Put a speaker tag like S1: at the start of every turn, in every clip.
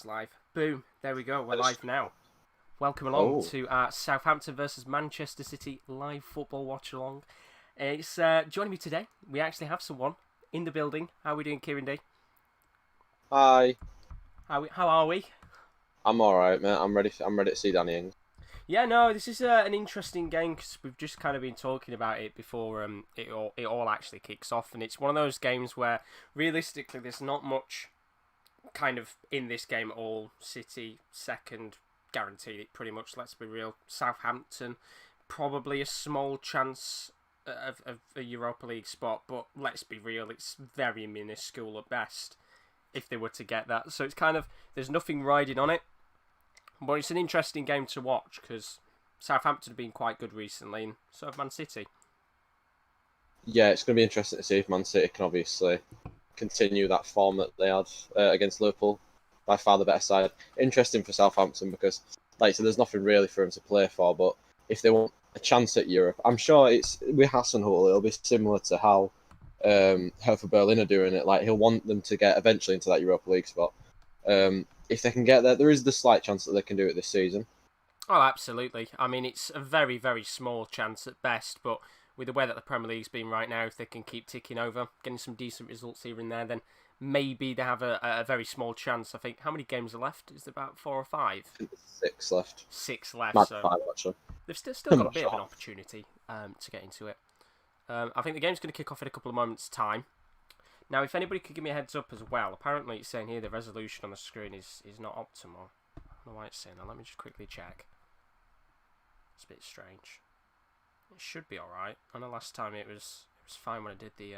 S1: Live. Boom. There we go. We're live now. Welcome along
S2: Oh,
S1: to our Southampton versus Manchester City live football watch along. It's joining me today. We actually have someone in the building. How are we doing, Kieran D?
S2: hi.
S1: How are we?
S2: I'm all right, mate. I'm ready. I'm ready to see Danny Ings.
S1: Yeah, no, this is an interesting game because we've just kind of been talking about it before it all actually kicks off, and it's one of those games where realistically there's not much kind of in this game at all. City second guaranteed it pretty much. Let's be real. Southampton probably a small chance of a Europa League spot, but let's be real, it's very minuscule at best if they were to get that. So it's kind of there's nothing riding on it. But it's an interesting game to watch because Southampton have been quite good recently, and so have Man City.
S2: Yeah, it's going to be interesting to see if Man City can obviously continue that form that they had against Liverpool. By far the better side. Interesting for Southampton because, like I said, there's nothing really for them to play for. But if they want a chance at Europe, I'm sure it's with Hasenhuttl. It'll be similar to how Hertha Berlin are doing it. Like he'll want them to get eventually into that Europa League spot. If they can get there, there is the slight chance that they can do it this season.
S1: Oh, absolutely. I mean, it's a very, very small chance at best, but with the way that the Premier League's been right now, if they can keep ticking over, getting some decent results here and there, then maybe they have a very small chance. I think, how many games are left? Is there about 4 or 5?
S2: I think there's 6 left.
S1: 6 left,
S2: Might be
S1: so
S2: 5 actually.
S1: they've still
S2: I'm
S1: got a
S2: not
S1: bit of an
S2: sure.
S1: opportunity to get into it. I think the game's going to kick off in a couple of moments' time. Now, if anybody could give me a heads up as well, apparently it's saying here the resolution on the screen is not optimal. I don't know why it's saying that. Let me just quickly check. It's a bit strange. It should be alright. I know last time it was fine when I did the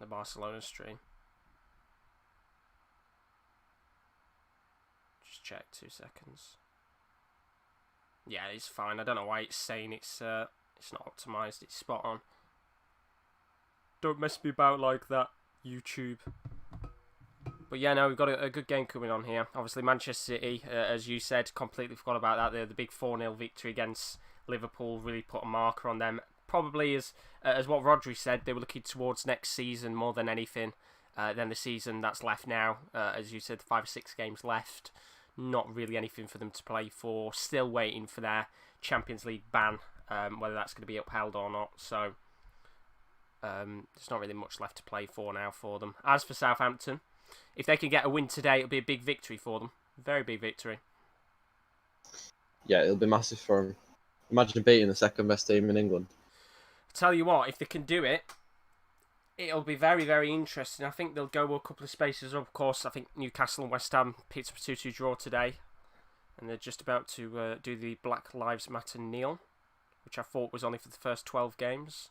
S1: Barcelona stream. Just check 2 seconds. Yeah, it's fine. I don't know why it's saying it's not optimized. It's spot on. Don't mess me about like that, YouTube. But yeah, no, we've got a good game coming on here. Obviously, Manchester City, as you said, completely forgot about that. The big 4-0 victory against Liverpool really put a marker on them. Probably as what Rodri said, they were looking towards next season more than anything than the season that's left now. As you said, 5 or 6 games left. Not really anything for them to play for. Still waiting for their Champions League ban, whether that's going to be upheld or not. So there's not really much left to play for now for them. As for Southampton, if they can get a win today, it'll be a big victory for them. Very big victory.
S2: Yeah, it'll be massive for them. Imagine beating the second best team in England.
S1: Tell you what, if they can do it, it'll be very, very interesting. I think they'll go a couple of spaces up. Of course, I think Newcastle and West Ham picked up a 2-2 draw today. And they're just about to do the Black Lives Matter kneel, which I thought was only for the first 12 games.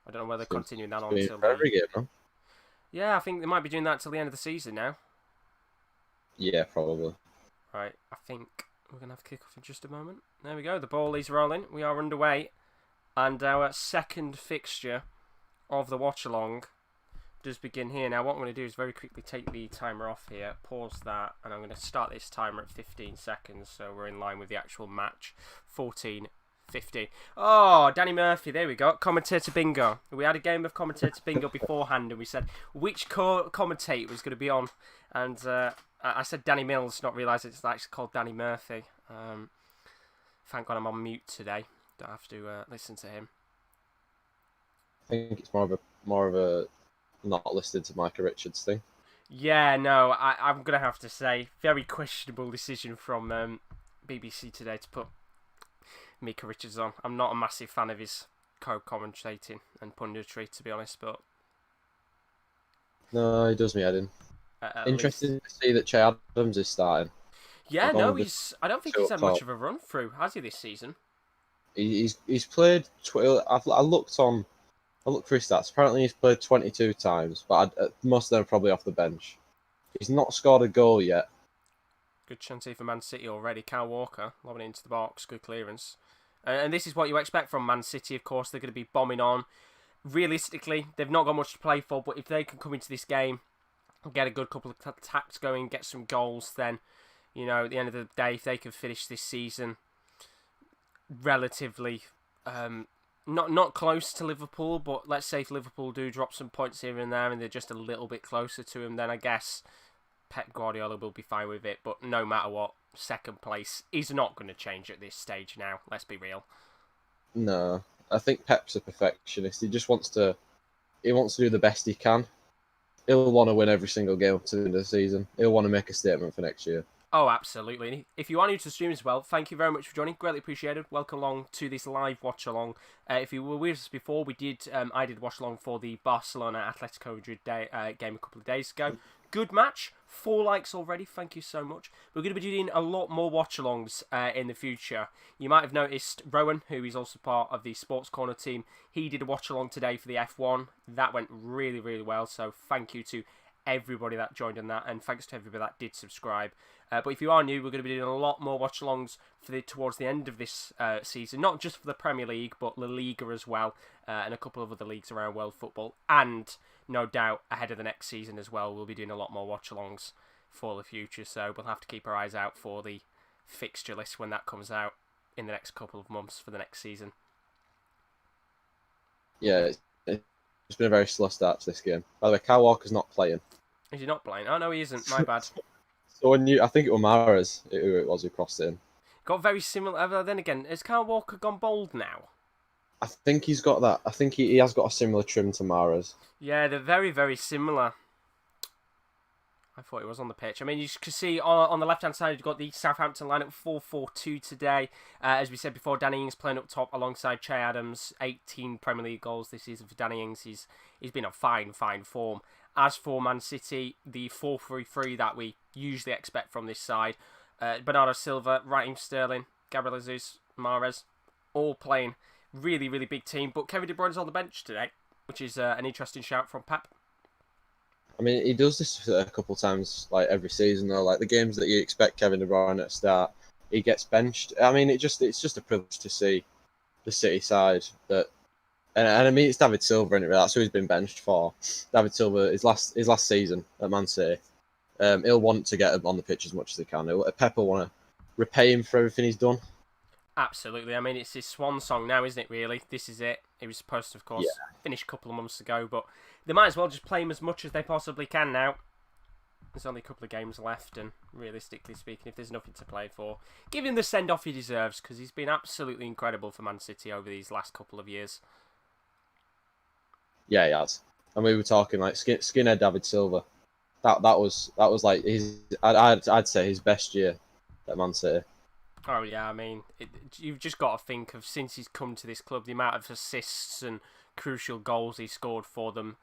S1: I don't know whether they're continuing that on till
S2: Every game, no?
S1: Yeah, I think they might be doing that till the end of the season now.
S2: Yeah, probably.
S1: Right, I think we're going to have to kick off in just a moment. There we go, the ball is rolling. We are underway. And our second fixture of the watch-along does begin here. Now, what I'm going to do is very quickly take the timer off here, pause that, and I'm going to start this timer at 15 seconds, so we're in line with the actual match. 14, 15. Oh, Danny Murphy, there we go. Commentator bingo. We had a game of commentator bingo beforehand, and we said which commentator was going to be on. And I said Danny Mills, not realising it's actually called Danny Murphy. Thank God I'm on mute today. Don't have to listen to him.
S2: I think it's more of a not listening to Micah Richards thing.
S1: Yeah, no, I'm going to have to say, very questionable decision from BBC Today to put Micah Richards on. I'm not a massive fan of his co-commentating and punditry, to be honest, but...
S2: No, he does me head in. Interesting to see that Che Adams is starting.
S1: Yeah, no, I don't think he's had much of a run through, has he, this season?
S2: He's played. I looked for his stats. Apparently, he's played 22 times, but most of them are probably off the bench. He's not scored a goal yet.
S1: Good chance here for Man City already. Kyle Walker lobbing it into the box. Good clearance. And this is what you expect from Man City, of course. They're going to be bombing on. Realistically, they've not got much to play for, but if they can come into this game and get a good couple of attacks going, get some goals, then, you know, at the end of the day, if they can finish this season relatively not close to Liverpool, but let's say if Liverpool do drop some points here and there and they're just a little bit closer to him, then I guess Pep Guardiola will be fine with it. But no matter what, second place is not going to change at this stage now. Let's be real.
S2: No, I think Pep's a perfectionist. He just wants to do the best he can. He'll want to win every single game to the end of the season. He'll want to make a statement for next year.
S1: Oh, absolutely. If you are new to the stream as well, thank you very much for joining. Greatly appreciated. Welcome along to this live watch along. If you were with us before, I did watch along for the Barcelona Atletico Madrid game a couple of days ago. Good match. 4 likes already. Thank you so much. We're going to be doing a lot more watch-alongs in the future. You might have noticed Rowan, who is also part of the Sports Corner team, he did a watch-along today for the F1. That went really, really well. So thank you to everybody that joined on that, and thanks to everybody that did subscribe. But if you are new, we're going to be doing a lot more watch-alongs towards the end of this season, not just for the Premier League, but La Liga as well, and a couple of other leagues around world football, and no doubt ahead of the next season as well, we'll be doing a lot more watch-alongs for the future, so we'll have to keep our eyes out for the fixture list when that comes out in the next couple of months for the next season.
S2: Yeah, it's been a very slow start to this game. By the way, Kyle Walker's not playing.
S1: Is he not playing? Oh, no, he isn't. My bad.
S2: So I think it was Mahrez who crossed it in.
S1: Got very similar. Then again, has Kyle Walker gone bald now?
S2: I think he's got that. I think he has got a similar trim to Mahrez.
S1: Yeah, they're very, very similar. I thought it was on the pitch. I mean, you can see on the left-hand side, you've got the Southampton lineup 4-4-2 today. As we said before, Danny Ings playing up top alongside Che Adams. 18 Premier League goals this season for Danny Ings. He's been on fine form. As for Man City, the 4-3-3 that we usually expect from this side. Bernardo Silva, Raheem Sterling, Gabriel Jesus, Mahrez, all playing really, really big team. But Kevin De Bruyne's on the bench today, which is an interesting shout from Pep.
S2: I mean, he does this a couple times, like every season, though. Like the games that you expect Kevin De Bruyne at start, he gets benched. I mean, it's just a privilege to see the City side that, and I mean it's David Silva, and that's who he's been benched for. David Silva, his last season at Man City, he'll want to get him on the pitch as much as he can. Pep will want to repay him for everything he's done.
S1: Absolutely. I mean, it's his swan song now, isn't it, really? This is it. It was supposed to, of course, finish a couple of months ago, but they might as well just play him as much as they possibly can now. There's only a couple of games left, and realistically speaking, if there's nothing to play for, give him the send-off he deserves, because he's been absolutely incredible for Man City over these last couple of years.
S2: Yeah, he has. And we were talking like skinhead David Silva. That was like I'd say his best year at Man City.
S1: Oh yeah, I mean, you've just got to think of, since he's come to this club, the amount of assists and crucial goals he scored for them.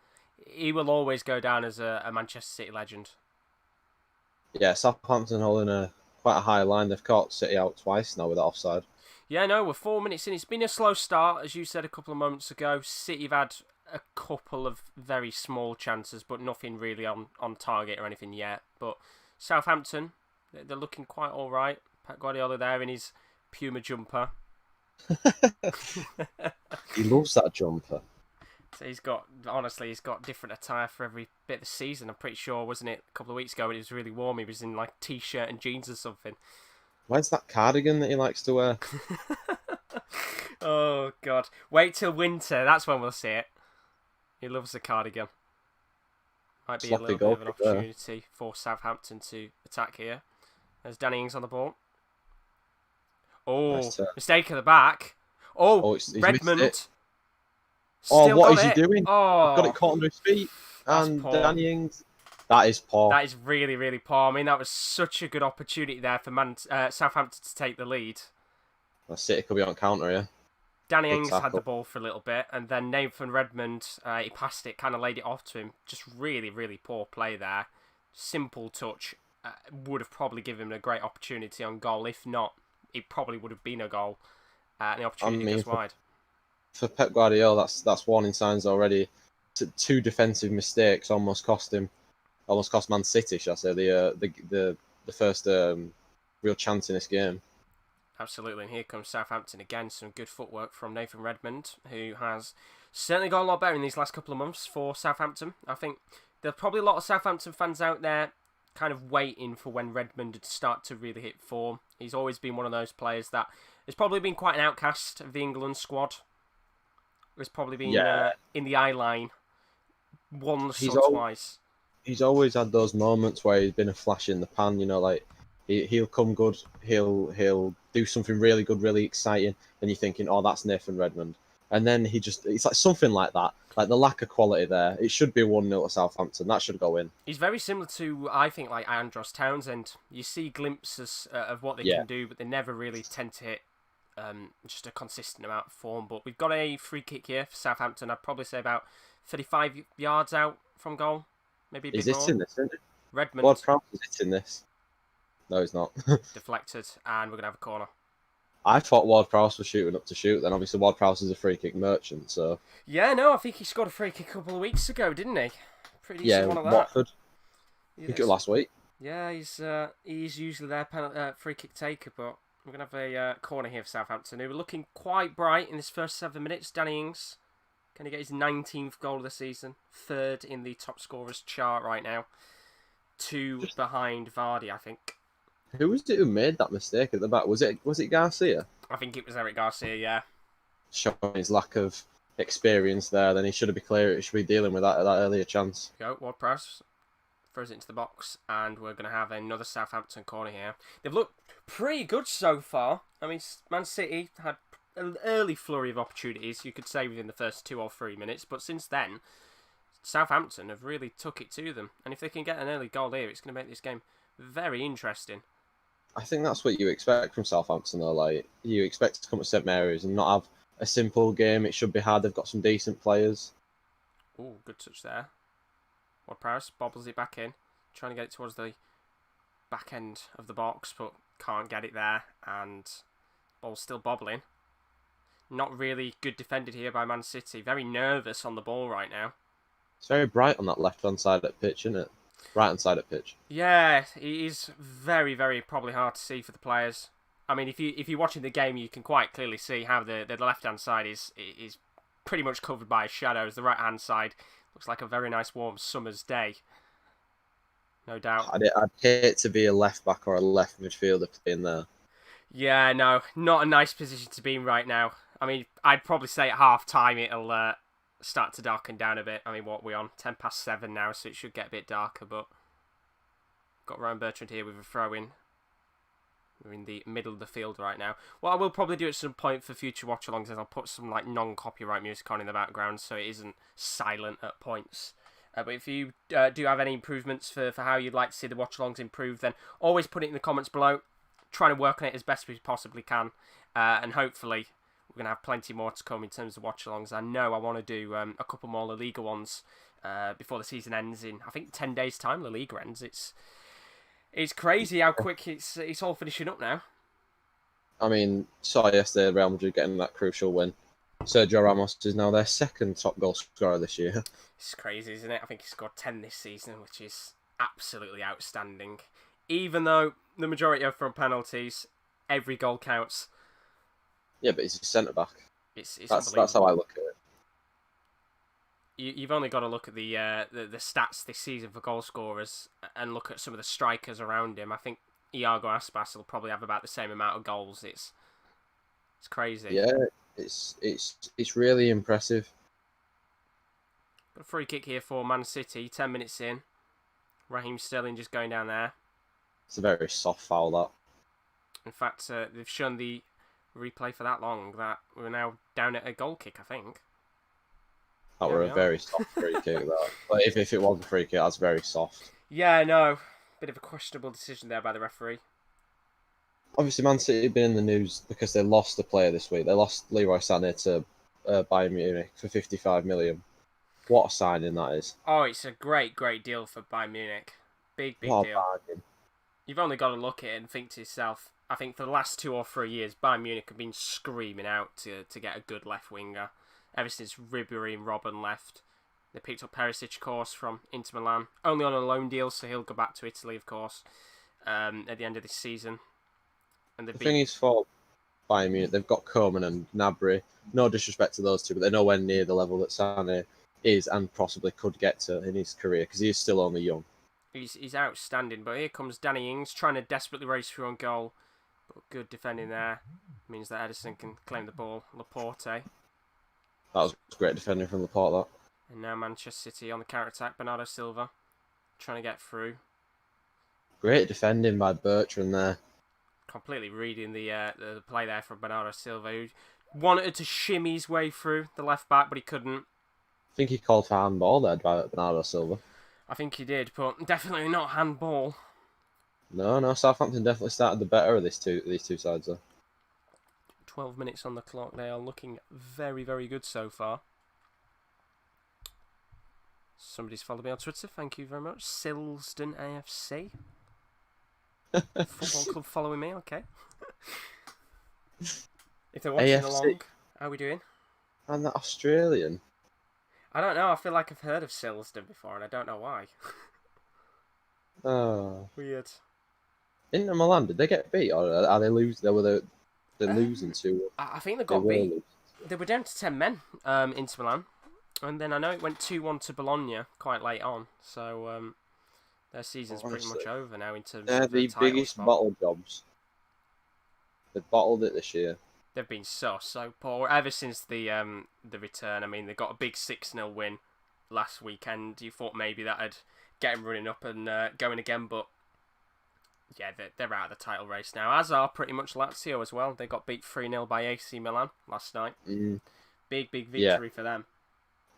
S1: He will always go down as a Manchester City legend.
S2: Yeah, Southampton holding quite a high line. They've caught City out twice now with that offside.
S1: Yeah, no, we're 4 minutes in. It's been a slow start, as you said a couple of moments ago. City have had a couple of very small chances, but nothing really on target or anything yet. But Southampton, they're looking quite all right. Pep Guardiola there in his Puma jumper.
S2: He loves that jumper.
S1: So he's got different attire for every bit of the season. I'm pretty sure, wasn't it, a couple of weeks ago when it was really warm, he was in like t-shirt and jeans or something.
S2: Where's that cardigan that he likes to wear?
S1: Oh, God. Wait till winter. That's when we'll see it. He loves the cardigan. Might be a little bit of an opportunity for Southampton to attack here. There's Danny Ings on the ball. Oh, nice mistake at the back. Oh, Redmond.
S2: Oh, what is he doing? Oh, got it caught under his feet. And Danny Ings. That is poor.
S1: That is really, really poor. I mean, that was such a good opportunity there for Southampton to take the lead.
S2: Well, City could be on counter, yeah.
S1: Danny Ings had the ball for a little bit, and then Nathan Redmond, he passed it, kind of laid it off to him. Just really, really poor play there. Simple touch. Would have probably given him a great opportunity on goal. If not, it probably would have been a goal. And the opportunity goes wide.
S2: For Pep Guardiola, that's warning signs already. 2 defensive mistakes almost cost Man City, shall I say, the first real chance in this game.
S1: Absolutely, and here comes Southampton again. Some good footwork from Nathan Redmond, who has certainly got a lot better in these last couple of months for Southampton. I think there are probably a lot of Southampton fans out there kind of waiting for when Redmond would start to really hit form. He's always been one of those players that has probably been quite an outcast of the England squad. Has probably been
S2: Yeah,
S1: in the eye line once
S2: he's
S1: or
S2: al-
S1: twice.
S2: he's always had those moments where he's been a flash in the pan. You know, like he'll come good, he'll do something really good, really exciting, and you're thinking, oh, that's Nathan Redmond, and then it's like something like that, like the lack of quality there. It should be 1-0 to Southampton. That should go in.
S1: He's very similar to, I think, like Andros Townsend. You see glimpses of what they
S2: Yeah.
S1: can do, but they never really tend to hit just a consistent amount of form. But we've got a free kick here for Southampton. I'd probably say about 35 yards out from goal, maybe a
S2: He's
S1: bit more.
S2: hitting this, isn't he?
S1: Redmond
S2: Ward-Prowse is hitting this. No, he's not.
S1: deflected, and we're going to have a corner.
S2: I thought Ward-Prowse was shooting up to shoot. Then obviously Ward-Prowse is a free kick merchant, so
S1: Yeah, no, I think he scored a free kick a couple of weeks ago, didn't he? Pretty
S2: yeah,
S1: decent one at that.
S2: Watford. I
S1: Yeah,
S2: think it was last week.
S1: yeah, he's usually their free kick taker, but we're going to have a corner here for Southampton, who are looking quite bright in his first 7 minutes. Danny Ings, can he get his 19th goal of the season? Third in the top scorers chart right now. 2 behind Vardy, I think.
S2: Who was it who made that mistake at the back? Was it Garcia?
S1: I think it was Eric Garcia, yeah.
S2: Showing his lack of experience there, then he should have been clear. He should be dealing with that at that earlier chance.
S1: Go, Ward-Prowse throws it into the box, and we're going to have another Southampton corner here. They've looked pretty good so far. I mean, Man City had an early flurry of opportunities, you could say, within the first 2 or 3 minutes, but since then, Southampton have really took it to them. And if they can get an early goal here, it's going to make this game very interesting.
S2: I think that's what you expect from Southampton, though. Like, you expect to come to St Mary's and not have a simple game. It should be hard. They've got some decent players.
S1: Oh, good touch there. Ward-Prowse bobbles it back in, trying to get it towards the back end of the box, but can't get it there, and ball's still bobbling. Not really good defended here by Man City. Very nervous on the ball right now.
S2: It's very bright on that left-hand side of the pitch, isn't it? Right-hand side of the pitch.
S1: Yeah, it is very, very probably hard to see for the players. I mean, if you're watching the game, you can quite clearly see how the left-hand side is pretty much covered by shadows. The right-hand side looks like a very nice warm summer's day. No doubt.
S2: I'd hate to be a left-back or a left midfielder playing there.
S1: Yeah, no, not a nice position to be in right now. I mean, I'd probably say at half-time it'll start to darken down a bit. I mean, what are we on? 7:10 now, so it should get a bit darker, but got Ryan Bertrand here with a throw-in. We're in the middle of the field right now. What I will probably do at some point for future watch-alongs is I'll put some like non-copyright music on in the background so it isn't silent at points. But if you do have any improvements for how you'd like to see the watch-alongs improve, then always put it in the comments below. Trying to work on it as best we possibly can. And hopefully we're going to have plenty more to come in terms of watch-alongs. I know I want to do a couple more La Liga ones before the season ends in, I think, 10 days' time. La Liga ends. It's crazy how quick it's all finishing up now.
S2: I mean, saw yesterday Real Madrid getting that crucial win. Sergio Ramos is now their second top goal scorer this year.
S1: It's crazy, isn't it? I think he scored 10 this season, which is absolutely outstanding. Even though the majority are from penalties, every goal counts.
S2: Yeah, but he's a centre-back.
S1: It's
S2: That's how I look at it.
S1: You've only got to look at the stats this season for goal scorers and look at some of the strikers around him. I think Iago Aspas will probably have about the same amount of goals. It's crazy.
S2: Yeah, it's really impressive.
S1: Got a free kick here for Man City. 10 minutes in, Raheem Sterling just going down there.
S2: It's a very soft foul, that.
S1: In fact, they've shown the replay for that long that we're now down at a goal kick, I think.
S2: That were a very soft free kick, though. But if it was a free kick, that's very soft.
S1: Yeah, I know. Bit of a questionable decision there by the referee.
S2: Obviously, Man City have been in the news because they lost a player this week. They lost Leroy Sané to Bayern Munich for 55 million. What a signing that is.
S1: Oh, it's a great deal for Bayern Munich. Big
S2: What a
S1: deal.
S2: bargain.
S1: You've only got to look at it and think to yourself, I think for the last 2 or 3 years, Bayern Munich have been screaming out to get a good left winger. Ever since Ribery and Robben left. They picked up Perisic, of course, from Inter Milan. Only on a loan deal, so he'll go back to Italy, of course, at the end of this season. And
S2: The thing is, for Bayern Munich, they've got Koeman and Gnabry. No disrespect to those two, but they're nowhere near the level that Sané is and possibly could get to in his career because he is still only young.
S1: He's outstanding, but here comes Danny Ings trying to desperately race through on goal. But good defending there means that Edison can claim the ball. Laporte.
S2: That was great defending from Laporte, that.
S1: And now Manchester City on the counter-attack. Bernardo Silva trying to get through.
S2: Great defending by Bertrand there.
S1: Completely reading the play there from Bernardo Silva, who wanted to shimmy his way through the left back, but he couldn't.
S2: I think he called for handball there by Bernardo Silva.
S1: I think he did, but definitely not handball.
S2: No, Southampton definitely started the better of these two sides, though.
S1: 12 minutes on the clock. They are looking very, very good so far. Somebody's followed me on Twitter. Thank you very much. Silsden AFC. Football club following me. Okay. If they're watching
S2: AFC.
S1: along, how are we doing?
S2: And that Australian.
S1: I don't know. I feel like I've heard of Silsden before, and I don't know why.
S2: Oh.
S1: Weird.
S2: Inter Milan, did they get beat, or are they losing? They're losing to.
S1: I think they got beat. They were down to 10 men, Inter Milan. And then I know it went 2-1 to Bologna quite late on. So their season's pretty much over now in terms
S2: they're
S1: of
S2: the biggest
S1: spot.
S2: bottle jobs. They've bottled it this year.
S1: They've been so poor ever since the return. I mean, they got a big 6-0 win last weekend. You thought maybe that'd get them running up and going again, but yeah, they're out of the title race now. As are pretty much Lazio as well. They got beat 3-0 by AC Milan last night. Big victory for them.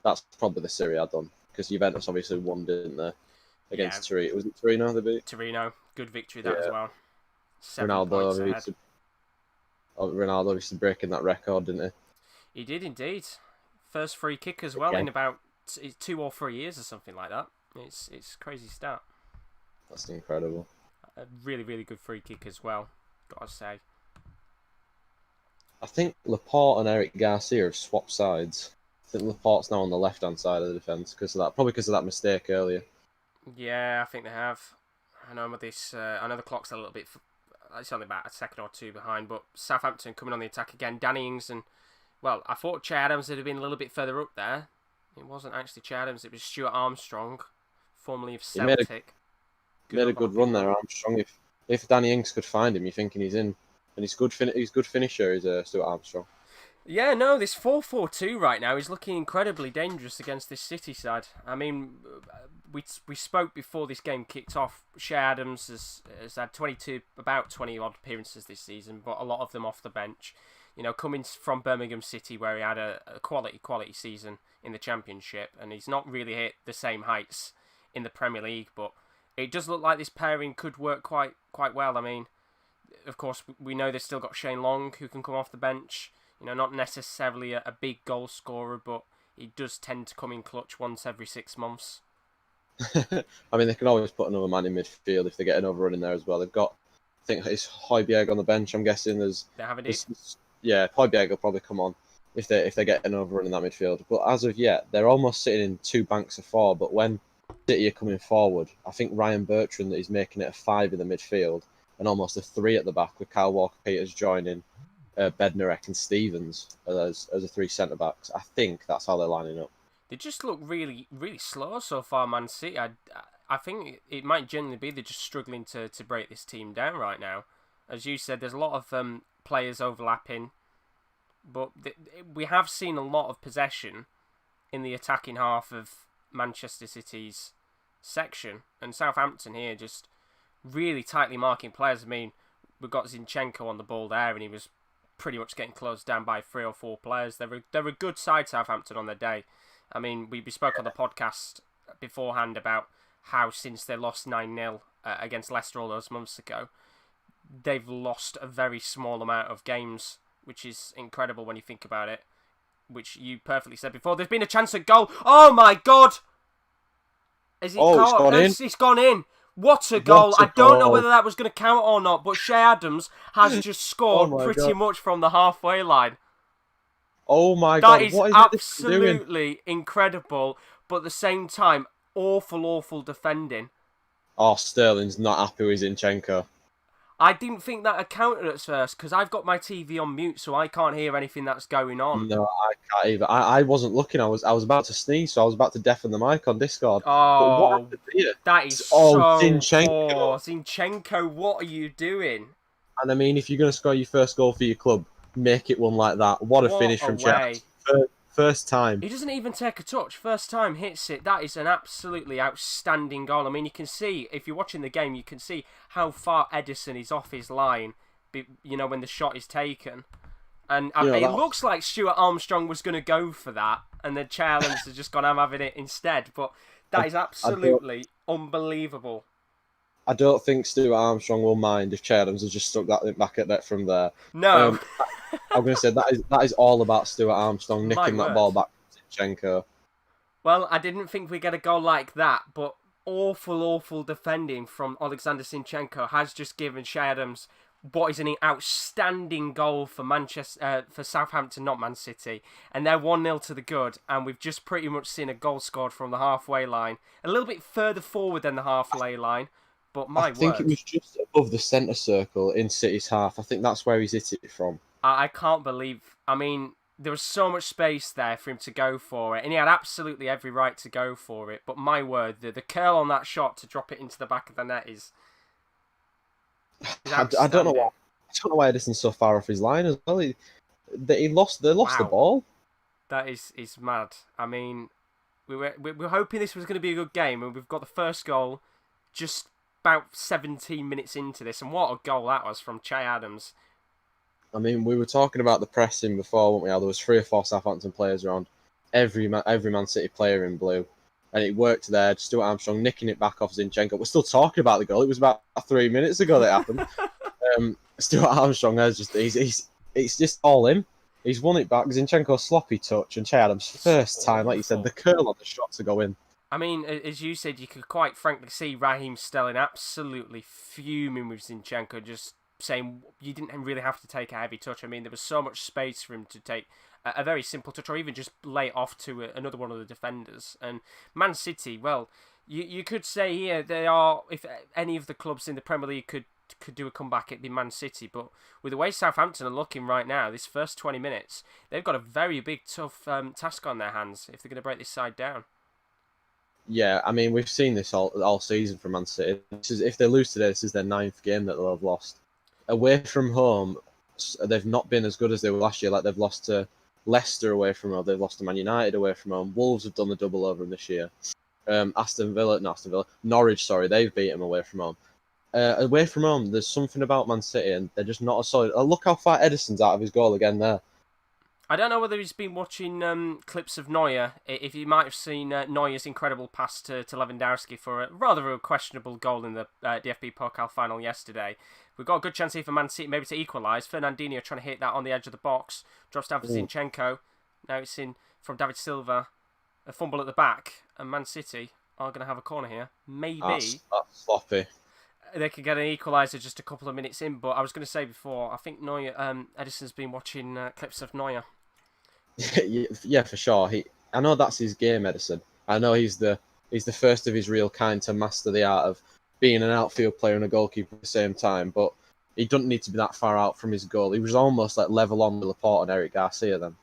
S2: That's probably the Serie A done, because Juventus obviously won, didn't they? Against Torino. Was it Torino they beat?
S1: Torino. Good victory that as well. 7
S2: Ronaldo
S1: points ahead.
S2: Ronaldo obviously breaking that record, didn't he?
S1: He did indeed. First free kick as well in about 2 or 3 years or something like that. It's crazy stat.
S2: That's incredible.
S1: A really, really good free kick as well, gotta say.
S2: I think Laporte and Eric Garcia have swapped sides. I think Laporte's now on the left-hand side of the defence probably because of that mistake earlier.
S1: Yeah, I think they have. I know this. I know the clock's a little bit. It's only about a second or two behind, but Southampton coming on the attack again. Danny Ings and I thought Che Adams would have been a little bit further up there. It wasn't actually Che Adams. It was Stuart Armstrong, formerly of Celtic.
S2: He made a good run there, Armstrong. If Danny Ings could find him, you're thinking he's in. And he's good finisher, is Stuart Armstrong.
S1: Yeah, no, this 4-4-2 right now is looking incredibly dangerous against this City side. I mean, we spoke before this game kicked off. Che Adams has had about 20 odd appearances this season, but a lot of them off the bench. You know, coming from Birmingham City, where he had a quality season in the Championship, and he's not really hit the same heights in the Premier League, but it does look like this pairing could work quite well. I mean, of course, we know they've still got Shane Long, who can come off the bench. You know, not necessarily a big goal scorer, but he does tend to come in clutch once every 6 months.
S2: I mean, they can always put another man in midfield if they get an overrun in there as well. They've got, I think it's Højbjerg on the bench. I'm guessing
S1: They have it.
S2: Yeah, Højbjerg will probably come on if they get an overrun in that midfield. But as of yet, they're almost sitting in 2 banks of 4. But when City are coming forward, I think Ryan Bertrand is making it a 5 in the midfield and almost a 3 at the back with Kyle Walker-Peters joining Bednarek and Stevens as a 3 centre backs. I think that's how they're lining up.
S1: They just look really, really slow so far, Man City. I think it might genuinely be they're just struggling to break this team down right now. As you said, there's a lot of players overlapping, but we have seen a lot of possession in the attacking half of Manchester City's section, and Southampton here just really tightly marking players. I mean, we've got Zinchenko on the ball there, and he was pretty much getting closed down by 3 or 4 players. They're a good side, Southampton, on their day. I mean, we spoke on the podcast beforehand about how since they lost 9-0 against Leicester all those months ago, they've lost a very small amount of games, which is incredible when you think about it, which you perfectly said before. There's been a chance at goal. Oh, my God! Is it
S2: it's gone in.
S1: It's gone in. What a goal. I don't know whether that was going to count or not, but Che Adams has just scored pretty much from the halfway line.
S2: Oh my God,
S1: that is
S2: what is
S1: absolutely incredible, but at the same time, awful defending.
S2: Oh, Sterling's not happy with Zinchenko.
S1: I didn't think that accounted at first, because I've got my TV on mute, so I can't hear anything that's going on.
S2: No, I can't either. I wasn't looking, I was about to sneeze, so I was about to deafen the mic on Discord.
S1: Oh, that is
S2: Zinchenko.
S1: Poor. Zinchenko, what are you doing?
S2: And I mean, if you're going to score your first goal for your club, make it one like that. What a finish from Chelsea. First time.
S1: He doesn't even take a touch. First time hits it. That is an absolutely outstanding goal. I mean, you can see, if you're watching the game, you can see how far Ederson is off his line, when the shot is taken. And it looks like Stuart Armstrong was going to go for that, and then Che Adams has just gone, I'm having it instead. But that is absolutely unbelievable.
S2: I don't think Stuart Armstrong will mind if Che Adams has just stuck that back at net from there.
S1: No.
S2: I'm going to say that is all about Stuart Armstrong nicking that ball back from Zinchenko.
S1: Well, I didn't think we'd get a goal like that, but awful defending from Alexander Zinchenko has just given Che Adams what is an outstanding goal for for Southampton, not Man City. And they're 1-0 to the good, and we've just pretty much seen a goal scored from the halfway line. A little bit further forward than the halfway line, but I
S2: think it was just above the centre circle in City's half. I think that's where he's hit it from.
S1: I can't believe... I mean, there was so much space there for him to go for it, and he had absolutely every right to go for it. But my word, the curl on that shot to drop it into the back of the net is
S2: I don't know why. I don't know why Ederson's so far off his line as well. They lost the ball.
S1: That is mad. I mean, we were hoping this was going to be a good game, and we've got the first goal just about 17 minutes into this, and what a goal that was from Che Adams.
S2: I mean, we were talking about the pressing before, weren't we? How there was 3 or 4 Southampton players around every Man City player in blue, and it worked there. Stuart Armstrong nicking it back off Zinchenko. We're still talking about the goal. It was about 3 minutes ago that happened. Stuart Armstrong has it's just all him. He's won it back. Zinchenko's sloppy touch and Che Adams' first time, like you said, the curl on the shot to go in.
S1: I mean, as you said, you could quite frankly see Raheem Sterling absolutely fuming with Zinchenko, just saying you didn't really have to take a heavy touch. I mean, there was so much space for him to take a very simple touch, or even just lay it off to another one of the defenders. And Man City, well, you could say here they are, if any of the clubs in the Premier League could do a comeback, it'd be Man City. But with the way Southampton are looking right now, this first 20 minutes, they've got a very big, tough task on their hands if they're going to break this side down.
S2: Yeah, I mean, we've seen this all season from Man City. If they lose today, this is their 9th game that they'll have lost. Away from home, they've not been as good as they were last year. Like, they've lost to Leicester away from home, they've lost to Man United away from home. Wolves have done the double over them this year. Norwich, sorry, they've beat them away from home. Away from home, there's something about Man City, and they're just not as solid. Look how far Ederson's out of his goal again there.
S1: I don't know whether he's been watching clips of Neuer. If you might have seen Neuer's incredible pass to Lewandowski for a rather questionable goal in the DFB Pokal final yesterday. We've got a good chance here for Man City maybe to equalise. Fernandinho trying to hit that on the edge of the box. Drops down for Zinchenko. Now it's in from David Silva. A fumble at the back. And Man City are going to have a corner here. Maybe.
S2: That's sloppy.
S1: They could get an equaliser just a couple of minutes in. But I was going to say before, I think Neuer, Ederson's been watching clips of Neuer.
S2: Yeah, for sure. I know that's his game, Ederson. I know he's the first of his real kind to master the art of being an outfield player and a goalkeeper at the same time, but he doesn't need to be that far out from his goal. He was almost like level on with Laporte and Eric Garcia then.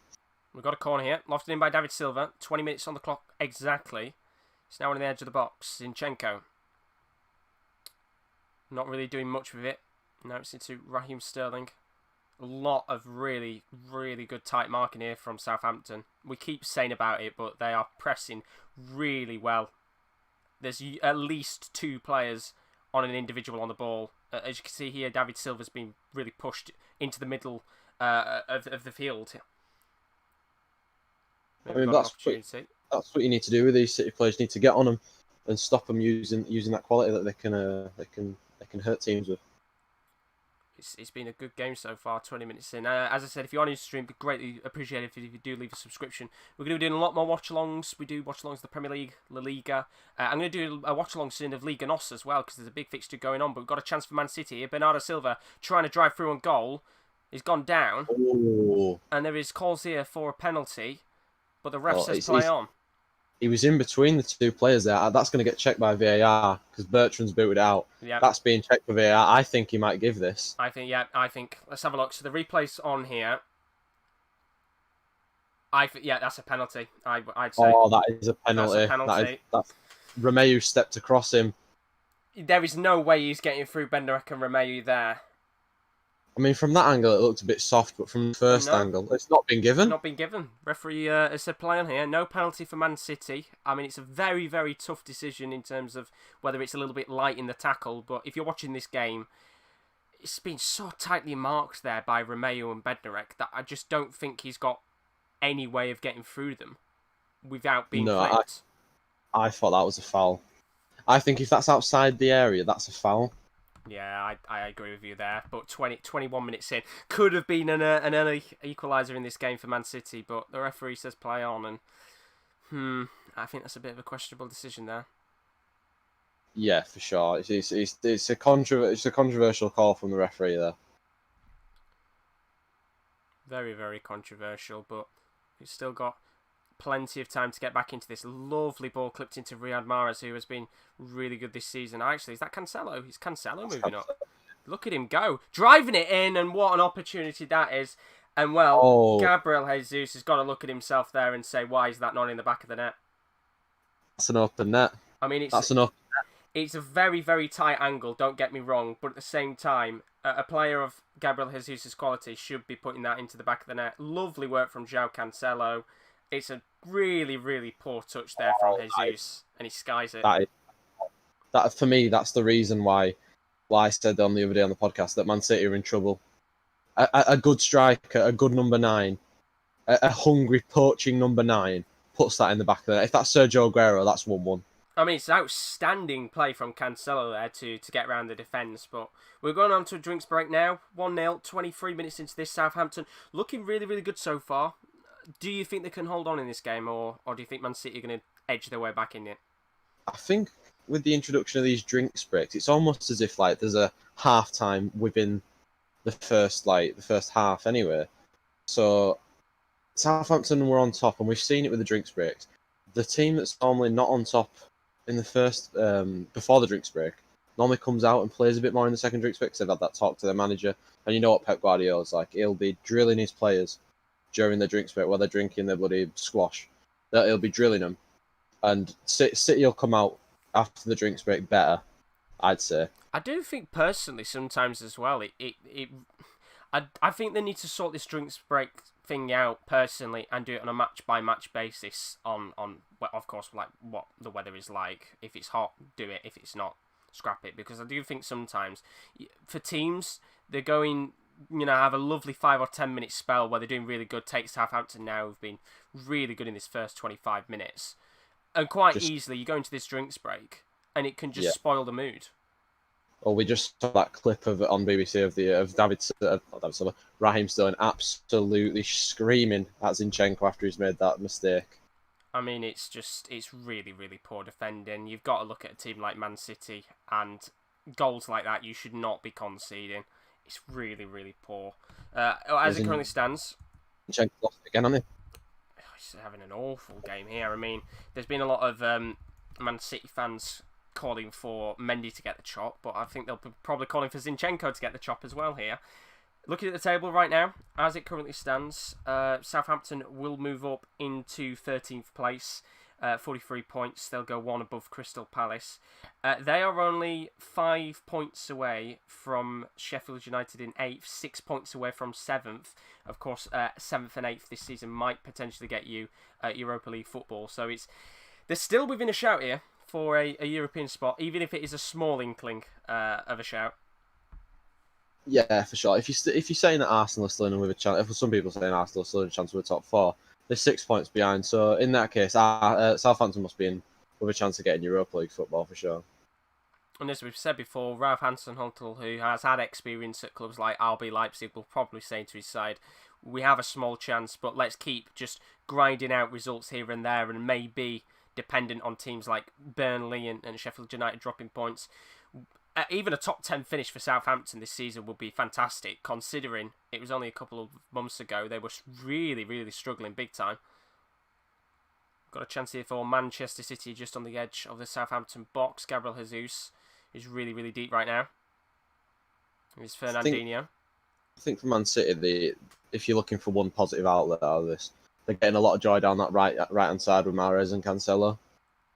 S1: We've got a corner here, lofted in by David Silva. 20 minutes on the clock exactly. It's now on the edge of the box. Zinchenko. Not really doing much with it. Now it's into Raheem Sterling. A lot of really, really good tight marking here from Southampton. We keep saying about it, but they are pressing really well. There's at least 2 players on an individual on the ball. As you can see here, David Silva's been really pushed into the middle of the field.
S2: I mean, that's what you need to do with these City players. You need to get on them and stop them using that quality that they can hurt teams with.
S1: It's been a good game so far, 20 minutes in. As I said, if you're on your stream, it'd be greatly appreciated if you do leave a subscription. We're going to be doing a lot more watch-alongs. We do watch-alongs of the Premier League, La Liga. I'm going to do a watch-along soon of Liga NOS as well, because there's a big fixture going on. But we've got a chance for Man City here. Bernardo Silva trying to drive through on goal. He's gone down.
S2: Ooh.
S1: And there is calls here for a penalty, but the ref says play on.
S2: He was in between the 2 players there. That's going to get checked by VAR because Bertrand's booted out.
S1: Yep.
S2: That's being checked by VAR. I think he might give this.
S1: I think. Let's have a look. So the replay's on here. That's a penalty. I'd say.
S2: Oh, that is a penalty.
S1: That's a penalty.
S2: That's Romeu stepped across him.
S1: There is no way he's getting through Benderek and Romeu there.
S2: I mean, from that angle, it looked a bit soft, but from the first
S1: No,
S2: angle, it's not been given.
S1: not been given. Referee has said play on here. No penalty for Man City. I mean, it's a very, very tough decision in terms of whether it's a little bit light in the tackle. But if you're watching this game, it's been so tightly marked there by Romeo and Bednarek that I just don't think he's got any way of getting through them without being
S2: No,
S1: clipped.
S2: I thought that was a foul. I think if that's outside the area, that's a foul.
S1: Yeah, I agree with you there. But 21 minutes in, could have been an early equaliser in this game for Man City, but the referee says play on, and I think that's a bit of a questionable decision there.
S2: Yeah, for sure. It's a controversial call from the referee there.
S1: Very, very controversial, but he's still got plenty of time to get back into this. Lovely ball clipped into Riyad Mahrez, who has been really good this season. Actually, is that Cancelo? Is Cancelo moving up? Look at him go. Driving it in, and what an opportunity that is. And, well, Gabriel Jesus has got to look at himself there and say, why is that not in the back of the net?
S2: That's an open net.
S1: I mean, it's a very, very tight angle, don't get me wrong, but at the same time, a player of Gabriel Jesus' quality should be putting that into the back of the net. Lovely work from João Cancelo. It's a really, really poor touch there from Jesus, and he skies it.
S2: That for me, that's the reason why I said on the other day on the podcast that Man City are in trouble. A good striker, a good number 9, a hungry, poaching number 9 puts that in the back of the net. If that's Sergio Aguero, that's 1-1.
S1: I mean, it's outstanding play from Cancelo there to get around the defence, but we're going on to a drinks break now. 1-0, 23 minutes into this. Southampton looking really, really good so far. Do you think they can hold on in this game, or do you think Man City are going to edge their way back in it?
S2: I think with the introduction of these drinks breaks, it's almost as if like there's a half time within the first half anyway. So Southampton were on top, and we've seen it with the drinks breaks. The team that's normally not on top in the first before the drinks break normally comes out and plays a bit more in the second drinks break because they've had that talk to their manager. And you know what Pep Guardiola's like, he'll be drilling his players during the drinks break while they're drinking their bloody squash. He'll be drilling them, and City will come out after the drinks break better, I'd say.
S1: I do think personally sometimes as well I think they need to sort this drinks break thing out personally and do it on a match by match basis on well, of course, like what the weather is like. If it's hot, do it. If it's not, scrap it. Because I do think sometimes for teams, they're going, have a lovely 5 or 10 minute spell where they're doing really good. Take Southampton now, who've been really good in this first 25 minutes. And quite easily, you go into this drinks break and it can just spoil the mood.
S2: Well, we just saw that clip on BBC of Raheem Sterling absolutely screaming at Zinchenko after he's made that mistake.
S1: I mean, it's really, really poor defending. You've got to look at a team like Man City, and goals like that you should not be conceding. It's really, really poor. As it currently stands,
S2: Zinchenko lost again, hasn't he?
S1: He's having an awful game here. I mean, there's been a lot of Man City fans calling for Mendy to get the chop, but I think they'll be probably calling for Zinchenko to get the chop as well here. Looking at the table right now, as it currently stands, Southampton will move up into 13th place, 43 points. They'll go one above Crystal Palace. They are only 5 points away from Sheffield United in 8th, 6 points away from 7th. Of course, 7th and 8th this season might potentially get you Europa League football. So they're still within a shout here for a European spot, even if it is a small inkling of a shout.
S2: Yeah, for sure. If you're saying that Arsenal are still in with a chance, if some people are saying Arsenal are still in a chance with the top 4, they're 6 points behind. So in that case, Southampton must be in with a chance of getting Europa League football for sure.
S1: And as we've said before, Ralph Hasenhüttl, who has had experience at clubs like RB Leipzig, will probably say to his side, we have a small chance, but let's keep just grinding out results here and there, and maybe dependent on teams like Burnley and Sheffield United dropping points. Even a top 10 finish for Southampton this season would be fantastic, considering it was only a couple of months ago they were really, really struggling big time. Got a chance here for Manchester City just on the edge of the Southampton box. Gabriel Jesus is really, really deep right now. Here's Fernandinho.
S2: I think for Man City, if you're looking for one positive outlet out of this, they're getting a lot of joy down that right-hand side with Mahrez and Cancelo.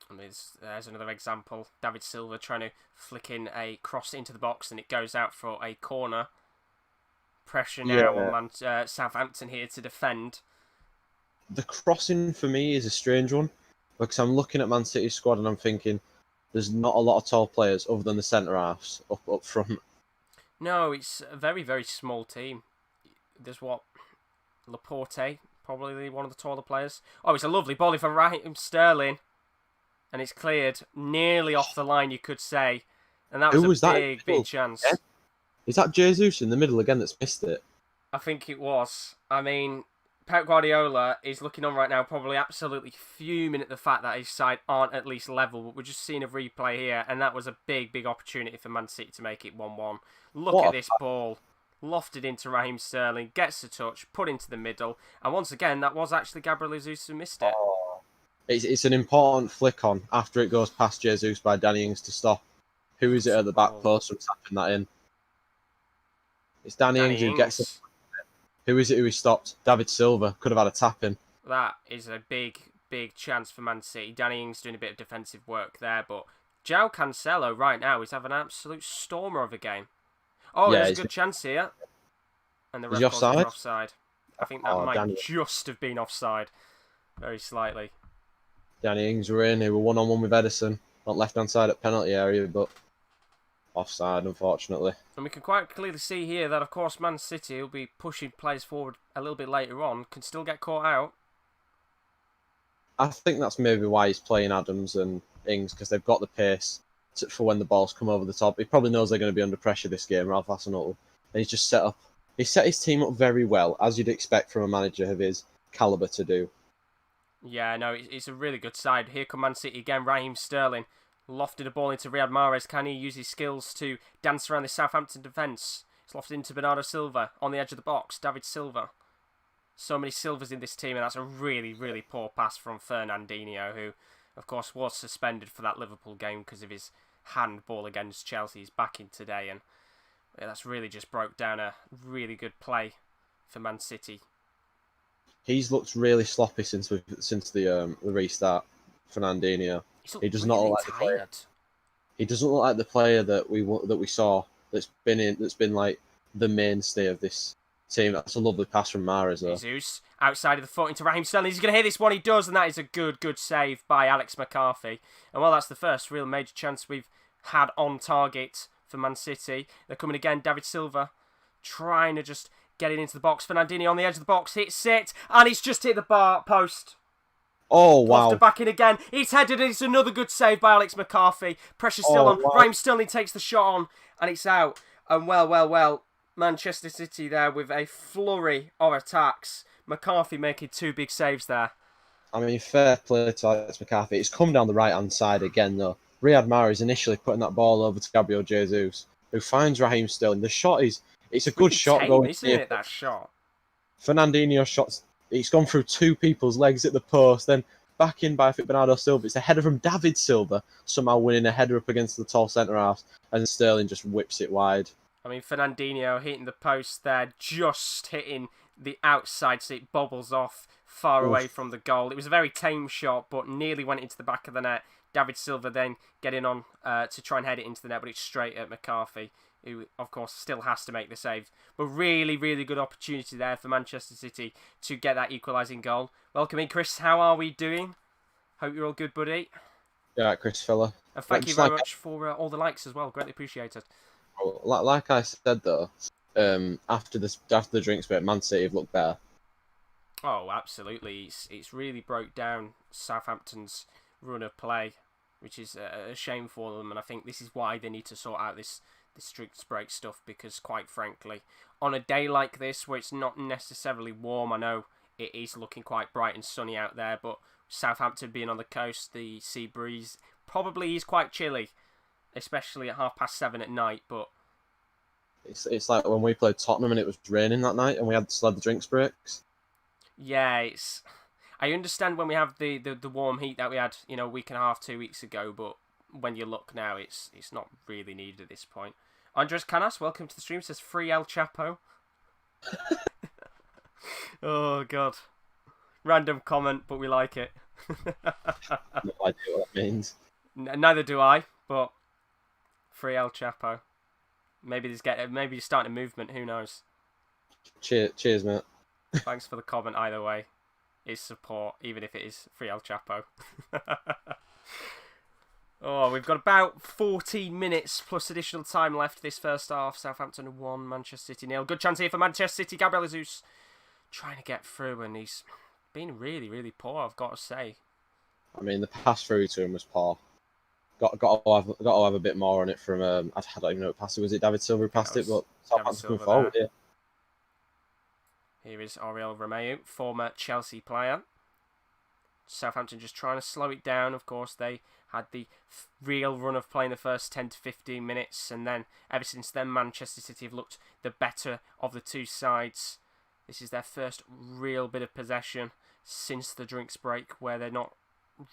S1: And there's another example. David Silva trying to flick in a cross into the box, and it goes out for a corner. Pressure now on Southampton here to defend.
S2: The crossing for me is a strange one because I'm looking at Man City's squad and I'm thinking there's not a lot of tall players other than the centre halves up front.
S1: No, it's a very, very small team. There's Laporte, probably one of the taller players. Oh, it's a lovely volley from Raheem Sterling. And it's cleared nearly off the line, you could say. And that was a big chance.
S2: Yeah. Is that Jesus in the middle again that's missed it?
S1: I think it was. I mean, Pep Guardiola is looking on right now, probably absolutely fuming at the fact that his side aren't at least level. But we're just seeing a replay here, and that was a big, big opportunity for Man City to make it 1-1. Look at this ball. Lofted into Raheem Sterling, gets the touch, put into the middle. And once again, that was actually Gabriel Jesus who missed it.
S2: It's an important flick on after it goes past Jesus by Danny Ings to stop. Who is it at the back post from tapping that in? It's Danny Ings who gets it. Who is it who he stopped? David Silva. Could have had a tap in.
S1: That is a big, big chance for Man City. Danny Ings doing a bit of defensive work there, but João Cancelo right now is having an absolute stormer of a game. Oh, yeah, there's a good chance here. And the ref calls it offside. I think that might just have been offside. Very slightly.
S2: Danny Ings were in. He were one-on-one with Edison. Not left-hand side at penalty area, but offside, unfortunately.
S1: And we can quite clearly see here that, of course, Man City will be pushing players forward a little bit later on. Can still get caught out.
S2: I think that's maybe why he's playing Adams and Ings, because they've got the pace for when the balls come over the top. He probably knows they're going to be under pressure this game, Ralph Hasenhüttl. And he's just set his team up very well, as you'd expect from a manager of his calibre to do.
S1: Yeah, no, it's a really good side. Here come Man City again. Raheem Sterling lofted a ball into Riyad Mahrez. Can he use his skills to dance around the Southampton defence? It's lofted into Bernardo Silva on the edge of the box. David Silva. So many Silvers in this team, and that's a really, really poor pass from Fernandinho, who, of course, was suspended for that Liverpool game because of his handball against Chelsea. He's back in today, and that's really just broke down a really good play for Man City.
S2: He's looked really sloppy since the restart. Fernandinho. He does not look like the player. He doesn't look like the player that we saw. That's been like the mainstay of this team. That's a lovely pass from Mahrez, though.
S1: Jesus outside of the foot into Raheem Sterling. He's going to hear this one. He does, and that is a good save by Alex McCarthy. And well, that's the first real major chance we've had on target for Man City. They're coming again. David Silva trying to just get it into the box. Fernandinho on the edge of the box. Hits it. And he's just hit the bar post.
S2: Oh, wow.
S1: Lofted back in again. It's headed. It's another good save by Alex McCarthy. Pressure still on. Wow. Raheem Sterling takes the shot on. And it's out. And well. Manchester City there with a flurry of attacks. McCarthy making two big saves there.
S2: I mean, fair play to Alex McCarthy. It's come down the right-hand side again, though. Riyad Mahrez initially putting that ball over to Gabriel Jesus, who finds Raheem Sterling. The shot it's a good shot
S1: tame,
S2: going.
S1: Isn't it, that shot?
S2: Fernandinho shots. It's gone through two people's legs at the post, then back in by Bernardo Silva. It's a header from David Silva, somehow winning a header up against the tall centre-half, and Sterling just whips it wide.
S1: I mean, Fernandinho hitting the post there, just hitting the outside, so it bobbles off far away from the goal. It was a very tame shot, but nearly went into the back of the net. David Silva then getting on to try and head it into the net, but it's straight at McCarthy, who, of course, still has to make the save. But really, really good opportunity there for Manchester City to get that equalising goal. Welcome in, Chris. How are we doing? Hope you're all good, buddy.
S2: Yeah, Chris Filler.
S1: And thank you very much for all the likes as well. Greatly appreciated.
S2: Like I said, though, after the drinks break, Man City have looked better.
S1: Oh, absolutely. It's really broke down Southampton's run of play, which is a shame for them. And I think this is why they need to sort out this drinks break stuff, because, quite frankly, on a day like this, where it's not necessarily warm, I know it is looking quite bright and sunny out there, but Southampton being on the coast, the sea breeze probably is quite chilly, especially at 7:30 at night. But
S2: it's like when we played Tottenham and it was raining that night and we still had the drinks breaks.
S1: Yeah, I understand when we have the warm heat that we had, a week and a half, 2 weeks ago, but when you look now, it's not really needed at this point. Andres Canas, welcome to the stream, says free El Chapo. Oh, God. Random comment, but we like it.
S2: No idea what that means.
S1: Neither do I, but free El Chapo. Maybe you're starting a movement, who knows?
S2: Cheers, mate.
S1: Thanks for the comment either way. Is support, even if it is free El Chapo. Oh, we've got about 14 minutes plus additional time left this first half. Southampton 1, Manchester City 0. Good chance here for Manchester City. Gabriel Jesus trying to get through, and he's been really, really poor, I've got to say.
S2: I mean, the pass through to him was poor. Got to have a bit more on it from. I don't even know what pass it was. It David Silva who passed it, but Southampton come forward. Yeah.
S1: Here is Oriol Romeu, former Chelsea player. Southampton just trying to slow it down. Of course, they had the real run of play in the first 10 to 15 minutes, and then ever since then, Manchester City have looked the better of the two sides. This is their first real bit of possession since the drinks break, where they're not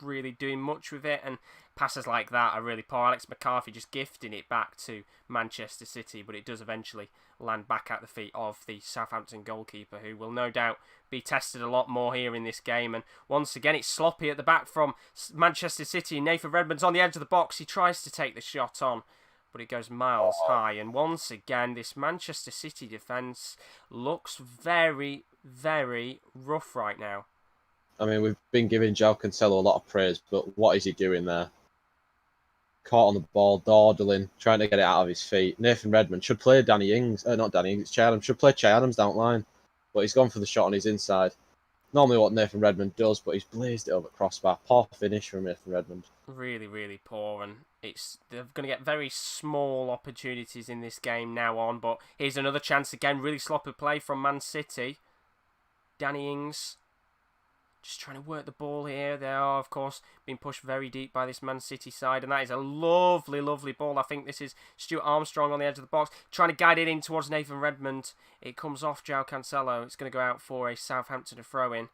S1: really doing much with it, and passes like that are really poor. Alex McCarthy just gifting it back to Manchester City, but it does eventually land back at the feet of the Southampton goalkeeper, who will no doubt be tested a lot more here in this game. And once again, it's sloppy at the back from Manchester City. Nathan Redmond's on the edge of the box. He tries to take the shot on, but it goes miles high. And once again, this Manchester City defence looks very, very rough right now.
S2: I mean, we've been giving João Cancelo a lot of praise, but what is he doing there? Caught on the ball, dawdling, trying to get it out of his feet. Nathan Redmond should play Danny Ings. Not Danny Ings, it's Che Adams. Should play Che Adams down the line. But he's gone for the shot on his inside. Normally what Nathan Redmond does, but he's blazed it over crossbar. Poor finish from Nathan Redmond.
S1: Really, really poor, and they're going to get very small opportunities in this game now on. But here's another chance again. Really sloppy play from Man City. Danny Ings just trying to work the ball here. They are, of course, being pushed very deep by this Man City side. And that is a lovely, lovely ball. I think this is Stuart Armstrong on the edge of the box, trying to guide it in towards Nathan Redmond. It comes off João Cancelo. It's going to go out for a Southampton throw-in.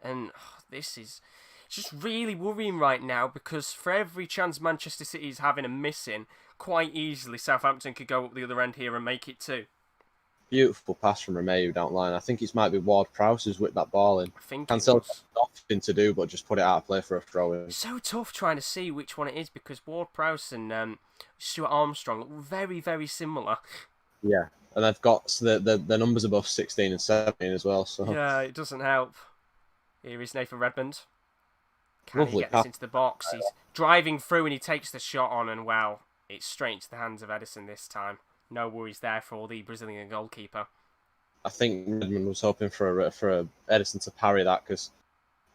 S1: And this is just really worrying right now, because for every chance Manchester City is having a missing, quite easily Southampton could go up the other end here and make it too.
S2: Beautiful pass from Romeu down the line. I think it might be Ward-Prowse who's whipped that ball in.
S1: I think
S2: Cancelo's nothing to do but just put it out of play for a throw-in.
S1: So tough trying to see which one it is, because Ward-Prowse and Stuart Armstrong look very, very similar.
S2: Yeah, and they've got the numbers above 16 and 17 as well. So
S1: yeah, it doesn't help. Here is Nathan Redmond. Can
S2: Lovely
S1: he get this into the box? He's driving through and he takes the shot on, and well, it's straight into the hands of Edison this time. No worries there for the Brazilian goalkeeper.
S2: I think Redmond was hoping for a Edison to parry that, because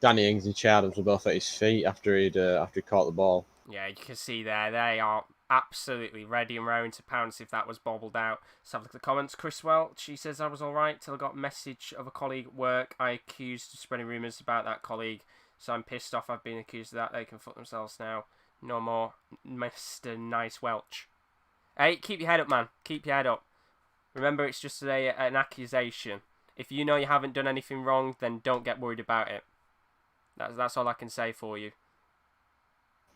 S2: Danny Ings and Che Adams were both at his feet after he caught the ball.
S1: Yeah, you can see there, they are absolutely ready and raring to pounce if that was bobbled out. Let's have a look at the comments. Chris Welch, she says I was alright till I got a message of a colleague at work. I accused of spreading rumours about that colleague, so I'm pissed off I've been accused of that. They can fuck themselves now. No more Mr. Nice Welch. Hey, keep your head up, man. Keep your head up. Remember, it's just an accusation. If you know you haven't done anything wrong, then don't get worried about it. That's all I can say for you.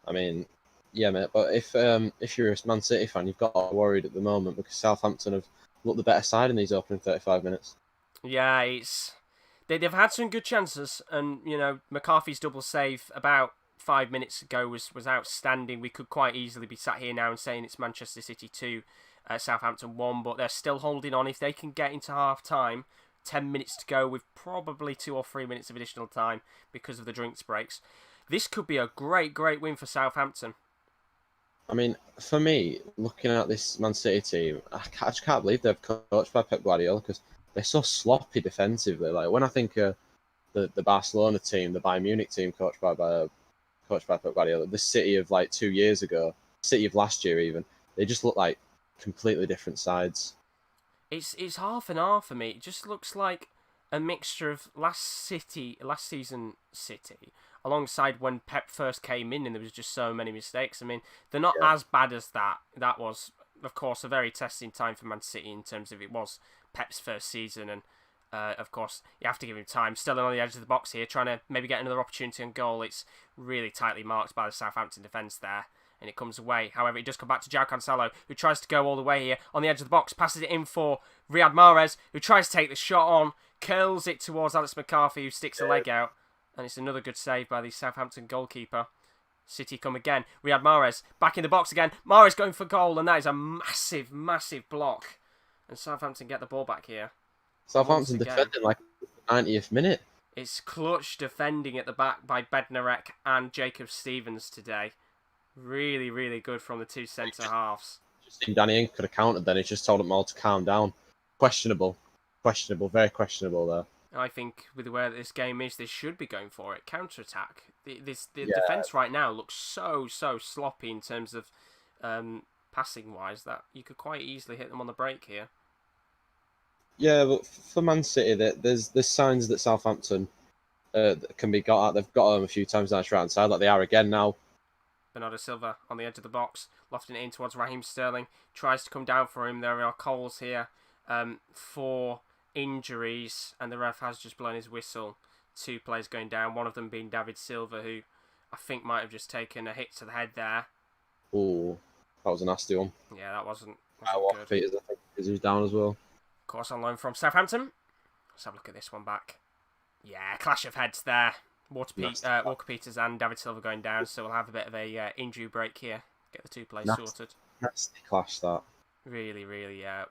S2: I mean, yeah, mate. But if you're a Man City fan, you've got to be worried at the moment, because Southampton have looked the better side in these opening 35 minutes.
S1: Yeah, they've had some good chances, and you know, McCarthy's double save about 5 minutes ago was outstanding. We could quite easily be sat here now and saying it's Manchester City 2, Southampton 1, but they're still holding on. If they can get into half time, 10 minutes to go with probably 2 or 3 minutes of additional time because of the drinks breaks, this could be a great, great win for Southampton.
S2: I mean, for me, looking at this Man City team, I just can't believe they're coached by Pep Guardiola, because they're so sloppy defensively. Like, when I think the Barcelona team, the Bayern Munich team coached by Pep Guardiola, the City of like 2 years ago, City of last year even, they just look like completely different sides.
S1: It's half and half for me. It just looks like a mixture of last season City, alongside when Pep first came in and there was just so many mistakes. I mean, they're not as bad as that. That was, of course, a very testing time for Man City in terms of it was Pep's first season, and of course, you have to give him time. Still on the edge of the box here, trying to maybe get another opportunity on goal. It's really tightly marked by the Southampton defence there, and it comes away. However, it does come back to João Cancelo, who tries to go all the way here on the edge of the box, passes it in for Riyad Mahrez, who tries to take the shot on, curls it towards Alex McCarthy, who sticks a leg out, and it's another good save by the Southampton goalkeeper. City come again. Riyad Mahrez back in the box again. Mahrez going for goal, and that is a massive, massive block. And Southampton get the ball back here.
S2: Southampton
S1: again.
S2: defending like 90th minute.
S1: It's clutch defending at the back by Bednarek and Jacob Stevens today. Really, really good from the two centre halves.
S2: Just think Danny Ings could have countered then. He just told them all to calm down. Questionable, very questionable there.
S1: I think with the way that this game is, they should be going for it. Counter-attack. The defence right now looks so sloppy in terms of passing-wise that you could quite easily hit them on the break here.
S2: Yeah, but for Man City, there's signs that Southampton can be got at. They've got them a few times down the right side, like they are again now.
S1: Bernardo Silva on the edge of the box, lofting it in towards Raheem Sterling. Tries to come down for him. There are calls here for injuries, and the ref has just blown his whistle. 2 players going down, one of them being David Silva, who I think might have just taken a hit to the head there.
S2: Oh, that was a nasty one.
S1: Yeah, that wasn't good.
S2: Peters, I think, is who's down as well.
S1: Of course, on loan from Southampton. Let's have a look at this one back. Yeah, clash of heads there. Walker Peters and David Silva going down, so we'll have a bit of a injury break here. Get the 2 players sorted.
S2: Nasty clash, that.
S1: Really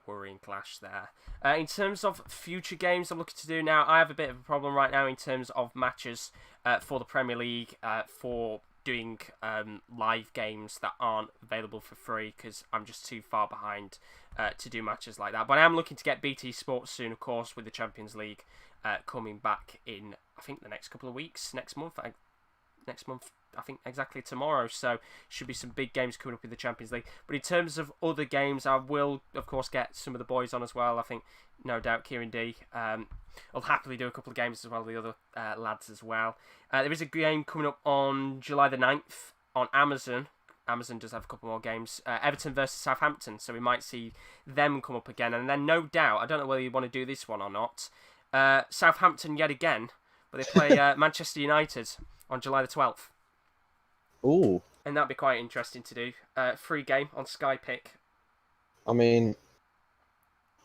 S1: worrying clash there. In terms of future games I'm looking to do now, I have a bit of a problem right now in terms of matches for the Premier League, for doing live games that aren't available for free because I'm just too far behind to do matches like that. But I am looking to get BT Sports soon, of course, with the Champions League coming back in, I think, the next couple of weeks, next month, I think exactly tomorrow, so should be some big games coming up in the Champions League. But in terms of other games, I will, of course, get some of the boys on as well. I think, no doubt, Kieran D will happily do a couple of games as well, the other lads as well. There is a game coming up on July the 9th on Amazon. Amazon does have a couple more games. Everton versus Southampton, so we might see them come up again. And then, no doubt, I don't know whether you want to do this one or not, Southampton yet again, but they play Manchester United on July the 12th.
S2: Ooh.
S1: And that'd be quite interesting to do. Free game on Sky Pick.
S2: I mean,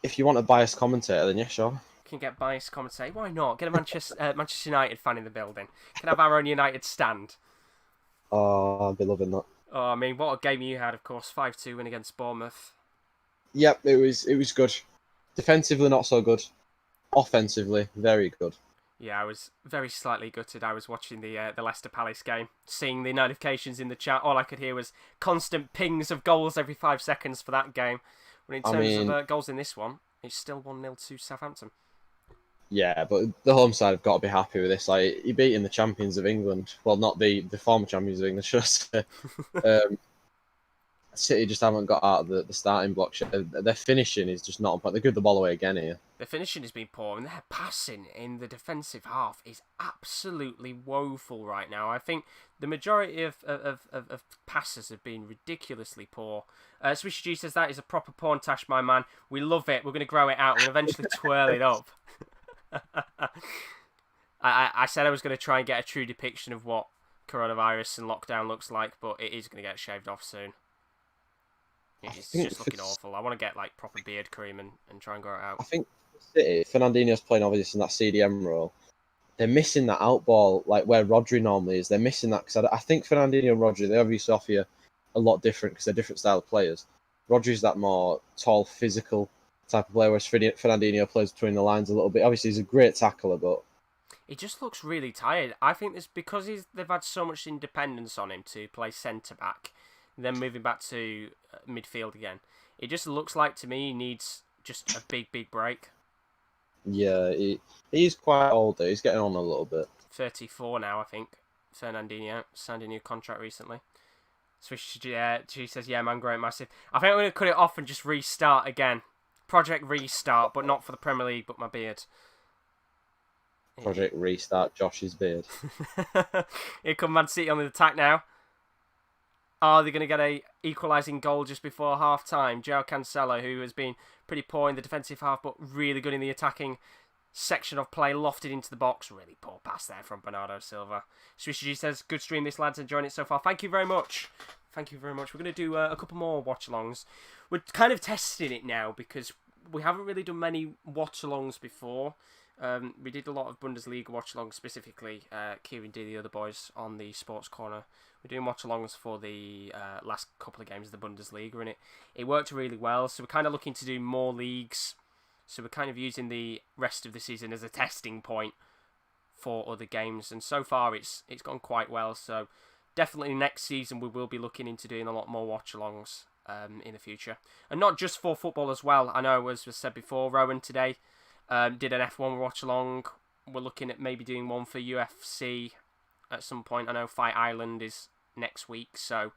S2: if you want a biased commentator, then yeah, sure.
S1: Can get biased commentator. Why not? Get a Manchester United fan in the building. Can have our own United stand.
S2: Oh, I'd be loving that.
S1: Oh, I mean, what a game you had, of course. 5-2 win against Bournemouth.
S2: Yep, it was good. Defensively, not so good. Offensively, very good.
S1: Yeah, I was very slightly gutted. I was watching the Leicester Palace game, seeing the notifications in the chat. All I could hear was constant pings of goals every 5 seconds for that game. But in terms of goals in this one, it's still 1-0 to Southampton.
S2: Yeah, but the home side have got to be happy with this. Like, you're beating the champions of England. Well, not the former champions of England, should I say. City just haven't got out of the starting block. Their finishing is just not on point. They give the ball away again here.
S1: Their finishing has been poor, and their passing in the defensive half is absolutely woeful right now. I think the majority of passes have been ridiculously poor. Swishy G says that is a proper porn tash, my man. We love it. We're going to grow it out and eventually twirl it up. I said I was going to try and get a true depiction of what coronavirus and lockdown looks like, but it is going to get shaved off soon. It's just looking awful. I want to get like proper beard cream and try and grow it out.
S2: I think City, Fernandinho's playing obviously in that CDM role. They're missing that out ball, like where Rodri normally is. They're missing that because I think Fernandinho and Rodri, they obviously offer you a lot different because they're different style of players. Rodri's that more tall, physical type of player, whereas Fernandinho plays between the lines a little bit. Obviously, he's a great tackler, but
S1: he just looks really tired. I think it's because they've had so much independence on him to play centre back, then moving back to midfield again. It just looks like to me he needs just a big break.
S2: Yeah, he's quite old though. He's getting on a little bit.
S1: 34 now, I think. Fernandinho signed a new contract recently. So she says, yeah, man, great, massive. I think I'm going to cut it off and just restart again. Project Restart, but not for the Premier League, but my beard.
S2: Project Restart, Josh's beard.
S1: Here come Man City on the attack now. Are they going to get a equalising goal just before half-time? João Cancelo, who has been pretty poor in the defensive half, but really good in the attacking section of play, lofted into the box. Really poor pass there from Bernardo Silva. Swishy G says, good stream this, lads. Enjoying it so far. Thank you very much. Thank you very much. We're going to do a couple more watch-alongs. We're kind of testing it now because we haven't really done many watch-alongs before. We did a lot of Bundesliga watch-alongs, specifically Kieran D, the other boys on the Sports Corner. We're doing watch-alongs for the last couple of games of the Bundesliga, and it worked really well. So we're kind of looking to do more leagues, So we're kind of using the rest of the season as a testing point for other games, and so far it's gone quite well. So definitely next season we will be looking into doing a lot more watch-alongs in the future, and not just for football as well. I know, as was said before, Rowan today did an F1 watch-along. We're looking at maybe doing one for UFC at some point. I know Fight Island is next week, so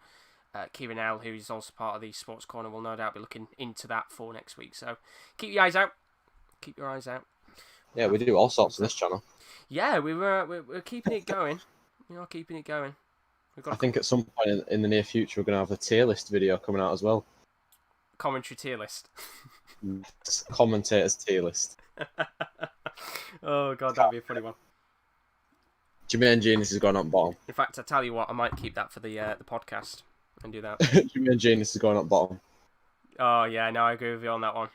S1: Kieran L, who is also part of the Sports Corner, will no doubt be looking into that for next week. So keep your eyes out. Keep your eyes out.
S2: Yeah, we do all sorts on this channel.
S1: Yeah, we're keeping it going. We are keeping it going.
S2: I think at some point in the near future we're going to have a tier list video coming out as well.
S1: Commentary tier list.
S2: Commentators tier list.
S1: Oh god, that'd be a funny one.
S2: Jermaine Genius is going up bottom.
S1: In fact, I tell you what, I might keep that for the podcast and do that.
S2: Jermaine Genius is going up bottom.
S1: Oh yeah, no, I agree with you on that one.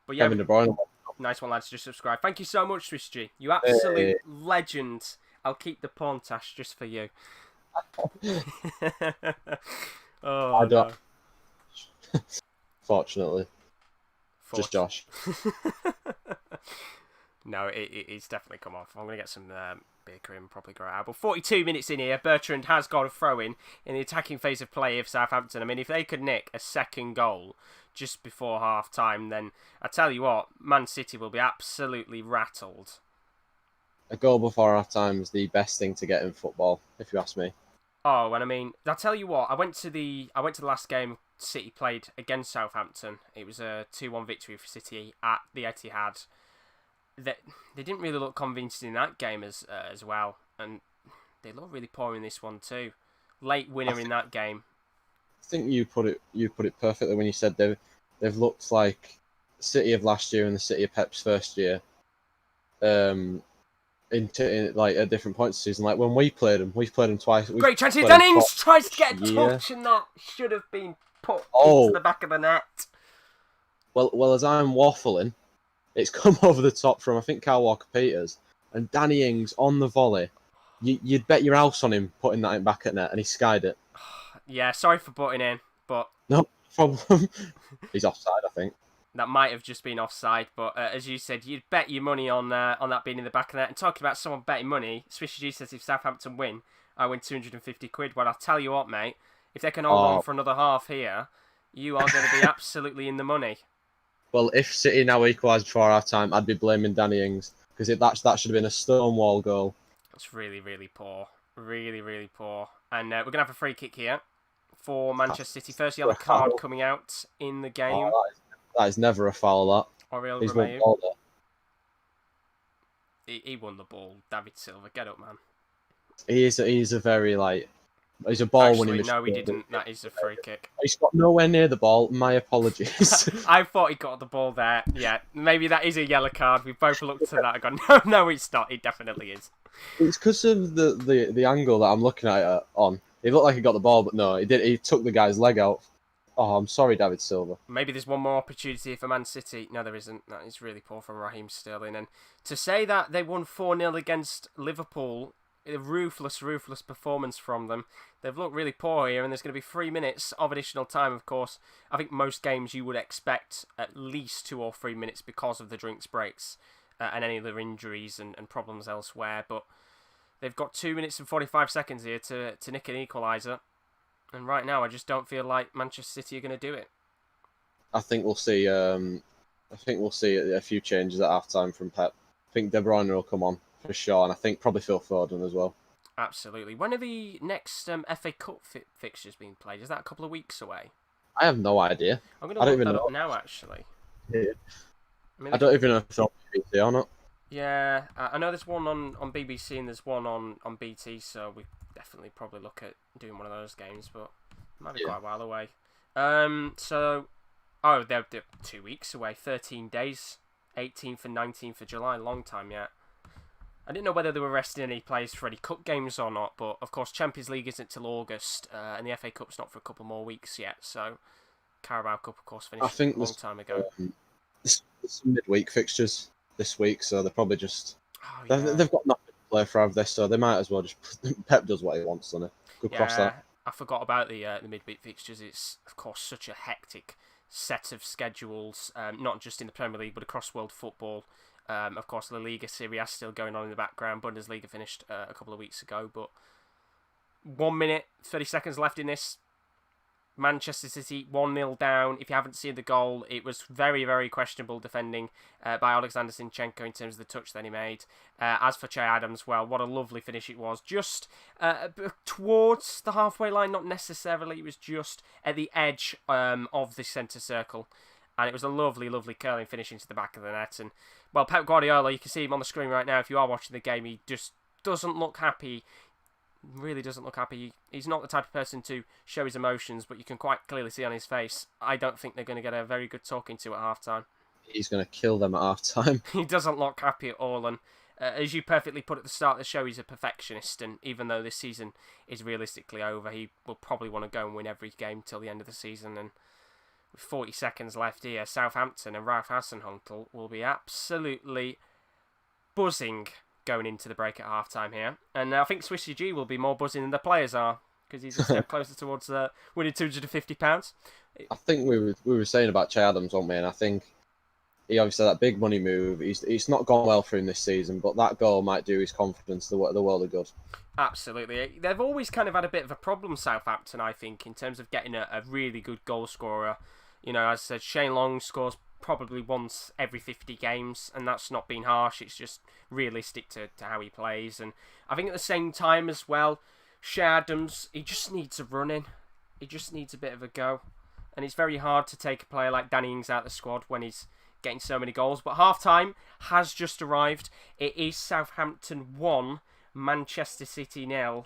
S1: But yeah,
S2: Kevin De Bruyne.
S1: Nice one, lads. Just subscribe. Thank you so much, Swiss G. You absolute legend. I'll keep the pawn tash just for you. Oh,
S2: I don't. No. Fortunately. Just Josh.
S1: No, it's definitely come off. I'm going to get some beer cream and probably grow out. But 42 minutes in here, Bertrand has got a throw-in the attacking phase of play of Southampton. I mean, if they could nick a second goal just before half-time, then I tell you what, Man City will be absolutely rattled.
S2: A goal before half-time is the best thing to get in football, if you ask me.
S1: Oh, and I mean, I'll tell you what, I went to the last game City played against Southampton. It was a 2-1 victory for City at the Etihad. They didn't really look convincing in that game as well, and they look really poor in this one too. Late winner in that game.
S2: I think you put it perfectly when you said they've looked like City of last year and the City of Pep's first year. In like at different points of the season, like when we played them twice.
S1: Great chance! Dennings tries to get a touch, and that should have been put into the back of the net.
S2: Well, as I'm waffling, it's come over the top from, I think, Kyle Walker-Peters, and Danny Ings on the volley. You'd bet your house on him putting that in back at net, and he skied it.
S1: Yeah, sorry for butting in, but
S2: no problem. He's offside, I think.
S1: That might have just been offside, but as you said, you'd bet your money on that being in the back of the net. And talking about someone betting money, Swiss G says if Southampton win, I win 250 quid. Well, I'll tell you what, mate, if they can hold on for another half here, you are going to be absolutely in the money.
S2: Well, if City now equalise before half time, I'd be blaming Danny Ings because that should have been a stonewall goal.
S1: That's really, really poor. Really, really poor. And we're going to have a free kick here for Manchester City. First yellow card coming out in the game.
S2: That is never a foul, that.
S1: Oriol Romeu. He won the ball. David Silva, get up, man.
S2: He's a very, he's a ball winning.
S1: No, he didn't. That is a free kick.
S2: He's got nowhere near the ball. My apologies.
S1: I thought he got the ball there. Yeah, maybe that is a yellow card. We both looked at that and gone, no, it's not. It definitely is.
S2: It's because of the angle that I'm looking at it on. It looked like he got the ball, but no, he did. He took the guy's leg out. Oh, I'm sorry, David Silva.
S1: Maybe there's one more opportunity for Man City. No, there isn't. That is really poor from Raheem Sterling. And to say that they won 4-0 against Liverpool, a ruthless performance from them. They've looked really poor here, and there's going to be 3 minutes of additional time, of course. I think most games you would expect at least 2 or 3 minutes because of the drinks breaks and any other injuries and problems elsewhere. But they've got 2 minutes and 45 seconds here to nick an equaliser. And right now, I just don't feel like Manchester City are going to do it.
S2: I think we'll see. A few changes at half time from Pep. I think De Bruyne will come on for sure, and I think probably Phil Foden as well.
S1: Absolutely. When are the next FA Cup fixtures being played? Is that a couple of weeks away?
S2: I have no idea.
S1: I'm going to look that up now, actually.
S2: Yeah. I don't even know if it's on BBC or not.
S1: Yeah, I know there's one on BBC and there's one on BT, so we definitely probably look at doing one of those games, but it might be quite a while away. They're 2 weeks away, 13 days, 18th and 19th of July, long time yet. I didn't know whether they were resting any players for any cup games or not, but of course Champions League isn't till August, and the FA Cup's not for a couple more weeks yet, so Carabao Cup, of course, finished a long time ago.
S2: There's some midweek fixtures this week, so they're probably just... They've got nothing to play for, have they? So they might as well just... Pep does what he wants, doesn't he? Could cross that.
S1: I forgot about the midweek fixtures. It's, of course, such a hectic set of schedules, not just in the Premier League but across world football. Of course, La Liga, Serie A still going on in the background. Bundesliga finished a couple of weeks ago, but 1 minute, 30 seconds left in this. Manchester City 1-0 down. If you haven't seen the goal, it was very, very questionable defending by Alexander Zinchenko in terms of the touch that he made. As for Che Adams, well, what a lovely finish it was. Just towards the halfway line, not necessarily. It was just at the edge of the centre circle. And it was a lovely, lovely curling finish into the back of the net. And, well, Pep Guardiola, you can see him on the screen right now. If you are watching the game, he just doesn't look happy. Really doesn't look happy. He's not the type of person to show his emotions, but you can quite clearly see on his face, I don't think they're going to get a very good talking to at half-time.
S2: He's going to kill them at half-time.
S1: He doesn't look happy at all, and as you perfectly put at the start of the show, he's a perfectionist, and even though this season is realistically over, he will probably want to go and win every game till the end of the season, and with 40 seconds left here, Southampton and Ralph Hasenhuttl will be absolutely buzzing going into the break at half-time here. And I think Swissy G will be more buzzing than the players are, because he's a step closer towards winning £250.
S2: I think we were saying about Che Adams, weren't we? And I think he obviously had that big money move. He's not gone well for him this season, but that goal might do his confidence the world of good.
S1: Absolutely. They've always kind of had a bit of a problem, Southampton, I think, in terms of getting a really good goal scorer. You know, as I said, Shane Long scores probably once every 50 games, and that's not being harsh. It's just realistic to how he plays. And I think at the same time as well, Che Adams, he just needs a run in. He just needs a bit of a go. And it's very hard to take a player like Danny Ings out of the squad when he's getting so many goals. But half-time has just arrived. It is Southampton 1, Manchester City 0.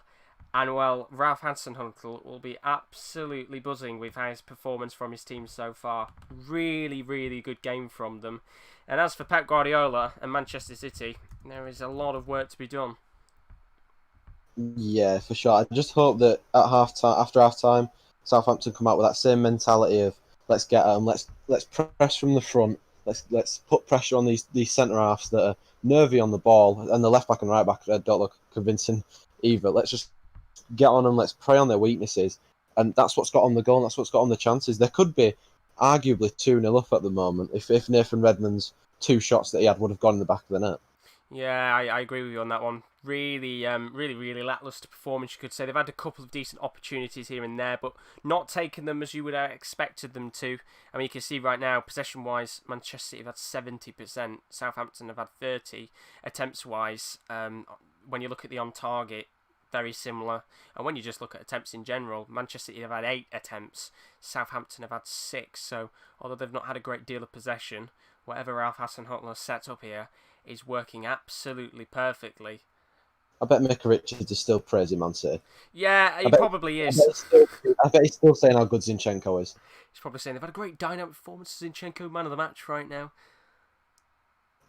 S1: And, well, Ralph Hasenhuttl will be absolutely buzzing with his performance from his team so far. Really, really good game from them. And as for Pep Guardiola and Manchester City, there is a lot of work to be done.
S2: Yeah, for sure. I just hope that at after half-time, Southampton come out with that same mentality of let's get at them, let's press from the front, let's put pressure on these centre halves that are nervy on the ball, and the left back and right back don't look convincing either. Let's just get on them, let's prey on their weaknesses, and that's what's got on the goal, and that's what's got on the chances. There could be arguably 2-0 up at the moment if Nathan Redmond's 2 shots that he had would have gone in the back of the net.
S1: Yeah, I agree with you on that one. Really, really lacklustre performance, you could say. They've had a couple of decent opportunities here and there, but not taking them as you would have expected them to. I mean, you can see right now, possession-wise, Manchester City have had 70%, Southampton have had 30%. Attempts-wise, when you look at the on-target, very similar. And when you just look at attempts in general, Manchester City have had 8 attempts, Southampton have had 6. So, although they've not had a great deal of possession, whatever Ralph Hasenhuttl has set up here is working absolutely perfectly.
S2: I bet Micah Richards is still praising Man City.
S1: Yeah, he probably is.
S2: I bet he's still saying how good Zinchenko is.
S1: He's probably saying they've had a great dynamic performance. Zinchenko, man of the match right now.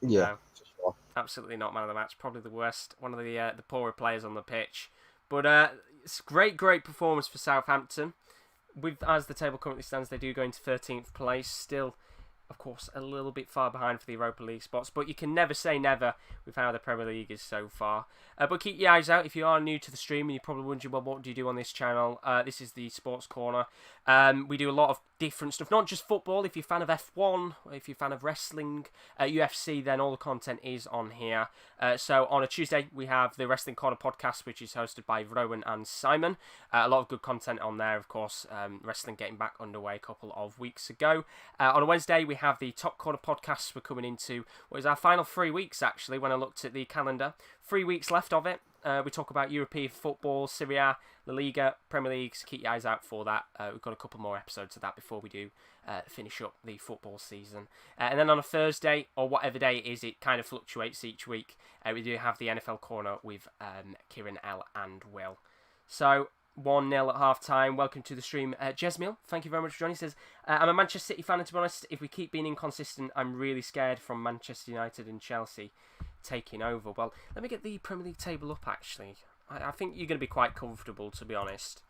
S2: Yeah,
S1: no,
S2: for sure.
S1: Absolutely not man of the match. Probably the worst. One of the poorer players on the pitch. But it's great performance for Southampton. As the table currently stands, they do go into 13th place. Still, of course, a little bit far behind for the Europa League spots, but you can never say never with how the Premier League is so far. But keep your eyes out if you are new to the stream and you're probably wondering, well, what do you do on this channel? This is the Sports Corner. We do a lot of different stuff, not just football. If you're a fan of F1, if you're a fan of wrestling, UFC, then all the content is on here. So on a Tuesday, we have the Wrestling Corner podcast, which is hosted by Rowan and Simon. A lot of good content on there, of course. Wrestling getting back underway a couple of weeks ago. On a Wednesday, we have the Top Corner podcast. We're coming into what is our final 3 weeks, actually, when I looked at the calendar. 3 weeks left of it. We talk about European football, Serie A, La Liga, Premier League, so keep your eyes out for that. We've got a couple more episodes of that before we do finish up the football season. And then on a Thursday, or whatever day it is, it kind of fluctuates each week. We do have the NFL Corner with Kieran L. and Will. So, 1-0 at half-time. Welcome to the stream. Jesmiel, thank you very much for joining. He says, I'm a Manchester City fan, and to be honest, if we keep being inconsistent, I'm really scared from Manchester United and Chelsea taking over. Well, let me get the Premier League table up, actually. I think you're going to be quite comfortable, to be honest.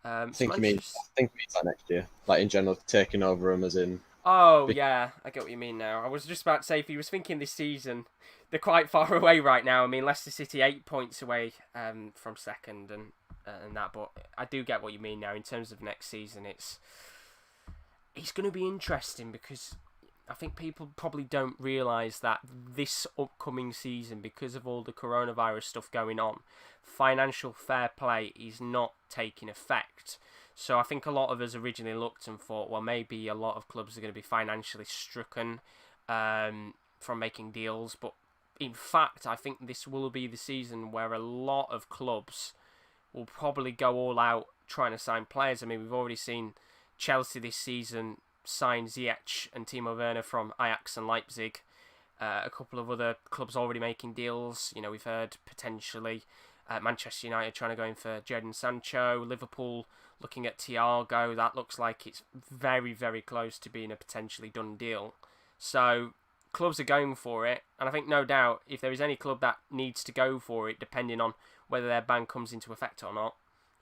S2: I think you mean that next year, like in general, taking over them as in.
S1: Oh yeah, I get what you mean now. I was just about to say, if you was thinking this season, they're quite far away right now. I mean, Leicester City 8 points away from second and that, but I do get what you mean now. In terms of next season, it's it's going to be interesting because I think people probably don't realise that this upcoming season, because of all the coronavirus stuff going on, financial fair play is not taking effect. So I think a lot of us originally looked and thought, well, maybe a lot of clubs are going to be financially stricken from making deals. But in fact, I think this will be the season where a lot of clubs will probably go all out trying to sign players. I mean, we've already seen Chelsea this season sign Ziyech and Timo Werner from Ajax and Leipzig. A couple of other clubs already making deals. You know, we've heard potentially Manchester United trying to go in for Jadon Sancho. Liverpool looking at Thiago. That looks like it's very, very close to being a potentially done deal. So clubs are going for it. And I think no doubt if there is any club that needs to go for it, depending on whether their ban comes into effect or not,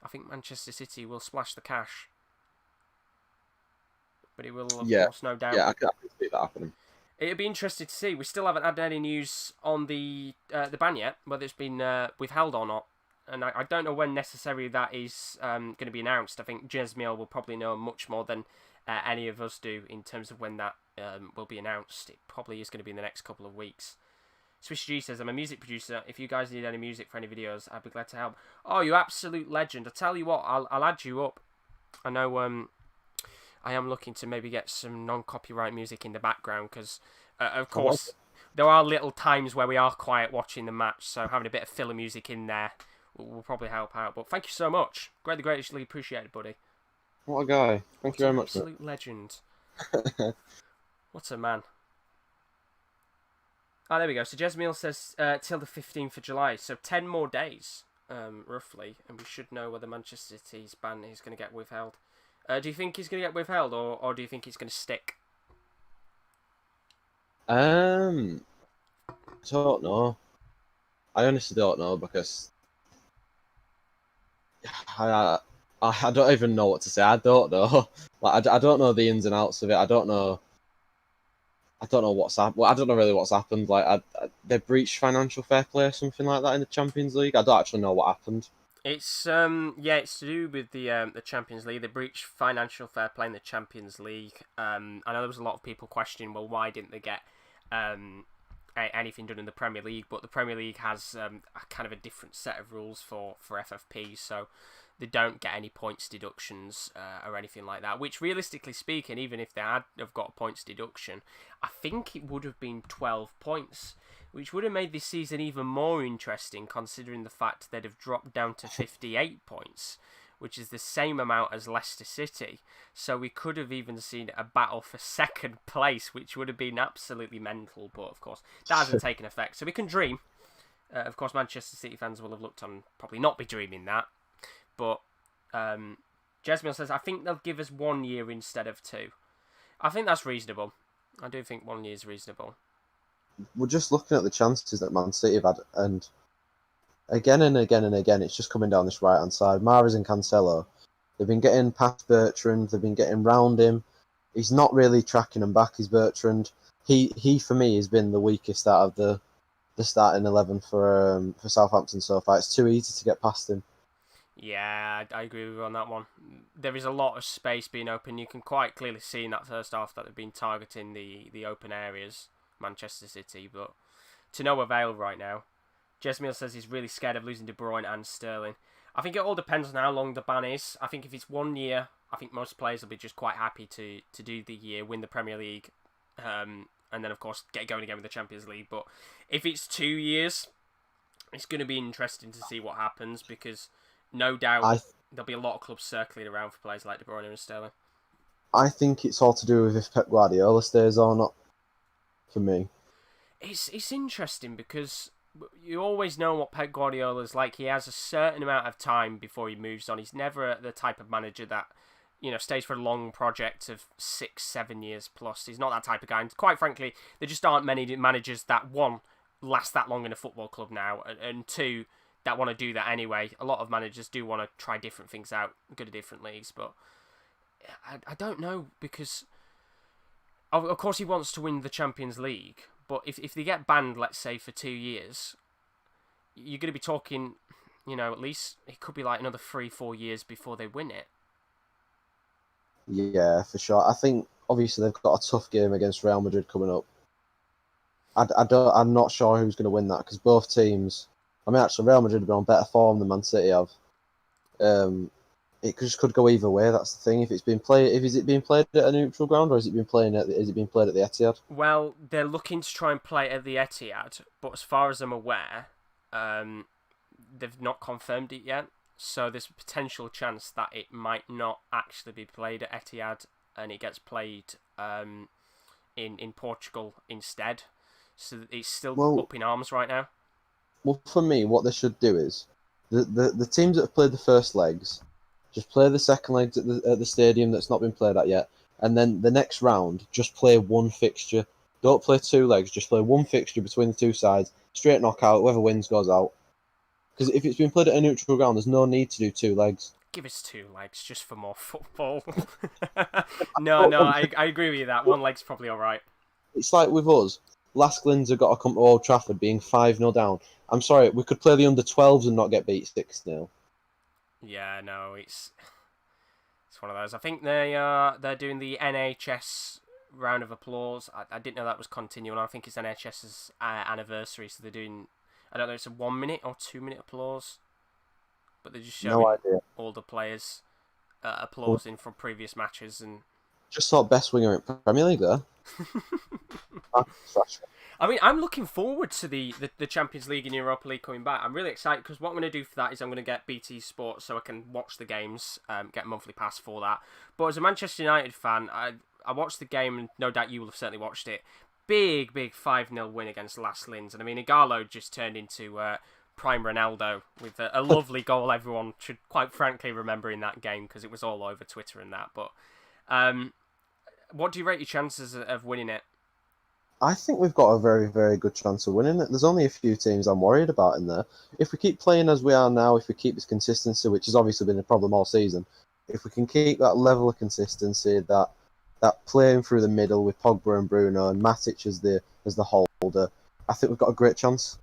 S1: I think Manchester City will splash the cash. But it will, of course, no doubt.
S2: Yeah, I can see that happening.
S1: It'd be interesting to see. We still haven't had any news on the ban yet, whether it's been withheld or not. And I don't know when necessarily that is going to be announced. I think Jesmiel will probably know much more than any of us do in terms of when that will be announced. It probably is going to be in the next couple of weeks. Swish G says, I'm a music producer. If you guys need any music for any videos, I'd be glad to help. Oh, you absolute legend. I tell you what, I'll add you up. I know I am looking to maybe get some non-copyright music in the background because, of course, there are little times where we are quiet watching the match, so having a bit of filler music in there will probably help out. But thank you so much. Greatly appreciated, buddy.
S2: What a guy. Thank you very much.
S1: Absolute legend. What a man. Oh, there we go. So Jesmiel says till the 15th of July, so 10 more days, roughly, and we should know whether Manchester City's ban is going to get withheld. Do you think he's going to get withheld, or do you think he's going to stick?
S2: I don't know. I honestly don't know because I don't even know what to say. I don't know. Like I don't know the ins and outs of it. I don't know what's happened. Well, I don't know really what's happened. Like they breached financial fair play or something like that in the Champions League. I don't actually know what happened.
S1: It's it's to do with the Champions League. They breached financial fair play in the Champions League. I know there was a lot of people questioning, well, why didn't they get anything done in the Premier League? But the Premier League has a kind of a different set of rules for FFPs, so they don't get any points deductions or anything like that. Which, realistically speaking, even if they have got a points deduction, I think it would have been 12 points. Which would have made this season even more interesting, considering the fact they'd have dropped down to 58 points, which is the same amount as Leicester City. So we could have even seen a battle for second place, which would have been absolutely mental. But, of course, that hasn't taken effect. So we can dream. Of course, Manchester City fans will have looked on, probably not be dreaming that. But Jesmiel says, I think they'll give us 1 year instead of 2. I think that's reasonable. I do think 1 year is reasonable.
S2: We're just looking at the chances that Man City have had, and again and again and again, it's just coming down this right-hand side. Mahrez and Cancelo, they've been getting past Bertrand, they've been getting round him. He's not really tracking them back, is Bertrand. He for me, has been the weakest out of the starting 11 for Southampton so far. It's too easy to get past him.
S1: Yeah, I agree with you on that one. There is a lot of space being open. You can quite clearly see in that first half that they've been targeting the open areas, Manchester City, but to no avail right now. Jesmiel says he's really scared of losing De Bruyne and Sterling. I think it all depends on how long the ban is. I think if it's 1 year, I think most players will be just quite happy to do the year, win the Premier League, and then, of course, get going again with the Champions League. But if it's 2 years, it's going to be interesting to see what happens, because no doubt there'll be a lot of clubs circling around for players like De Bruyne and Sterling.
S2: I think it's all to do with if Pep Guardiola stays or not, for me.
S1: It's interesting because you always know what Pep Guardiola's like. He has a certain amount of time before he moves on. He's never the type of manager that, stays for a long project of 6-7 years plus. He's not that type of guy. And quite frankly, there just aren't many managers that, one, last that long in a football club now, and two, that want to do that anyway. A lot of managers do want to try different things out, go to different leagues, but I don't know, because of course he wants to win the Champions League, but if they get banned, let's say, for 2 years, you're going to be talking, at least it could be like another 3-4 years before they win it.
S2: Yeah, for sure. I think obviously they've got a tough game against Real Madrid coming up. I'm not sure who's going to win that because both teams. I mean, actually, Real Madrid have been on better form than Man City have. Um, it just could go either way. That's the thing. If is it being played at a neutral ground or is it being played at the Etihad?
S1: Well, they're looking to try and play at the Etihad, but as far as I'm aware, they've not confirmed it yet. So there's a potential chance that it might not actually be played at Etihad and it gets played in Portugal instead. So it's still up in arms right now.
S2: Well, for me, what they should do is the teams that have played the first legs just play the second legs at the stadium that's not been played at yet, and then the next round just play one fixture. Don't play two legs, just play one fixture between the two sides. Straight knockout. Whoever wins goes out. Because if it's been played at a neutral ground, there's no need to do two legs.
S1: Give us two legs just for more football. No, I agree with you that. One leg's probably alright.
S2: It's like with us. Lask Lindsay got to come to Old Trafford being 5-0 down. I'm sorry, we could play the under-12s and not get beat 6-0.
S1: Yeah, no, it's one of those. I think they're doing the NHS round of applause. I didn't know that was continuing. I think it's NHS's anniversary, so they're doing. I don't know. It's a 1 minute or 2 minute applause, but they're just showing all the players applauding from previous matches and.
S2: Just thought best winger in Premier League there.
S1: I mean, I'm looking forward to the Champions League and Europa League coming back. I'm really excited because what I'm going to do for that is I'm going to get BT Sport so I can watch the games, get a monthly pass for that. But as a Manchester United fan, I watched the game and no doubt you will have certainly watched it. Big 5-0 win against Las Linz. And I mean, Igalo just turned into prime Ronaldo with a lovely goal everyone should quite frankly remember in that game because it was all over Twitter and that. But what do you rate your chances of winning it?
S2: I think we've got a very, very good chance of winning it. There's only a few teams I'm worried about in there. If we keep playing as we are now, if we keep this consistency, which has obviously been a problem all season, if we can keep that level of consistency, that playing through the middle with Pogba and Bruno and Matic as the holder, I think we've got a great chance.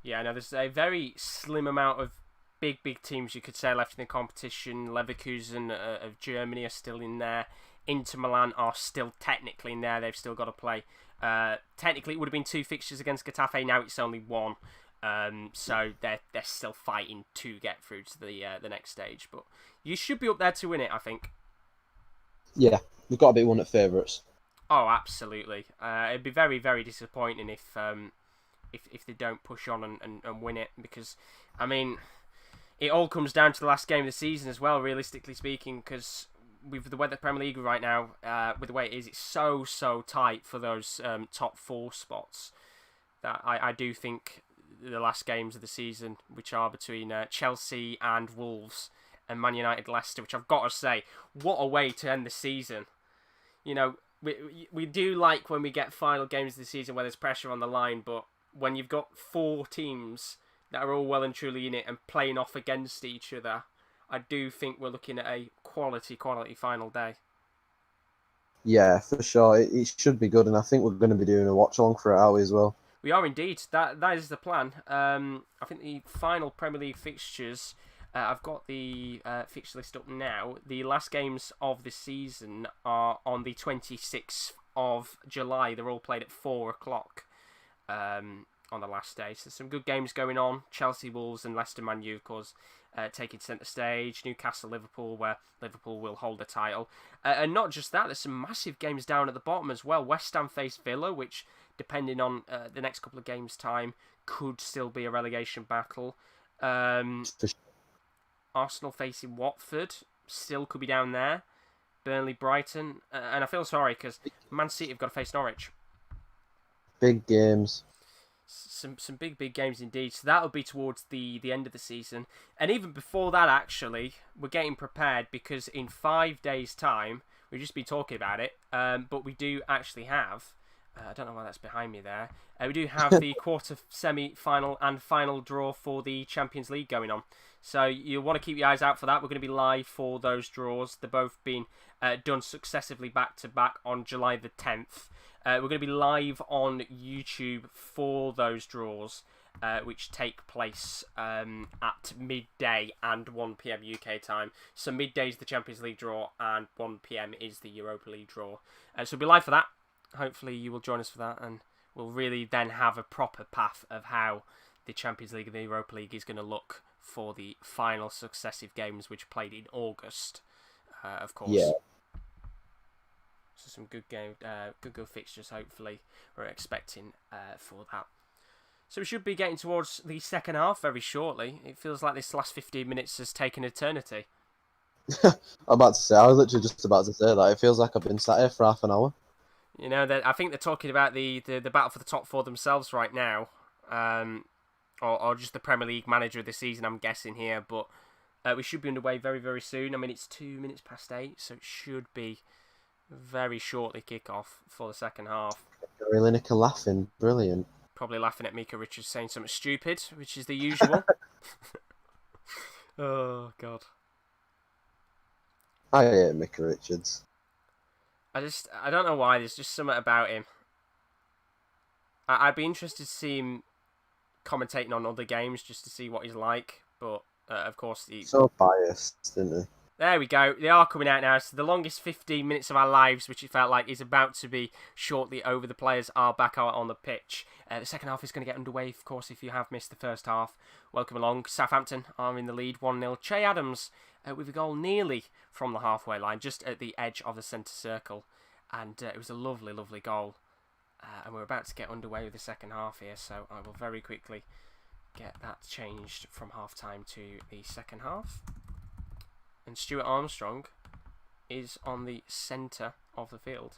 S1: Yeah, no, there's a very slim amount of big teams you could say left in the competition. Leverkusen of Germany are still in there. Inter Milan are still technically in there. They've still got to play. Technically, it would have been 2 fixtures against Getafe. Now it's only 1. So they're still fighting to get through to the next stage. But you should be up there to win it, I think.
S2: Yeah, we've got to be one of favourites.
S1: Oh, absolutely. It'd be very, very disappointing if they don't push on and win it. Because, I mean, it all comes down to the last game of the season as well, realistically speaking, because with the way the Premier League right now, with the way it is, it's so tight for those top 4 spots that I do think the last games of the season, which are between Chelsea and Wolves and Man United Leicester, which I've got to say, what a way to end the season. You know, we do like when we get final games of the season where there's pressure on the line, but when you've got 4 teams that are all well and truly in it and playing off against each other, I do think we're looking at a quality final day.
S2: Yeah, for sure. It should be good, and I think we're going to be doing a watch-along for it, are we, as well?
S1: We are indeed. That is the plan. I think the final Premier League fixtures, I've got the fixture list up now. The last games of the season are on the 26th of July. They're all played at 4 o'clock on the last day. So some good games going on. Chelsea, Wolves and Leicester Man U, of course, taking centre stage. Newcastle, Liverpool, where Liverpool will hold the title. And not just that, there's some massive games down at the bottom as well. West Ham face Villa, which, depending on the next couple of games' time, could still be a relegation battle. Arsenal facing Watford, still could be down there. Burnley, Brighton. And I feel sorry because Man City have got to face Norwich.
S2: Big games.
S1: Some big games indeed. So that'll be towards the end of the season. And even before that, actually, we're getting prepared because in 5 days' time, we've just been talking about it, but we do actually have, I don't know why that's behind me there, we do have the quarter, semi-final and final draw for the Champions League going on. So you'll want to keep your eyes out for that. We're going to be live for those draws. They're both being done successively back-to-back on July the 10th. We're going to be live on YouTube for those draws. which take place at midday and 1 p.m. UK time. So midday is the Champions League draw and 1 p.m. is the Europa League draw. So we'll be live for that. Hopefully you will join us for that, and we'll really then have a proper path of how the Champions League and the Europa League is going to look for the final successive games, which played in August, of course.
S2: Yeah.
S1: So some good fixtures, hopefully, we're expecting for that. So we should be getting towards the second half very shortly. It feels like this last 15 minutes has taken eternity.
S2: I was literally just about to say that. It feels like I've been sat here for half an hour.
S1: You know, I think they're talking about the battle for the top four themselves right now, or just the Premier League manager of the season, I'm guessing here. But we should be underway very, very soon. I mean, it's 2 minutes past 8, so it should be very shortly kick-off for the second half.
S2: Gary Lineker laughing. Brilliant.
S1: Probably laughing at Mika Richards saying something stupid, which is the usual. Oh, God.
S2: I hate Mika Richards.
S1: I don't know why, there's just something about him. I'd be interested to see him commentating on other games just to see what he's like, but of course...
S2: So biased, isn't he?
S1: There we go. They are coming out now. So the longest 15 minutes of our lives, which it felt like, is about to be shortly over. The players are back out on the pitch. The second half is going to get underway, of course, if you have missed the first half. Welcome along. Southampton are in the lead, 1-0. Che Adams with a goal nearly from the halfway line, just at the edge of the centre circle. And it was a lovely, lovely goal. And we're about to get underway with the second half here, so I will very quickly get that changed from half-time to the second half. And Stuart Armstrong is on the centre of the field.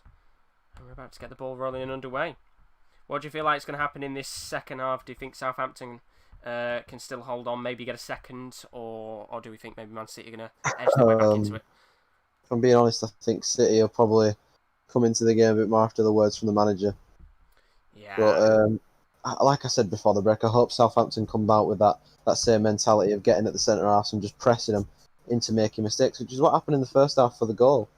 S1: And we're about to get the ball rolling and underway. What do you feel like is going to happen in this second half? Do you think Southampton can still hold on, maybe get a second? Or do we think maybe Man City are going to edge their way back into it?
S2: If I'm being honest, I think City will probably come into the game a bit more after the words from the manager.
S1: Yeah.
S2: But like I said before the break, I hope Southampton come out with that same mentality of getting at the centre half and just pressing them into making mistakes, which is what happened in the first half for the goal.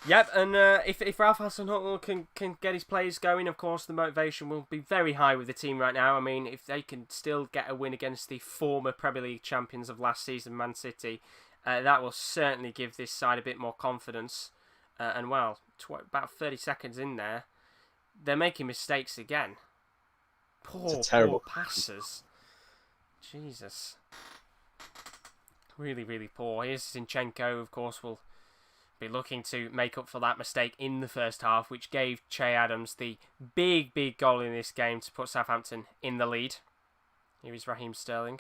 S1: Yep, and if Ralph Hasenhüttl can get his players going, of course, the motivation will be very high with the team right now. I mean, if they can still get a win against the former Premier League champions of last season, Man City, that will certainly give this side a bit more confidence. And, well, about 30 seconds in there, they're making mistakes again. Poor passes. Jesus. Really, really poor. Here's Zinchenko, of course, will be looking to make up for that mistake in the first half, which gave Che Adams the big, big goal in this game to put Southampton in the lead. Here is Raheem Sterling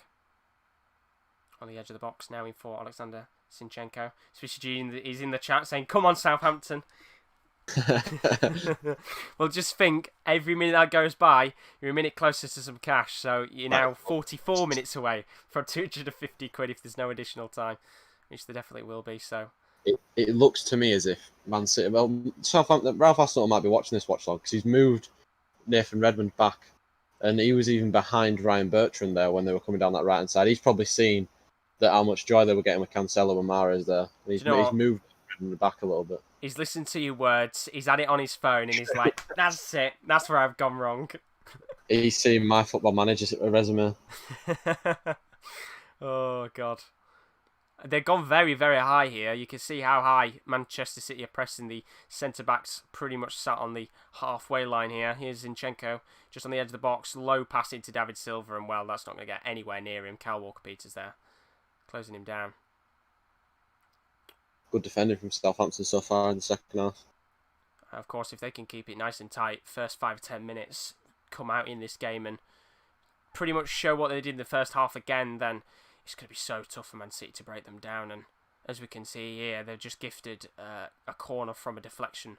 S1: on the edge of the box, now in for Alexander Zinchenko. Swishy G is in the chat saying, "Come on, Southampton." Well, just think, every minute that goes by, you're a minute closer to some cash. So you're now 44 minutes away from 250 quid if there's no additional time, which there definitely will be. So
S2: it looks to me as if Man City, well, Southampton, Ralph Hasenhüttl might be watching this watchlog because he's moved Nathan Redmond back, and he was even behind Ryan Bertrand there when they were coming down that right hand side. He's probably seen that how much joy they were getting with Cancelo and Mahrez there. He's moved Redmond back a little bit.
S1: He's listened to your words. He's had it on his phone, and he's like, "That's it. That's where I've gone wrong."
S2: He's seen my Football Manager's resume.
S1: Oh God, they've gone very, very high here. You can see how high Manchester City are pressing the centre backs. Pretty much sat on the halfway line here. Here's Zinchenko just on the edge of the box, low pass into David Silva, and well, that's not going to get anywhere near him. Kyle Walker-Peters there, closing him down.
S2: Good defending from Southampton so far in the second half.
S1: Of course, if they can keep it nice and tight, first 5-10 minutes, come out in this game and pretty much show what they did in the first half again, then it's going to be so tough for Man City to break them down. And as we can see here, they've just gifted a corner from a deflection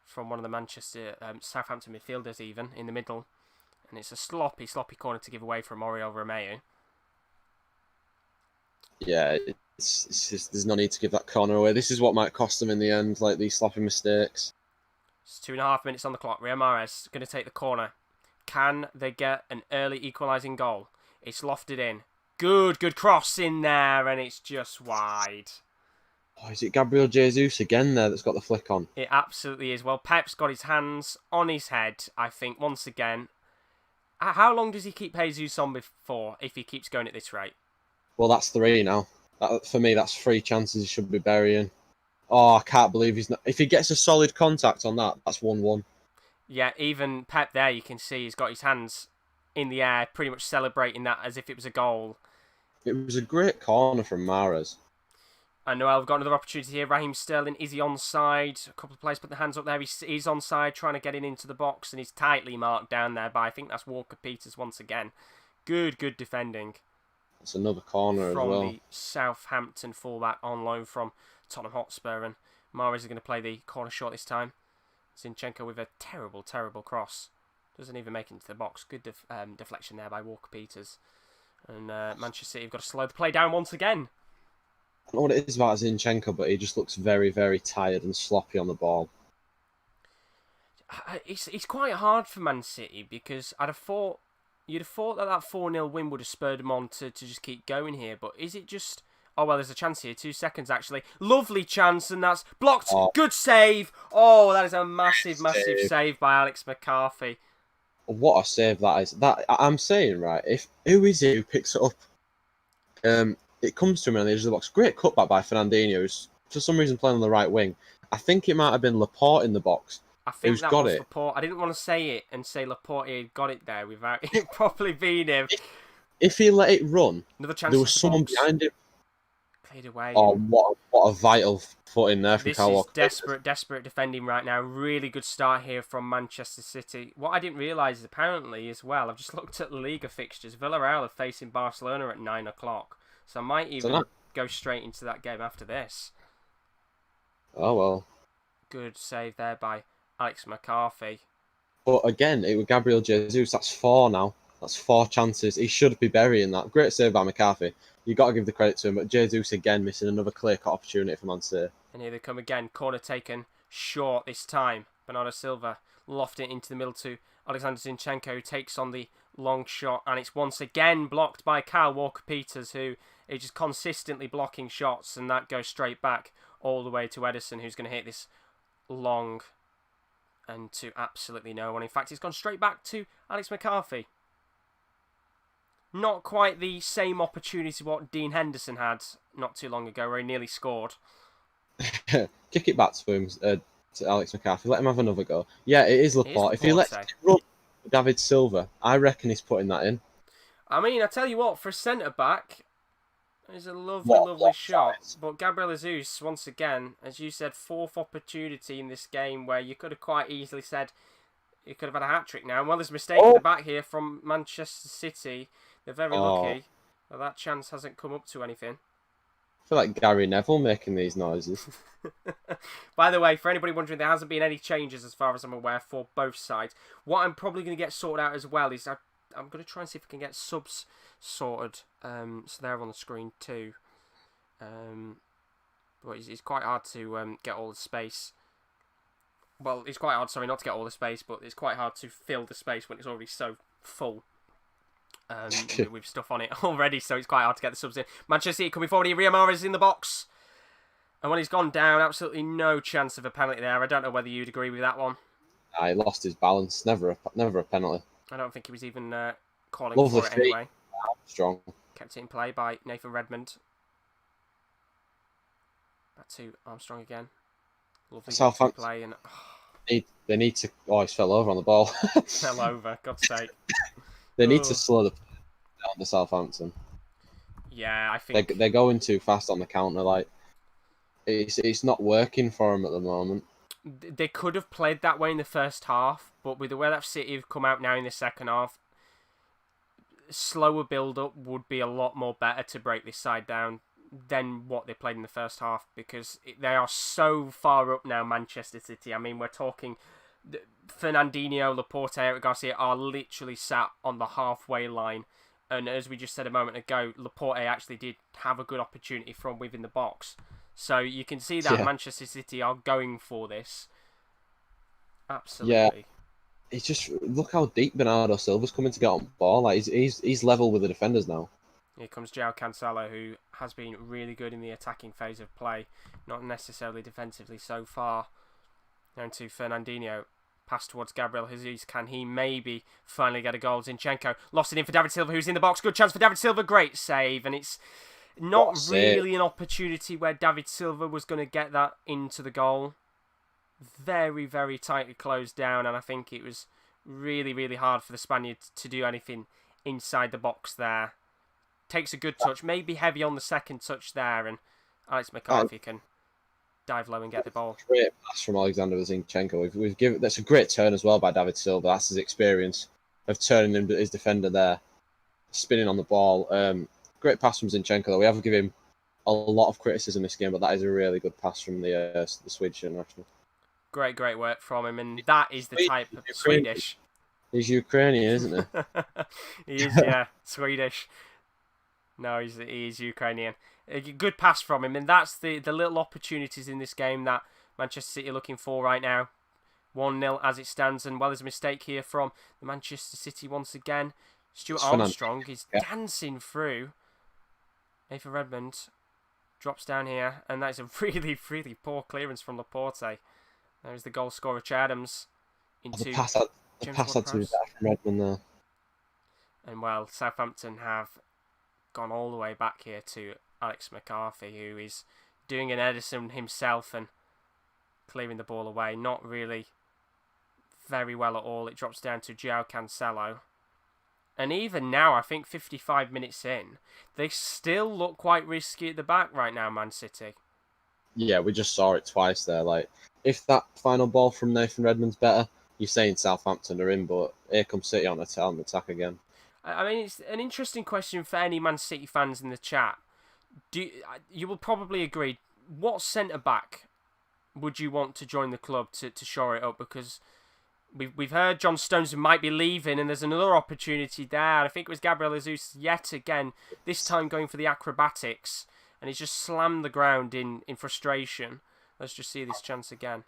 S1: from one of the Manchester Southampton midfielders even, in the middle. And it's a sloppy, sloppy corner to give away from Oriol Romeu.
S2: Yeah, it's just, there's no need to give that corner away. This is what might cost them in the end, like these sloppy mistakes.
S1: It's 2.5 minutes on the clock. Riyad Mahrez going to take the corner. Can they get an early equalising goal? It's lofted in. Good cross in there, and it's just wide.
S2: Oh, is it Gabriel Jesus again there that's got the flick on?
S1: It absolutely is. Well, Pep's got his hands on his head, I think, once again. How long does he keep Jesus on before if he keeps going at this rate?
S2: Well, that's 3 now. For me, that's 3 chances he should be burying. Oh, I can't believe he's not. If he gets a solid contact on that, that's 1-1.
S1: Yeah, even Pep there, you can see he's got his hands in the air, pretty much celebrating that as if it was a goal.
S2: It was a great corner from Mahrez.
S1: And Noel, we've got another opportunity here. Raheem Sterling, is he onside? A couple of players put their hands up there. He's onside, trying to get into the box, and he's tightly marked down there by, I think that's Walker Peters once again. Good defending.
S2: It's another corner as well.
S1: From the Southampton fullback on loan from Tottenham Hotspur. And Mahrez is going to play the corner short this time. Zinchenko with a terrible cross. Doesn't even make it into the box. Good deflection there by Walker Peters. And Manchester City have got to slow the play down once again.
S2: I don't know what it is about Zinchenko, but he just looks very, very tired and sloppy on the ball.
S1: It's quite hard for Man City because you'd have thought that 4-0 win would have spurred them on to just keep going here. But is it just... Oh, well, there's a chance here. 2 seconds, actually. Lovely chance, and that's blocked. Oh. Good save. Oh, that is a massive save by Alex McCarthy.
S2: What a save that is. That I'm saying, right, who is it who picks it up? It comes to him on the edge of the box. Great cutback by Fernandinho, who's for some reason playing on the right wing. I think it might have been Laporte in the box.
S1: I think that was Laporte. I didn't want to say it and say Laporte had got it there without it properly being him.
S2: If he let it run,
S1: another chance
S2: there was someone behind him.
S1: Cleared away.
S2: Oh, what a vital foot in there from Kyle Walker.
S1: This is desperate defending right now. Really good start here from Manchester City. What I didn't realise is apparently as well, I've just looked at the Liga fixtures. Villarreal are facing Barcelona at 9 o'clock. So I might even go straight into that game after this.
S2: Oh, well.
S1: Good save there by Alex McCarthy.
S2: But again, it was Gabriel Jesus. That's 4 now. That's 4 chances. He should be burying that. Great save by McCarthy. You got to give the credit to him. But Jesus again missing another clear-cut opportunity for Man City.
S1: And here they come again. Corner taken short this time. Bernardo Silva lofting it into the middle to Alexander Zinchenko, who takes on the long shot. And it's once again blocked by Kyle Walker-Peters, who is just consistently blocking shots. And that goes straight back all the way to Ederson, who's going to hit this long and to absolutely no one. In fact, it's gone straight back to Alex McCarthy. Not quite the same opportunity what Dean Henderson had not too long ago, where he nearly scored.
S2: Kick it back to him, to Alex McCarthy. Let him have another go. Yeah, it is Laporte. If he lets it run with David Silva, I reckon he's putting that in.
S1: I mean, I tell you what, for a centre-back, it's a lovely shot. But Gabriel Jesus, once again, as you said, 4th opportunity in this game where you could have quite easily said you could have had a hat-trick now. Well, there's a mistake in the back here from Manchester City. They're very lucky that chance hasn't come up to anything.
S2: I feel like Gary Neville making these noises.
S1: By the way, for anybody wondering, there hasn't been any changes as far as I'm aware for both sides. What I'm probably going to get sorted out as well is I'm going to try and see if I can get subs sorted. So they're on the screen too. But it's quite hard to get all the space. Well, it's quite hard, sorry, not to get all the space, but it's quite hard to fill the space when it's already so full. With stuff on it already, so it's quite hard to get the subs in. Manchester City coming forward here. Riyad Mahrez is in the box. And when he's gone down, absolutely no chance of a penalty there. I don't know whether you'd agree with that one.
S2: He lost his balance. Never a penalty.
S1: I don't think he was even calling for it anyway.
S2: Strong.
S1: Kept it in play by Nathan Redmond. Back to Armstrong again. Lovely
S2: Southampton
S1: play. And,
S2: they need to... Oh, he's fell over on the ball.
S1: Fell over, God's sake.
S2: They need to slow the down to Southampton.
S1: Yeah, I think...
S2: They're going too fast on the counter. Like, it's not working for them at the moment.
S1: They could have played that way in the first half, but with the way that City have come out now in the second half, slower build-up would be a lot more better to break this side down than what they played in the first half, because they are so far up now, Manchester City. I mean, we're talking... Fernandinho, Laporte, Eric Garcia are literally sat on the halfway line. And as we just said a moment ago, Laporte actually did have a good opportunity from within the box. So you can see that Manchester City are going for this. Absolutely.
S2: Yeah. It's just, look how deep Bernardo Silva's coming to get on the ball. Like, he's level with the defenders now.
S1: Here comes João Cancelo, who has been really good in the attacking phase of play. Not necessarily defensively so far. Going to Fernandinho. pass towards Gabriel Jesus. Can he maybe finally get a goal? Zinchenko lost it in for David Silva, who's in the box. Good chance for David Silva. Great save. And it's not really an opportunity where David Silva was going to get that into the goal. Very, very tightly closed down. And I think it was really, really hard for the Spaniards to do anything inside the box there. Takes a good touch. Maybe heavy on the second touch there. And Alex McCarthy can dive low and get the ball.
S2: Great pass from Alexander Zinchenko. We've given that's a great turn as well by David Silva. That's his experience of turning his defender there, spinning on the ball. Great pass from Zinchenko. Though. We have given him a lot of criticism this game, but that is a really good pass from the Swedish international.
S1: Great work from him, and that is the type of Swedish.
S2: He's Ukrainian, isn't he?
S1: He is, yeah, Swedish. No, he's Ukrainian. A good pass from him, and that's the little opportunities in this game that Manchester City are looking for right now. 1-0 as it stands, and there's a mistake here from the Manchester City once again. Stuart Armstrong is dancing through. Nathan Redmond drops down here, and that is a really, really poor clearance from Laporte. There's the goal scorer, Adams, into
S2: the pass had to be better from Redmond there.
S1: And well, Southampton have gone all the way back here to Alex McCarthy, who is doing an Edison himself and clearing the ball away. Not really very well at all. It drops down to João Cancelo. And even now, I think 55 minutes in, they still look quite risky at the back right now, Man City.
S2: Yeah, we just saw it twice there. Like, if that final ball from Nathan Redmond's better, you're saying Southampton are in, but here comes City on the attack again.
S1: I mean, it's an interesting question for any Man City fans in the chat. You will probably agree, what centre-back would you want to join the club to shore it up? Because we've heard John Stones might be leaving, and there's another opportunity there. I think it was Gabriel Jesus yet again, this time going for the acrobatics, and he's just slammed the ground in frustration. Let's just see this chance again.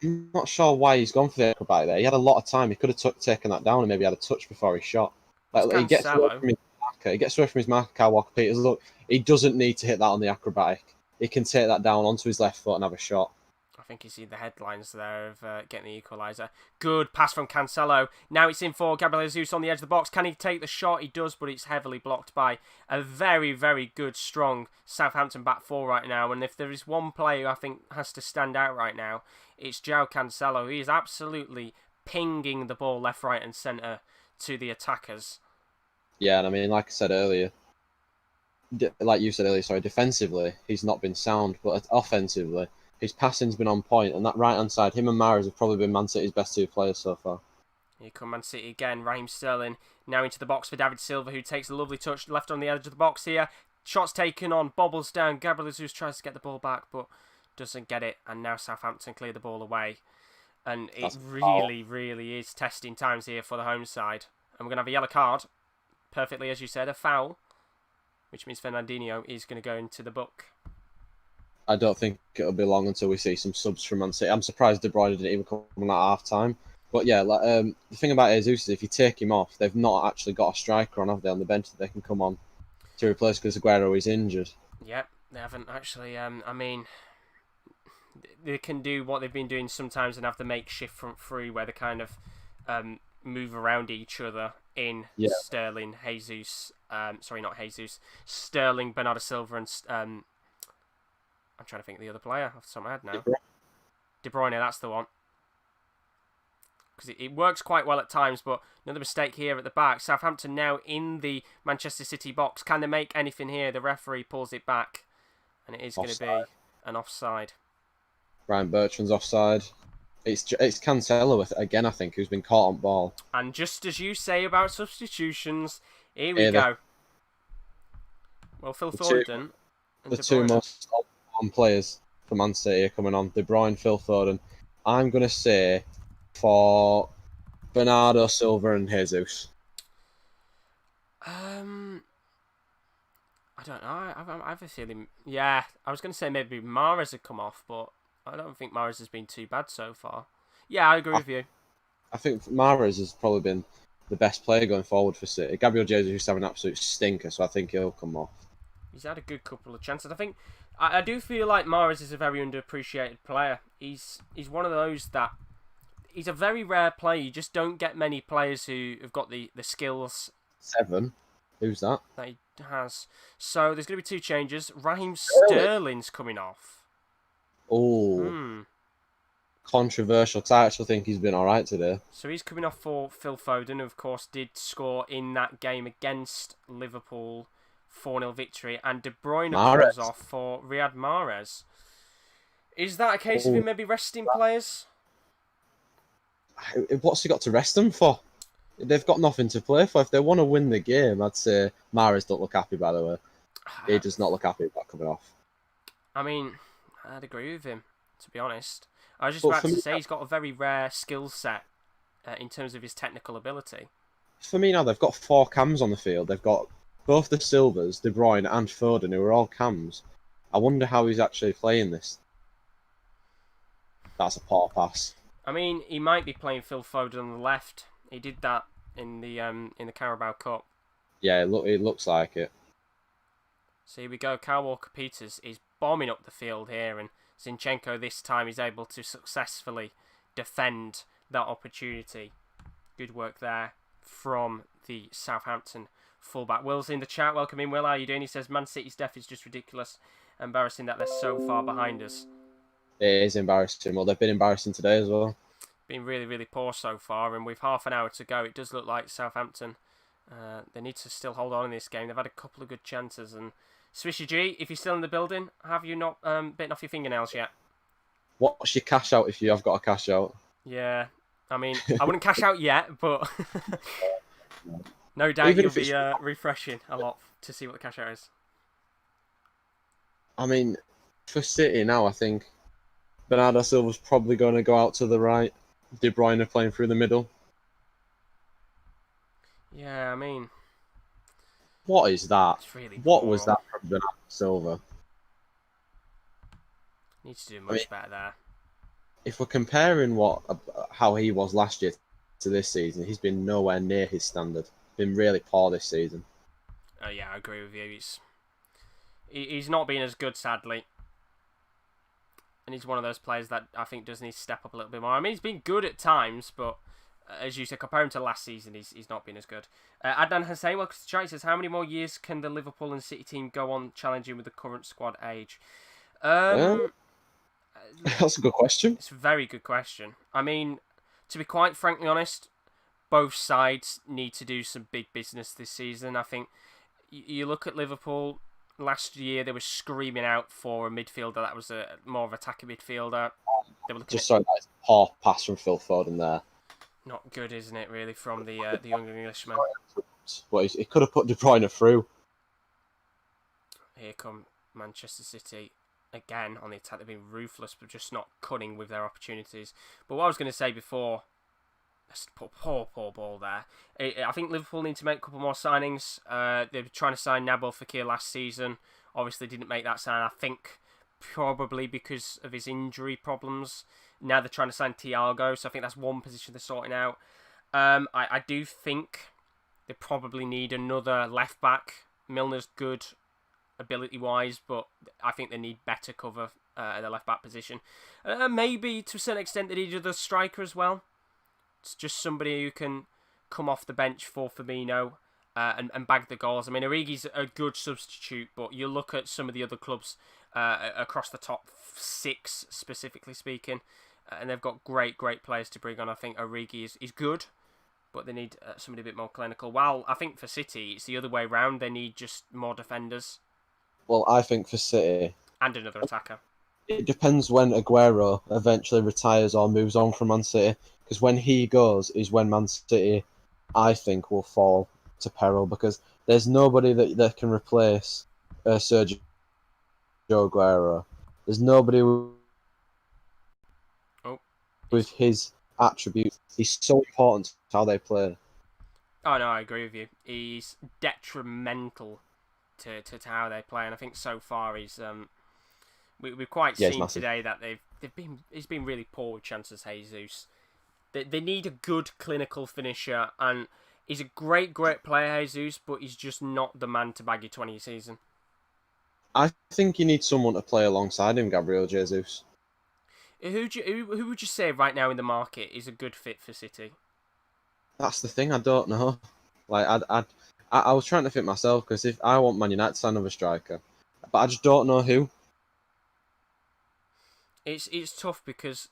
S2: I'm not sure why he's gone for the acrobatic there. He had a lot of time. He could have taken that down and maybe had a touch before he shot. Like, he gets away from his marker. He gets away from his marker, Kyle Walker-Peters. Look, he doesn't need to hit that on the acrobatic. He can take that down onto his left foot and have a shot.
S1: I think you see the headlines there of getting the equaliser. Good pass from Cancelo. Now it's in for Gabriel Jesus on the edge of the box. Can he take the shot? He does, but it's heavily blocked by a very, very good, strong Southampton back four right now. And if there is one player who I think has to stand out right now, it's João Cancelo. He is absolutely pinging the ball left, right and centre to the attackers.
S2: Yeah, and I mean, like I said earlier, defensively, he's not been sound, but offensively, his passing's been on point, and that right-hand side, him and Mahrez have probably been Man City's best two players so far.
S1: Here come Man City again. Raheem Sterling now into the box for David Silva, who takes a lovely touch left on the edge of the box here. Shots taken on, bobbles down. Gabriel Jesus tries to get the ball back, but doesn't get it, and now Southampton clear the ball away. And it really, really is testing times here for the home side. And we're going to have a yellow card. Perfectly, as you said, a foul, which means Fernandinho is going to go into the book.
S2: I don't think it'll be long until we see some subs from Man City. I'm surprised De Bruyne didn't even come on at half-time. But yeah, the thing about Jesus is if you take him off, they've not actually got a striker on, have they, on the bench that they can come on to replace because Aguero is injured.
S1: Yep, they haven't actually. I mean, they can do what they've been doing sometimes and have the makeshift front three where they kind of move around each other in Sterling, Jesus. Sterling, Bernardo Silva, and I'm trying to think of the other player off the top of my head now. De Bruyne, that's the one. Because it works quite well at times, but another mistake here at the back. Southampton now in the Manchester City box. Can they make anything here? The referee pulls it back, and it is going to be an offside. Ryan
S2: Bertrand's offside. It's Cancelo again, I think, who's been caught on ball.
S1: And just as you say about substitutions, here we go. Well, Phil Foden.
S2: The two most on players for Man City are coming on. De Bruyne, Phil Foden. I'm going to say for Bernardo Silva and Jesus.
S1: I don't know. I have a feeling. Yeah, I was going to say maybe Mahrez had come off, but I don't think Mahrez has been too bad so far. Yeah, I agree with you.
S2: I think Mahrez has probably been the best player going forward for City. Gabriel Jesus is having an absolute stinker, so I think he'll come off.
S1: He's had a good couple of chances. I do feel like Mahrez is a very underappreciated player. He's one of those that he's a very rare player. You just don't get many players who have got the skills
S2: 7. Who's that?
S1: that he has. So there's going to be 2 changes. Raheem
S2: Sterling.
S1: Sterling's coming off.
S2: Oh, controversial. 'Cause I actually think he's been all right today.
S1: So he's coming off for Phil Foden, who of course did score in that game against Liverpool, 4-0 victory, and De Bruyne comes off for Riyad Mahrez. Is that a case of him maybe resting players?
S2: What's he got to rest them for? They've got nothing to play for. If they want to win the game, I'd say Mahrez don't look happy, by the way. He does not look happy about coming off.
S1: I mean, I'd agree with him, to be honest. I was just about to say he's got a very rare skill set in terms of his technical ability.
S2: For me now, they've got 4 cams on the field. They've got both the Silvers, De Bruyne and Foden, who are all cams. I wonder how he's actually playing this. That's a poor pass.
S1: I mean, he might be playing Phil Foden on the left. He did that in the Carabao Cup.
S2: Yeah, it looks like it.
S1: So here we go. Kyle Walker-Peters is bombing up the field here, and Zinchenko this time is able to successfully defend that opportunity. Good work there from the Southampton fullback. Will's in the chat. Welcome in, Will. How are you doing? He says, Man City's depth is just ridiculous. Embarrassing that they're so far behind us.
S2: It is embarrassing. Well, they've been embarrassing today as well.
S1: Been really, really poor so far, and with half an hour to go, it does look like Southampton, they need to still hold on in this game. They've had a couple of good chances, and Swishy G, if you're still in the building, have you not bitten off your fingernails yet?
S2: What's your cash out if you have got a cash out?
S1: Yeah, I mean, I wouldn't cash out yet, but no doubt
S2: Even
S1: you'll be refreshing a lot to see what the cash out is.
S2: I mean, for City now, I think Bernardo Silva's probably going to go out to the right. De Bruyne playing through the middle.
S1: Yeah, I mean...
S2: What is that?
S1: Really
S2: what was that from Bernardo Silva?
S1: Needs to do much better there.
S2: If we're comparing how he was last year to this season, he's been nowhere near his standard. Been really poor this season.
S1: Oh yeah, I agree with you. He's not been as good, sadly. And he's one of those players that I think does need to step up a little bit more. I mean, he's been good at times, but as you said, compare him to last season, he's not been as good. Adnan Hussein, welcome to the chat. He says, how many more years can the Liverpool and City team go on challenging with the current squad age?
S2: That's a good question.
S1: It's a very good question. I mean, to be quite frankly honest, both sides need to do some big business this season. I think you look at Liverpool. Last year, they were screaming out for a midfielder that was more of an attacking midfielder. They were
S2: just sorry, that's a poor pass from Phil Foden there.
S1: Not good, isn't it, really, from the young Englishman?
S2: Well, he could have put De Bruyne through.
S1: Here come Manchester City again on the attack. They've been ruthless, but just not cunning with their opportunities. But what I was going to say before, that's a poor ball there. I think Liverpool need to make a couple more signings. They were trying to sign Nabil Fekir last season. Obviously didn't make that sign. I think probably because of his injury problems. Now they're trying to sign Thiago, so I think that's one position they're sorting out. I do think they probably need another left back. Milner's good ability-wise, but I think they need better cover at the left back position. Maybe to a certain extent they need another striker as well. It's just somebody who can come off the bench for Firmino and bag the goals. I mean, Origi's a good substitute, but you look at some of the other clubs across the top 6, specifically speaking, and they've got great players to bring on. I think Origi is good, but they need somebody a bit more clinical. While I think for City, it's the other way round. They need just more defenders.
S2: Well, I think for City...
S1: And another attacker.
S2: It depends when Aguero eventually retires or moves on from Man City. Because when he goes is when Man City, I think, will fall to peril. Because there's nobody that can replace Sergio Aguero. There's nobody with his attributes. He's so important to how they play.
S1: Oh, no, I agree with you. He's detrimental to how they play. And I think so far he's... We've quite seen today that he's been really poor with chances, Jesus. They need a good clinical finisher, and he's a great player, Jesus, but he's just not the man to bag you 20 a season.
S2: I think you need someone to play alongside him, Gabriel Jesus.
S1: Who would you say right now in the market is a good fit for City?
S2: That's the thing. I don't know. Like I was trying to fit myself because if I want Man United to sign another striker, but I just don't know who.
S1: It's tough because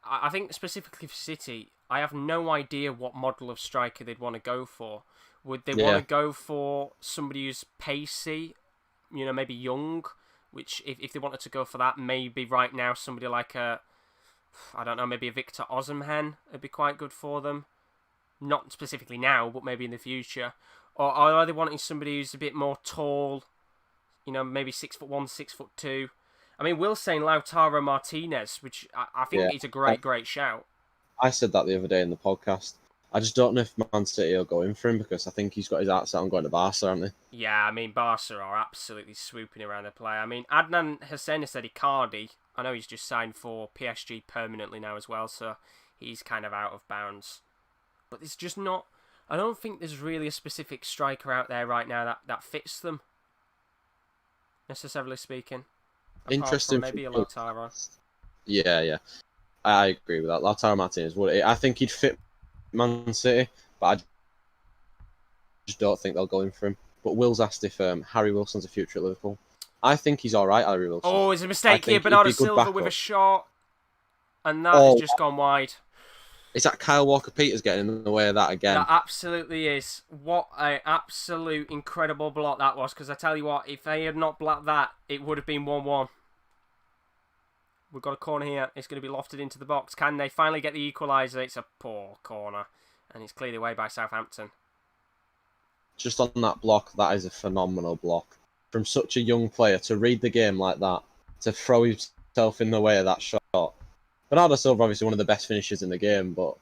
S1: I think specifically for City, I have no idea what model of striker they'd want to go for. Would they want
S2: Yeah.
S1: to go for somebody who's pacey, maybe young, which if they wanted to go for that, maybe right now somebody like I don't know, maybe a Victor Osimhen would be quite good for them. Not specifically now, but maybe in the future. Or are they wanting somebody who's a bit more tall, maybe 6'1", 6'2"? I mean, Will's saying Lautaro Martinez, which I think
S2: Yeah.
S1: is a great shout.
S2: I said that the other day in the podcast. I just don't know if Man City will go in for him because I think he's got his heart set on going to Barca, haven't he?
S1: Yeah, I mean, Barca are absolutely swooping around the player. I mean, Adnan Hussein has said Icardi. I know he's just signed for PSG permanently now as well, so he's kind of out of bounds. But there's just not... I don't think there's really a specific striker out there right now that fits them, necessarily speaking.
S2: Interesting.
S1: Maybe a Lautaro.
S2: Yeah. I agree with that. Lautaro Martinez would. I think he'd fit Man City, but I just don't think they'll go in for him. But Will's asked if Harry Wilson's a future at Liverpool. I think he's all right, Harry Wilson.
S1: Oh, it's a mistake here.
S2: He'd
S1: Bernardo
S2: be a good
S1: Silva with a
S2: backup.
S1: shot, and that has just gone wide.
S2: Is that Kyle Walker-Peters getting in the way of that again?
S1: That absolutely is. What an absolute incredible block that was. Because I tell you what, if they had not blocked that, it would have been 1-1. We've got a corner here. It's going to be lofted into the box. Can they finally get the equaliser? It's a poor corner. And it's cleared away by Southampton.
S2: Just on that block, that is a phenomenal block. From such a young player to read the game like that, to throw himself in the way of that shot. Bernardo Silva, obviously one of the best finishers in the game, but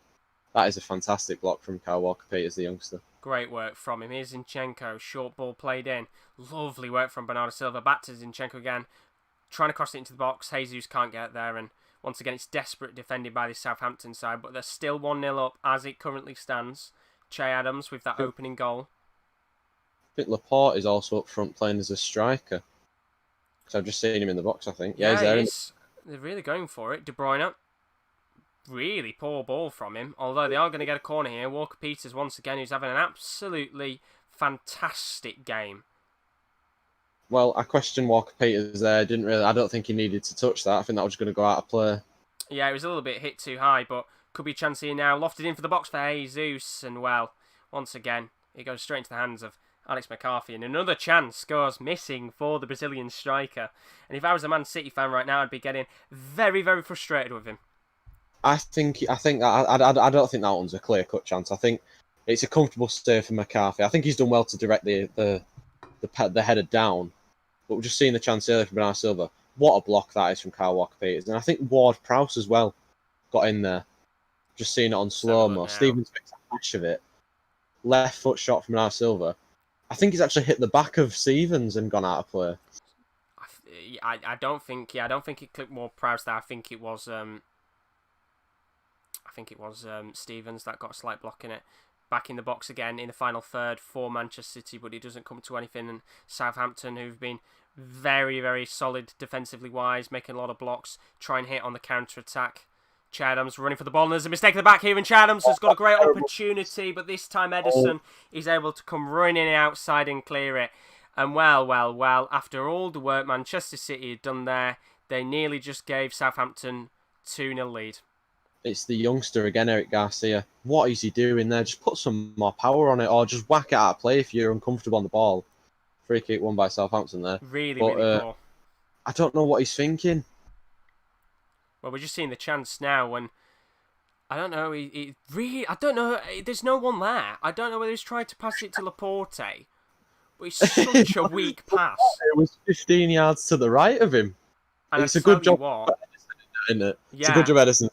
S2: that is a fantastic block from Kyle Walker-Peters, the youngster.
S1: Great work from him. Here's Zinchenko. Short ball played in. Lovely work from Bernardo Silva. Back to Zinchenko again. Trying to cross it into the box. Jesus can't get there. And once again, it's desperate defending by the Southampton side. But they're still 1-0 up as it currently stands. Che Adams with that opening goal.
S2: I think Laporte is also up front playing as a striker. So I've just seen him in the box, I think. Yeah, he's there.
S1: They're really going for it. De Bruyne. Really poor ball from him. Although they are going to get a corner here. Walker-Peters once again, who's having an absolutely fantastic game.
S2: Well, I questioned Walker-Peters there. I don't think he needed to touch that. I think that was going to go out of play.
S1: Yeah, it was a little bit hit too high, but could be a chance here now. Lofted in for the box for Jesus. And well, once again, it goes straight into the hands of Alex McCarthy, and another chance goes missing for the Brazilian striker. And if I was a Man City fan right now, I'd be getting very, very frustrated with him.
S2: I don't think that one's a clear-cut chance. I think it's a comfortable save for McCarthy. I think he's done well to direct the header down. But we're just seeing the chance earlier from Bernardo Silva. What a block that is from Kyle Walker-Peters. And I think Ward-Prowse as well got in there. Just seeing it on slow-mo. Stevens makes a hash of it. Left foot shot from Bernardo Silva. I think he's actually hit the back of Stevens and gone out of play.
S1: I don't think it clipped Ward-Prowse there. I think it was Stevens that got a slight block in it. Back in the box again in the final third for Manchester City, but it doesn't come to anything. And Southampton, who've been very, very solid defensively wise, making a lot of blocks, try and hit on the counter-attack. Che Adams running for the ball, and there's a mistake at the back here, and Che Adams has got a great opportunity, but this time Ederson is able to come running outside and clear it. And well, after all the work Manchester City had done there, they nearly just gave Southampton 2-0 lead.
S2: It's the youngster again, Eric Garcia. What is he doing there? Just put some more power on it, or just whack it out of play if you're uncomfortable on the ball. Free kick won by Southampton there.
S1: Really poor.
S2: I don't know what he's thinking.
S1: Well, we're just seeing the chance now, and I don't know. I don't know. There's no one there. I don't know whether he's trying to pass it to Laporte, but it's such a weak pass.
S2: It was 15 yards to the right of him.
S1: And
S2: it's a good job, isn't it?
S1: Yeah.
S2: It's a good job, Ederson.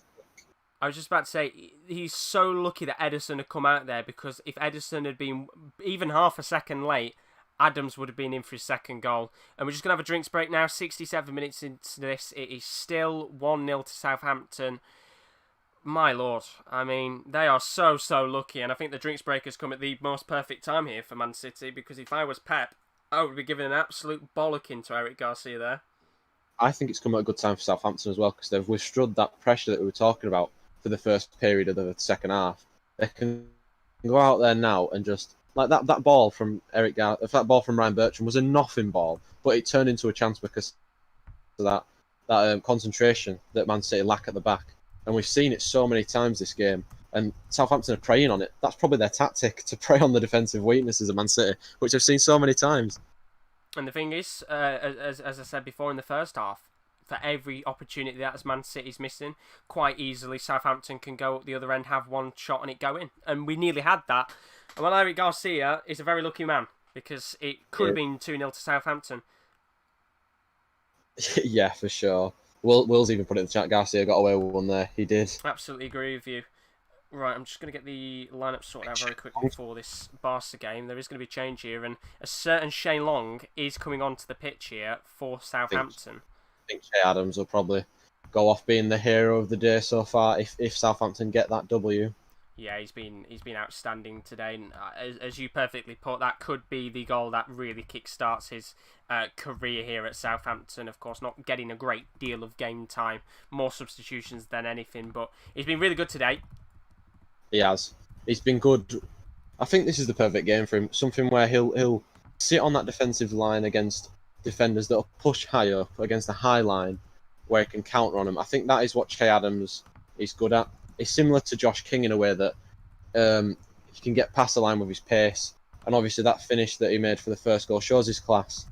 S1: I was just about to say, he's so lucky that Ederson had come out there, because if Ederson had been even half a second late, Adams would have been in for his second goal. And we're just going to have a drinks break now. 67 minutes into this. It is still 1-0 to Southampton. My lord. I mean, they are so lucky. And I think the drinks break has come at the most perfect time here for Man City, because if I was Pep, I would be giving an absolute bollocking to Eric Garcia there.
S2: I think it's come at a good time for Southampton as well, because they've withstood that pressure that we were talking about for the first period of the second half. They can go out there now and just like that ball from that ball from Ryan Bertrand was a nothing ball, but it turned into a chance because of that concentration that Man City lack at the back. And we've seen it so many times this game. And Southampton are preying on it. That's probably their tactic, to prey on the defensive weaknesses of Man City, which I've seen so many times.
S1: And the thing is, as I said before in the first half, for every opportunity that Man City's missing, quite easily Southampton can go up the other end, have one shot and it go in. And we nearly had that. And well, Eric Garcia is a very lucky man, because it could have been 2-0 to Southampton.
S2: Yeah, for sure. Will's even put it in the chat. Garcia got away with one there. He did.
S1: Absolutely agree with you. Right, I'm just going to get the lineup sorted out very quickly for this Barca game. There is going to be a change here, and a certain Shane Long is coming onto the pitch here for Southampton.
S2: I think Che Adams will probably go off being the hero of the day so far if Southampton get that W.
S1: Yeah, he's been outstanding today, and as you perfectly put, that could be the goal that really kickstarts his career here at Southampton. Of course, not getting a great deal of game time, more substitutions than anything, but he's been really good today.
S2: He has. He's been good. I think this is the perfect game for him. Something where he'll sit on that defensive line against defenders that'll push high up against a high line where he can counter on them. I think that is what Che Adams is good at. He's similar to Josh King in a way that he can get past the line with his pace. And obviously that finish that he made for the first goal shows his class.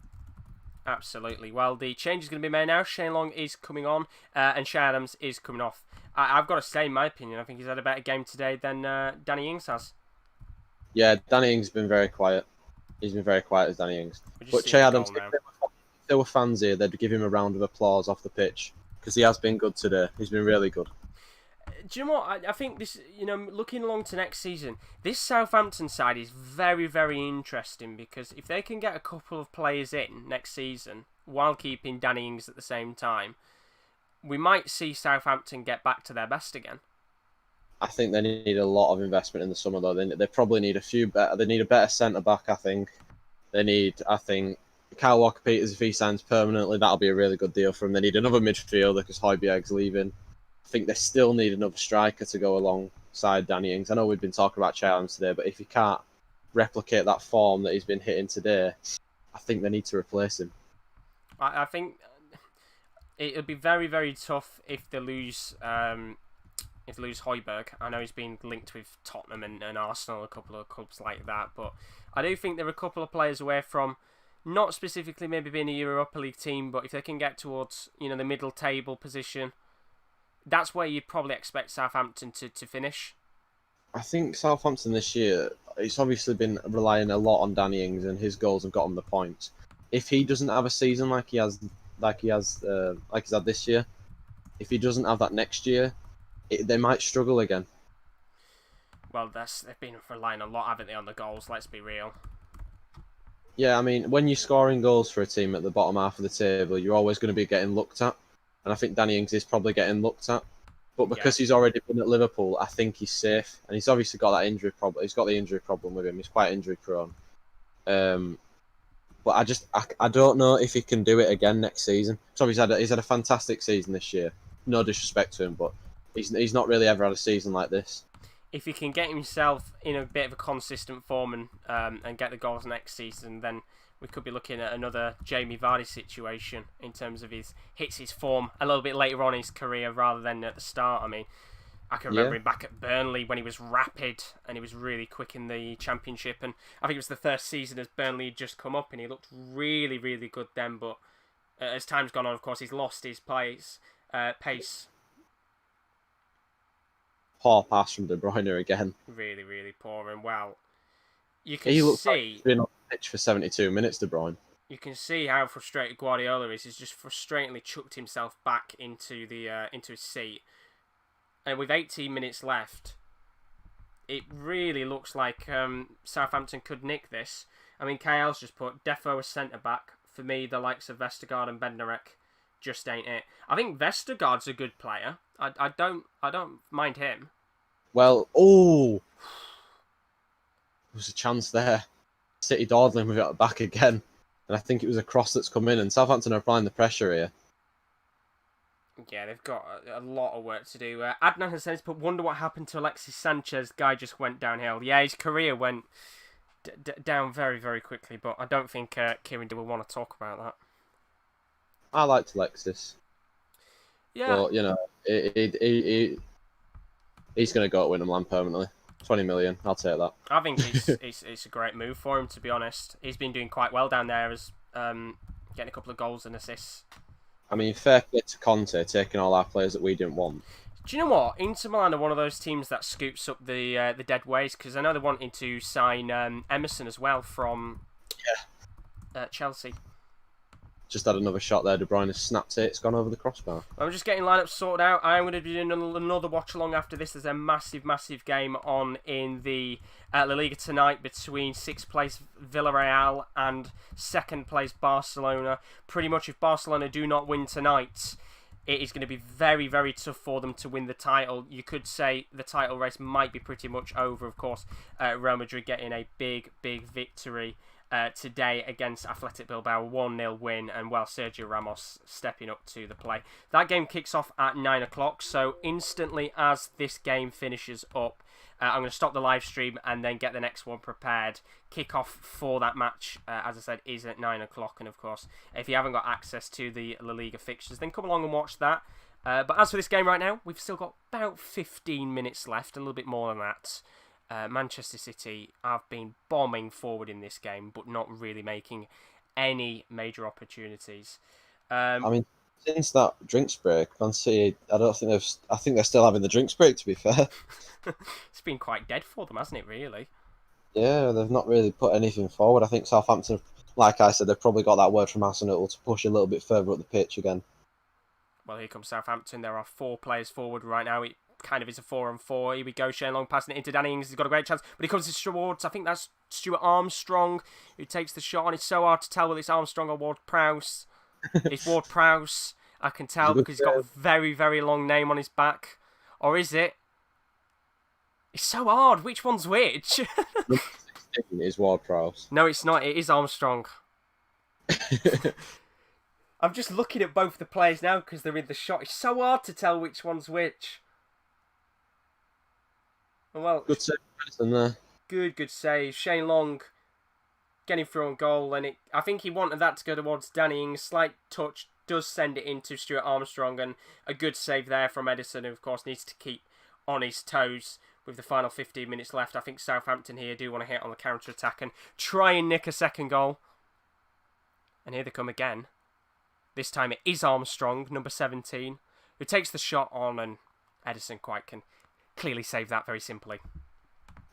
S1: Absolutely. Well, the change is going to be made now. Shane Long is coming on and Che Adams is coming off. I've got to say, in my opinion, I think he's had a better game today than Danny Ings has.
S2: Yeah, Danny Ings has been very quiet. He's been very quiet as Danny Ings. But Che Adams, if there were fans here, they'd give him a round of applause off the pitch, because he has been good today. He's been really good.
S1: Do you know what? I think this, looking along to next season, this Southampton side is very, very interesting, because if they can get a couple of players in next season while keeping Danny Ings at the same time, we might see Southampton get back to their best again.
S2: I think they need a lot of investment in the summer, though. They probably need a few better. They need a better centre back. I think Kyle Walker-Peters, if he signs permanently, that'll be a really good deal for him. They need another midfielder because Højbjerg's leaving. I think they still need another striker to go alongside Danny Ings. I know we've been talking about Che Adams today, but if he can't replicate that form that he's been hitting today, I think they need to replace him.
S1: I think it'll be very, very tough if they lose Højbjerg. I know he's been linked with Tottenham and Arsenal, a couple of clubs like that, but I do think there are a couple of players away from, not specifically maybe being a Europa League team, but if they can get towards the middle table position, that's where you'd probably expect Southampton to finish.
S2: I think Southampton this year, it's obviously been relying a lot on Danny Ings, and his goals have got him the points. If he doesn't have a season like he's had this year, if he doesn't have that next year, they might struggle again.
S1: Well, they've been relying a lot, haven't they, on the goals? Let's be real.
S2: Yeah, I mean, when you're scoring goals for a team at the bottom half of the table, you're always going to be getting looked at. And I think Danny Ings is probably getting looked at. But because he's already been at Liverpool, I think he's safe. And he's obviously got that injury problem. He's got the injury problem with him. He's quite injury prone. But I don't know if he can do it again next season. So he's had a fantastic season this year. No disrespect to him, but he's not really ever had a season like this.
S1: If he can get himself in a bit of a consistent form and get the goals next season, then we could be looking at another Jamie Vardy situation in terms of his form a little bit later on in his career rather than at the start. I mean, I can remember him back at Burnley when he was rapid and he was really quick in the Championship, and I think it was the first season as Burnley had just come up and he looked really, really good then, but as time's gone on, of course, he's lost his pace.
S2: Poor pass from De Bruyne again.
S1: Really, really poor, and well, you can see...
S2: Like he's been on the pitch for 72 minutes, De Bruyne.
S1: You can see how frustrated Guardiola is. He's just frustratingly chucked himself back into his seat. And with 18 minutes left, it really looks like Southampton could nick this. I mean, KL's just put Defo as centre-back. For me, the likes of Vestergaard and Bednarek just ain't it. I think Vestergaard's a good player. I don't mind him.
S2: Well, there was a chance there. City dawdling with it at the back again. And I think it was a cross that's come in, and Southampton are applying the pressure here.
S1: Yeah, they've got a lot of work to do. Adnan has said, but wonder what happened to Alexis Sanchez. Guy just went downhill. Yeah, his career went down very, very quickly, but I don't think Kieran will want to talk about that.
S2: I liked Alexis,
S1: Yeah.
S2: but you know, he's going to go at Winham permanently. 20 million, I'll take that.
S1: I think it's a great move for him, to be honest. He's been doing quite well down there, as getting a couple of goals and assists.
S2: I mean, fair play to Conte, taking all our players that we didn't want.
S1: Do you know what? Inter Milan are one of those teams that scoops up the dead waste, because I know they're wanting to sign Emerson as well from Chelsea.
S2: Just had another shot there. De Bruyne has snapped it. It's gone over the crossbar.
S1: I'm just getting lineups sorted out. I'm going to be doing another watch along after this. There's a massive, massive game on in the La Liga tonight between 6th place Villarreal and 2nd place Barcelona. Pretty much if Barcelona do not win tonight, it is going to be very, very tough for them to win the title. You could say the title race might be pretty much over. Of course, Real Madrid getting a big, big victory today against Athletic Bilbao, 1-0 win, and Sergio Ramos stepping up to the play. That game kicks off at 9 o'clock, so instantly as this game finishes up, I'm going to stop the live stream and then get the next one prepared. Kick-off for that match, as I said, is at 9 o'clock, and of course, if you haven't got access to the La Liga fixtures, then come along and watch that. But as for this game right now, we've still got about 15 minutes left, a little bit more than that. Manchester City have been bombing forward in this game, but not really making any major opportunities.
S2: I mean, since that drinks break, Man City, I think they're still having the drinks break, to be fair.
S1: It's been quite dead for them, hasn't it, really?
S2: Yeah, they've not really put anything forward. I think Southampton, like I said, they've probably got that word from Arsenal to push a little bit further up the pitch again.
S1: Well, here comes Southampton. There are 4 players forward right now. It kind of is a 4-on-4. Here we go. Shane Long passing it into Danny Ings. He's got a great chance, but he comes towards, I think that's Stuart Armstrong, who takes the shot, and it's so hard to tell whether it's Armstrong or Ward-Prowse. It's Ward-Prowse. I can tell because he's got a very, very long name on his back. Or is it? It's so hard. Which one's which?
S2: Number 16 is Ward-Prowse.
S1: No, it's not. It is Armstrong. I'm just looking at both the players now because they're in the shot. It's so hard to tell which one's which. Well,
S2: Good save in there.
S1: Good save. Shane Long getting through on goal, and I think he wanted that to go towards Danny Ings. Slight touch does send it into Stuart Armstrong, and a good save there from Edison, who of course needs to keep on his toes with the final 15 minutes left. I think Southampton here do want to hit on the counter-attack and try and nick a second goal. And here they come again. This time it is Armstrong, number 17, who takes the shot on, and Edison quite can clearly save that very simply.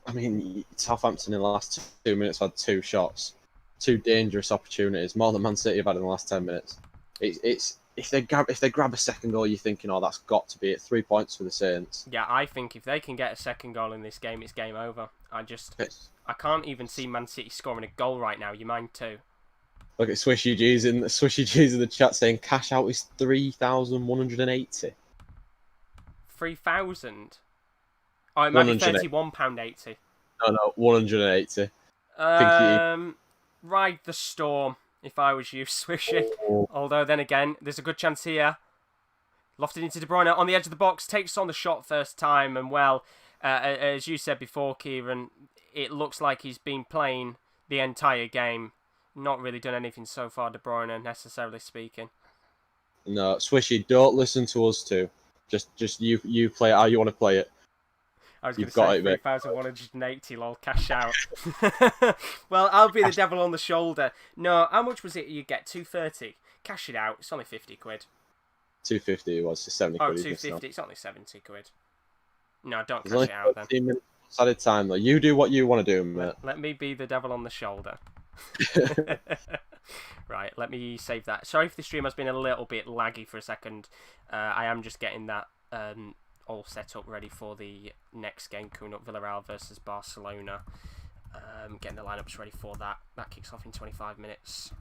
S2: I mean, Southampton in the last 2 minutes had 2 shots, 2 dangerous opportunities, more than Man City have had in the last 10 minutes. It's if they grab a second goal, you're thinking, oh, that's got to be it. 3 points for the Saints.
S1: Yeah, I think if they can get a second goal in this game, it's game over. I can't even see Man City scoring a goal right now. You mind too?
S2: Look at Swishy G's in the chat saying cash out is 3,180.
S1: 3,000. Oh, it might be £31.80.
S2: No, 180.
S1: Ride the storm, if I was you, Swishy.
S2: Oh.
S1: Although, then again, there's a good chance here. Lofted into De Bruyne on the edge of the box, takes on the shot first time, and as you said before, Kieran, it looks like he's been playing the entire game. Not really done anything so far, De Bruyne, necessarily speaking.
S2: No, Swishy, don't listen to us two. Just you play it how you want to play it.
S1: I was going to say 3,180, lol, cash out. Well, I'll be the devil on the shoulder. No, how much was it you get? 230. Cash it out. It's only 50 quid.
S2: 250 it was, just 70
S1: Oh,
S2: quid.
S1: 250. It's only 70 quid. No, don't cash it out then.
S2: 15 minutes at a time, though. You do what you want to do, mate.
S1: Let me be the devil on the shoulder. Right, let me save that. Sorry if the stream has been a little bit laggy for a second. I am just getting that all set up ready for the next game coming up, Villarreal versus Barcelona. Getting the lineups ready for that. That kicks off in 25 minutes.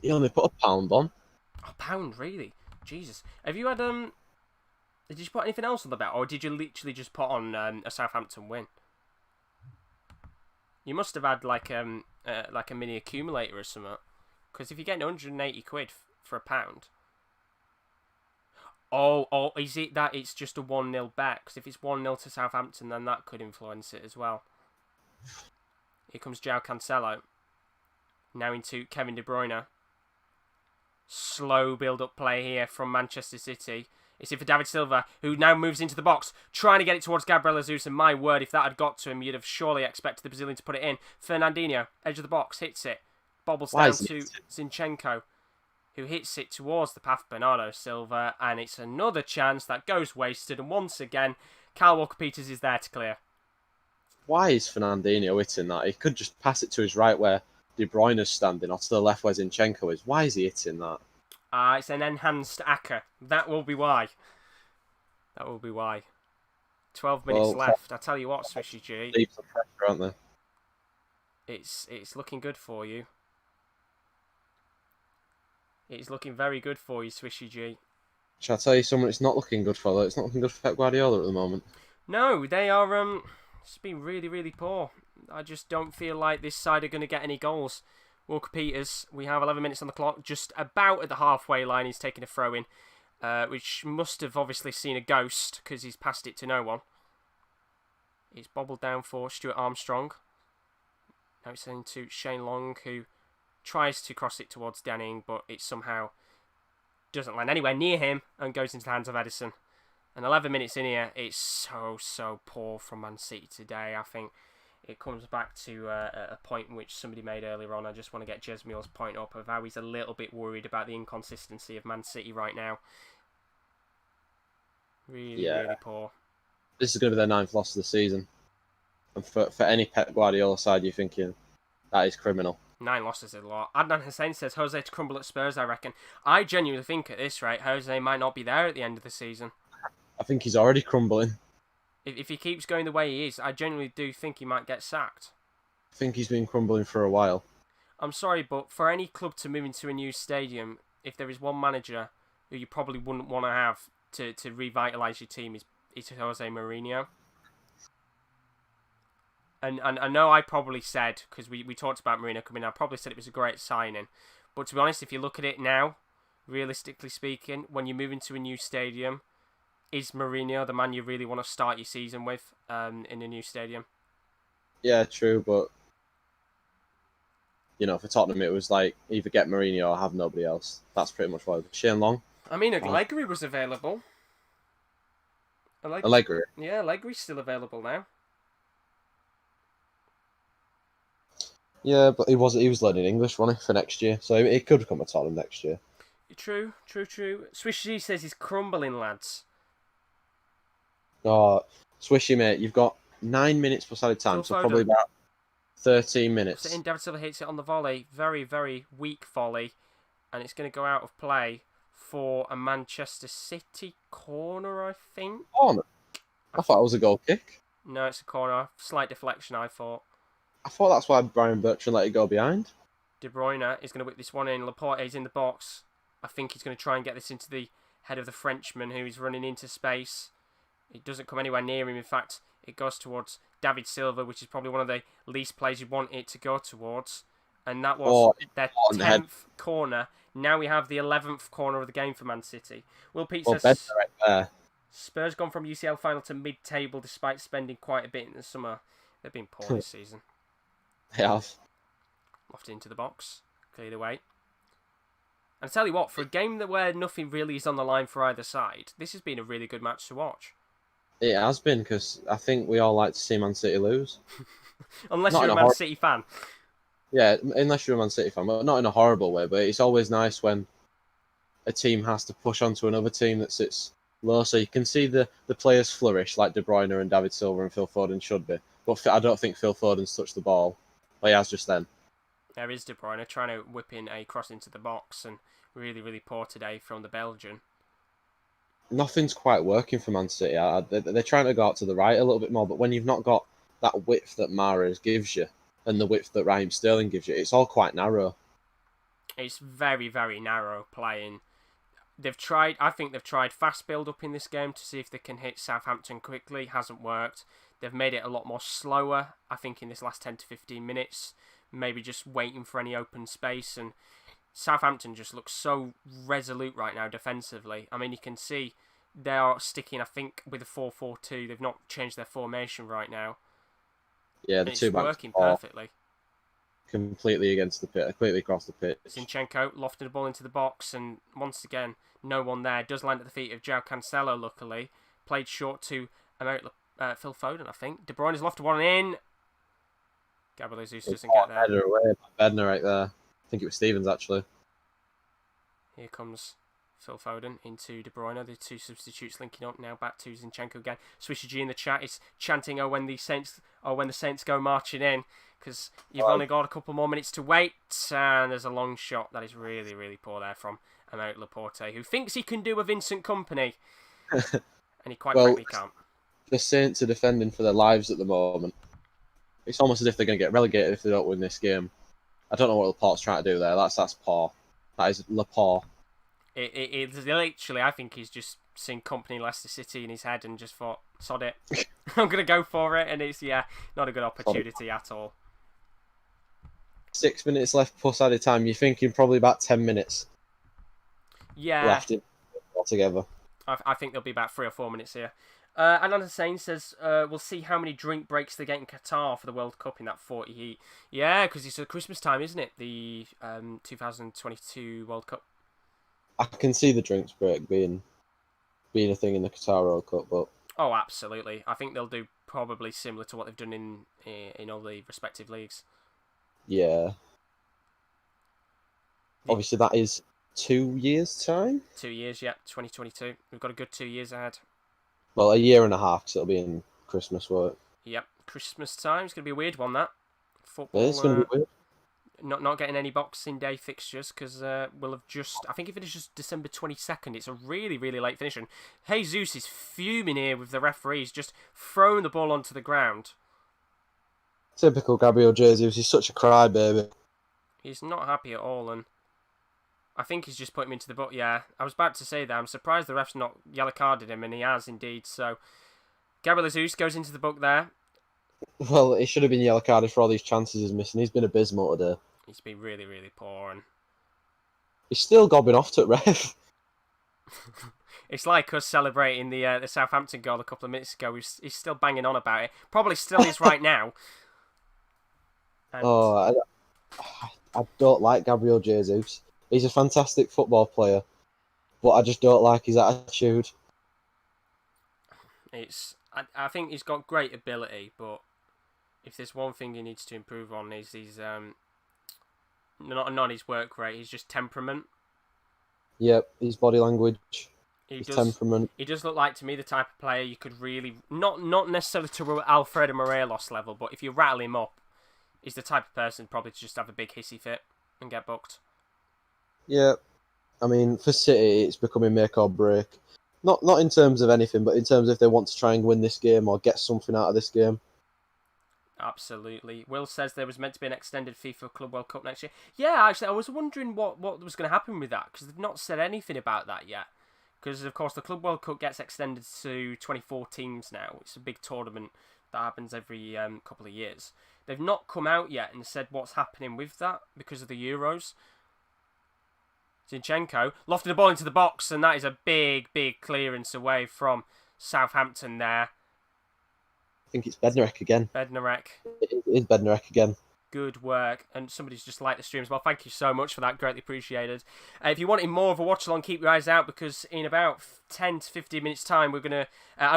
S2: You only put £1 on.
S1: A pound, really? Jesus. Have you had did you put anything else on the bet, or did you literally just put on a Southampton win? You must have had like a mini accumulator or something. Because if you're getting 180 quid for £1. Oh, is it that it's just a 1-0 bet? Because if it's 1-0 to Southampton, then that could influence it as well. Here comes João Cancelo. Now into Kevin De Bruyne. Slow build-up play here from Manchester City. It's in for David Silva, who now moves into the box, trying to get it towards Gabriel Jesus. And my word, if that had got to him, you'd have surely expected the Brazilian to put it in. Fernandinho, edge of the box, hits it. Bobbles down to Zinchenko, who hits it towards the path of Bernardo Silva. And it's another chance that goes wasted. And once again, Kyle Walker-Peters is there to clear.
S2: Why is Fernandinho hitting that? He could just pass it to his right where De Bruyne is standing, or to the left where Zinchenko is. Why is he hitting that?
S1: It's an enhanced ACCA. That will be why. 12 minutes left. I tell you what, Swishy G.
S2: Deep some pressure, aren't they?
S1: It's looking good for you. It's looking very good for you, Swishy G.
S2: Shall I tell you someone it's not looking good for, though? It's not looking good for Pep Guardiola at the moment.
S1: No, they are... It's been really, really poor. I just don't feel like this side are going to get any goals. Walker-Peters, we have 11 minutes on the clock, just about at the halfway line. He's taking a throw-in, which must have obviously seen a ghost, because he's passed it to no one. It's bobbled down for Stuart Armstrong. Now it's into Shane Long, who tries to cross it towards Denning, but it somehow doesn't land anywhere near him and goes into the hands of Edison. And 11 minutes in here, it's so poor from Man City today. I think it comes back to a point which somebody made earlier on. I just want to get Jesmiel's point up of how he's a little bit worried about the inconsistency of Man City right now. Really poor.
S2: This is going to be their 9th loss of the season. And for any Pep Guardiola side, you're thinking, that is criminal.
S1: 9 losses is a lot. Adnan Hussein says, Jose to crumble at Spurs, I reckon. I genuinely think at this rate, Jose might not be there at the end of the season.
S2: I think he's already crumbling.
S1: If he keeps going the way he is, I genuinely do think he might get sacked.
S2: I think he's been crumbling for a while.
S1: I'm sorry, but for any club to move into a new stadium, if there is one manager who you probably wouldn't want to have to revitalise your team, it's Jose Mourinho. And I know I probably said, because we talked about Mourinho coming in, I probably said it was a great signing. But to be honest, if you look at it now, realistically speaking, when you move into a new stadium, is Mourinho the man you really want to start your season with in a new stadium?
S2: Yeah, true, but for Tottenham it was like either get Mourinho or have nobody else. That's pretty much what it was. Shane Long.
S1: I mean, Allegri was available.
S2: Allegri?
S1: Yeah, Allegri's still available now.
S2: Yeah, but he was learning English, wasn't he, for next year? So he could come at Tottenham next year.
S1: True. Swishy says he's crumbling, lads.
S2: Oh, Swishy, mate, you've got 9 minutes plus added time, so probably about 13 minutes.
S1: David Silva hits it on the volley. Very, very weak volley. And it's going to go out of play for a Manchester City corner, I think.
S2: Corner? I thought it was a goal kick.
S1: No, it's a corner. Slight deflection, I thought.
S2: I thought that's why Brian Bertrand let it go behind.
S1: De Bruyne is going to whip this one in. Laporte is in the box. I think he's going to try and get this into the head of the Frenchman, who is running into space. It doesn't come anywhere near him. In fact, it goes towards David Silva, which is probably one of the least players you want it to go towards. And that was their 10th corner. Now we have the 11th corner of the game for Man City. Will Pete says,
S2: right there.
S1: Spurs gone from UCL final to mid-table despite spending quite a bit in the summer. They've been poor this season.
S2: They have.
S1: Lofted into the box. Cleared away. And I tell you what, for a game where nothing really is on the line for either side, this has been a really good match to watch.
S2: It has been, because I think we all like to see Man City lose.
S1: Unless you're a Man City fan.
S2: Yeah, unless you're a Man City fan, but not in a horrible way. But it's always nice when a team has to push onto another team that sits low, so you can see the players flourish, like De Bruyne and David Silva and Phil Foden should be. But I don't think Phil Foden's touched the ball. Well, he has just then.
S1: There is De Bruyne trying to whip in a cross into the box, and really, really poor today from the Belgian.
S2: Nothing's quite working for Man City. They're trying to go out to the right a little bit more, but when you've not got that width that Mahrez gives you and the width that Raheem Sterling gives you, it's all quite narrow.
S1: It's very, very narrow playing. I think they've tried fast build-up in this game to see if they can hit Southampton quickly. Hasn't worked. They've made it a lot more slower, I think, in this last 10 to 15 minutes. Maybe just waiting for any open space. And Southampton just looks so resolute right now defensively. I mean, you can see they are sticking, I think, with a 4-4-2. They've not changed their formation right now.
S2: Yeah, the
S1: and
S2: two
S1: it's
S2: backs
S1: working
S2: are
S1: perfectly.
S2: completely against the pitch, completely across the pitch.
S1: Zinchenko lofting the ball into the box, and once again, no one there. Does land at the feet of João Cancelo, luckily. Played short to Phil Foden, I think. De Bruyne has lofted one in. Gabriel Jesus doesn't get there.
S2: Bednar away, Bednar right there. I think it was Stevens, actually.
S1: Here comes Phil Foden into De Bruyne. The two substitutes linking up now. Back to Zinchenko again. Swisher G in the chat is chanting, "Oh, when the Saints go marching in," because you've only got a couple more minutes to wait. And there's a long shot that is really, really poor there from Aymeric Laporte, who thinks he can do a Vincent Kompany, and he quite frankly can't.
S2: The Saints are defending for their lives at the moment. It's almost as if they're going to get relegated if they don't win this game. I don't know what Laporte's trying to do there. That's poor. That is Laporte.
S1: It's literally, I think he's just seen Kompany Leicester City in his head and just thought, sod it. I'm going to go for it. And it's, not a good opportunity at all.
S2: 6 minutes left plus added time. You're thinking probably about 10 minutes left in altogether.
S1: I think there'll be about 3 or 4 minutes here. Alan Hussein says, we'll see how many drink breaks they get in Qatar for the World Cup in that 40 heat. Yeah, because it's at Christmas time, isn't it? The 2022 World Cup.
S2: I can see the drinks break being a thing in the Qatar World Cup, but...
S1: Oh, absolutely. I think they'll do probably similar to what they've done in all the respective leagues.
S2: Yeah. Obviously, that is 2 years' time?
S1: 2 years, yeah. 2022. We've got a good 2 years ahead.
S2: Well, a year and a half, because it'll be in Christmas work.
S1: Yep. Christmas time. It's going to be a weird one, that. Football.
S2: Yeah, it's going to be weird.
S1: Not getting any Boxing Day fixtures, because we'll have just... I think if it is just December 22nd, it's a really, really late finish. And Jesus is fuming here with the referees, just throwing the ball onto the ground.
S2: Typical Gabriel Jesus. He's such a crybaby.
S1: He's not happy at all, and I think he's just put him into the book. Yeah, I was about to say that. I'm surprised the ref's not yellow carded him, and he has indeed. So, Gabriel Jesus goes into the book there.
S2: Well, he should have been yellow carded for all these chances he's missing. He's been abysmal today.
S1: He's been really, really poor, and
S2: he's still gobbing off to ref.
S1: It's like us celebrating the Southampton goal a couple of minutes ago. He's still banging on about it. Probably still is right now. And...
S2: Oh, I don't like Gabriel Jesus. He's a fantastic football player, but I just don't like his attitude.
S1: I think he's got great ability, but if there's one thing he needs to improve on is his not his work rate. He's just temperament.
S2: Yep, his body language. His temperament.
S1: He does look like, to me, the type of player you could really not necessarily to Alfredo Morelos level, but if you rattle him up, he's the type of person probably to just have a big hissy fit and get booked.
S2: Yeah, I mean, for City, it's becoming make or break. Not in terms of anything, but in terms of if they want to try and win this game or get something out of this game.
S1: Absolutely. Will says there was meant to be an extended FIFA Club World Cup next year. Yeah, actually, I was wondering what was going to happen with that, because they've not said anything about that yet. Because, of course, the Club World Cup gets extended to 24 teams now. It's a big tournament that happens every couple of years. They've not come out yet and said what's happening with that because of the Euros. Zinchenko lofting the ball into the box, and that is a big, big clearance away from Southampton there.
S2: I think it's Bednarek again.
S1: Bednarek.
S2: It is Bednarek again.
S1: Good work. And somebody's just liked the stream as well. Thank you so much for that. Greatly appreciated. If you wanted more of a watch along, keep your eyes out, because in about 10 to 15 minutes time, I'm going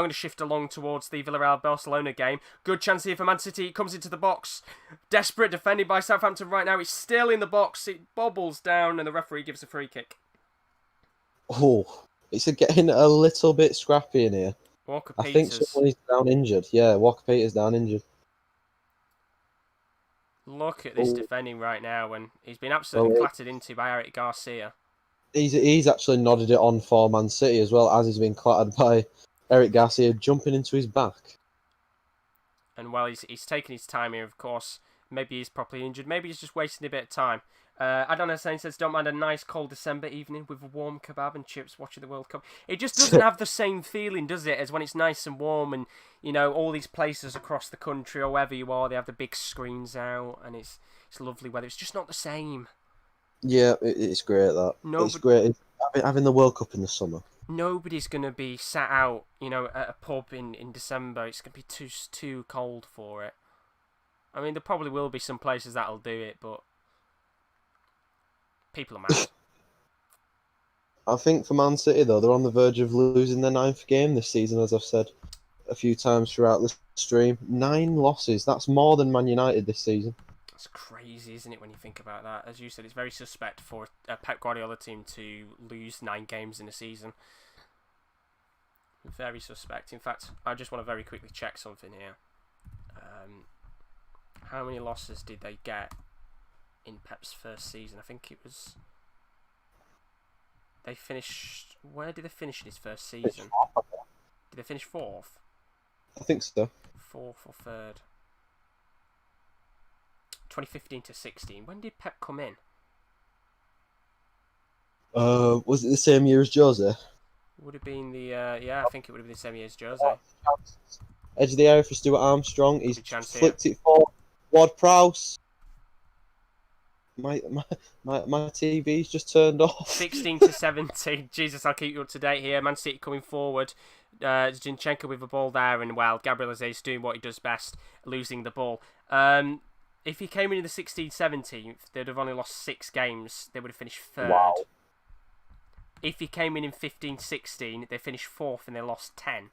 S1: to shift along towards the Villarreal-Barcelona game. Good chance here for Man City. It comes into the box. Desperate defending by Southampton right now. It's still in the box. It bobbles down and the referee gives a free kick.
S2: Oh, it's getting a little bit scrappy in here.
S1: Walker
S2: I
S1: Peters.
S2: think someone is down injured. Yeah, Walker Peters down injured.
S1: Look at this defending right now, and he's been absolutely clattered into by Eric Garcia.
S2: He's actually nodded it on for Man City as well, as he's been clattered by Eric Garcia jumping into his back.
S1: And while he's taking his time here, of course, maybe he's properly injured, maybe he's just wasting a bit of time. Adon Hussein says, don't mind a nice cold December evening with a warm kebab and chips watching the World Cup. It just doesn't have the same feeling, does it, as when it's nice and warm and, you know, all these places across the country or wherever you are, they have the big screens out and it's lovely weather. It's just not the same.
S2: Yeah, it's great that.
S1: No,
S2: It's great. Having the World Cup in the summer.
S1: nobody's going to be sat out, at a pub in December. It's going to be too cold for it. I mean, there probably will be some places that'll do it, but people are mad.
S2: I think for Man City, though, they're on the verge of losing their 9th game this season, as I've said a few times throughout the stream. 9 losses. That's more than Man United this season.
S1: It's crazy, isn't it, when you think about that? As you said, it's very suspect for a Pep Guardiola team to lose 9 games in a season. Very suspect. In fact, I just want to very quickly check something here. How many losses did they get in Pep's first season? I think it was... They finished... Where did they finish in his first season? Did they finish 4th?
S2: I think so.
S1: 4th or 3rd? 2015 to 16. When did Pep come in?
S2: Was it the same year as Jose?
S1: Would have been the... yeah, I think it would have been the same year as Jose.
S2: Edge of the area for Stuart Armstrong. He's flicked
S1: here.
S2: it for Ward-Prowse. My TV's just turned off.
S1: 16 to 17. Jesus, I'll keep you up to date here. Man City coming forward. Zinchenko with the ball there, and well, Gabriel Jesus doing what he does best, losing the ball. If he came in the 16-17, they'd have only lost 6 games. They would have finished 3rd.
S2: Wow.
S1: If he came in 15-16, they finished 4th and they lost 10.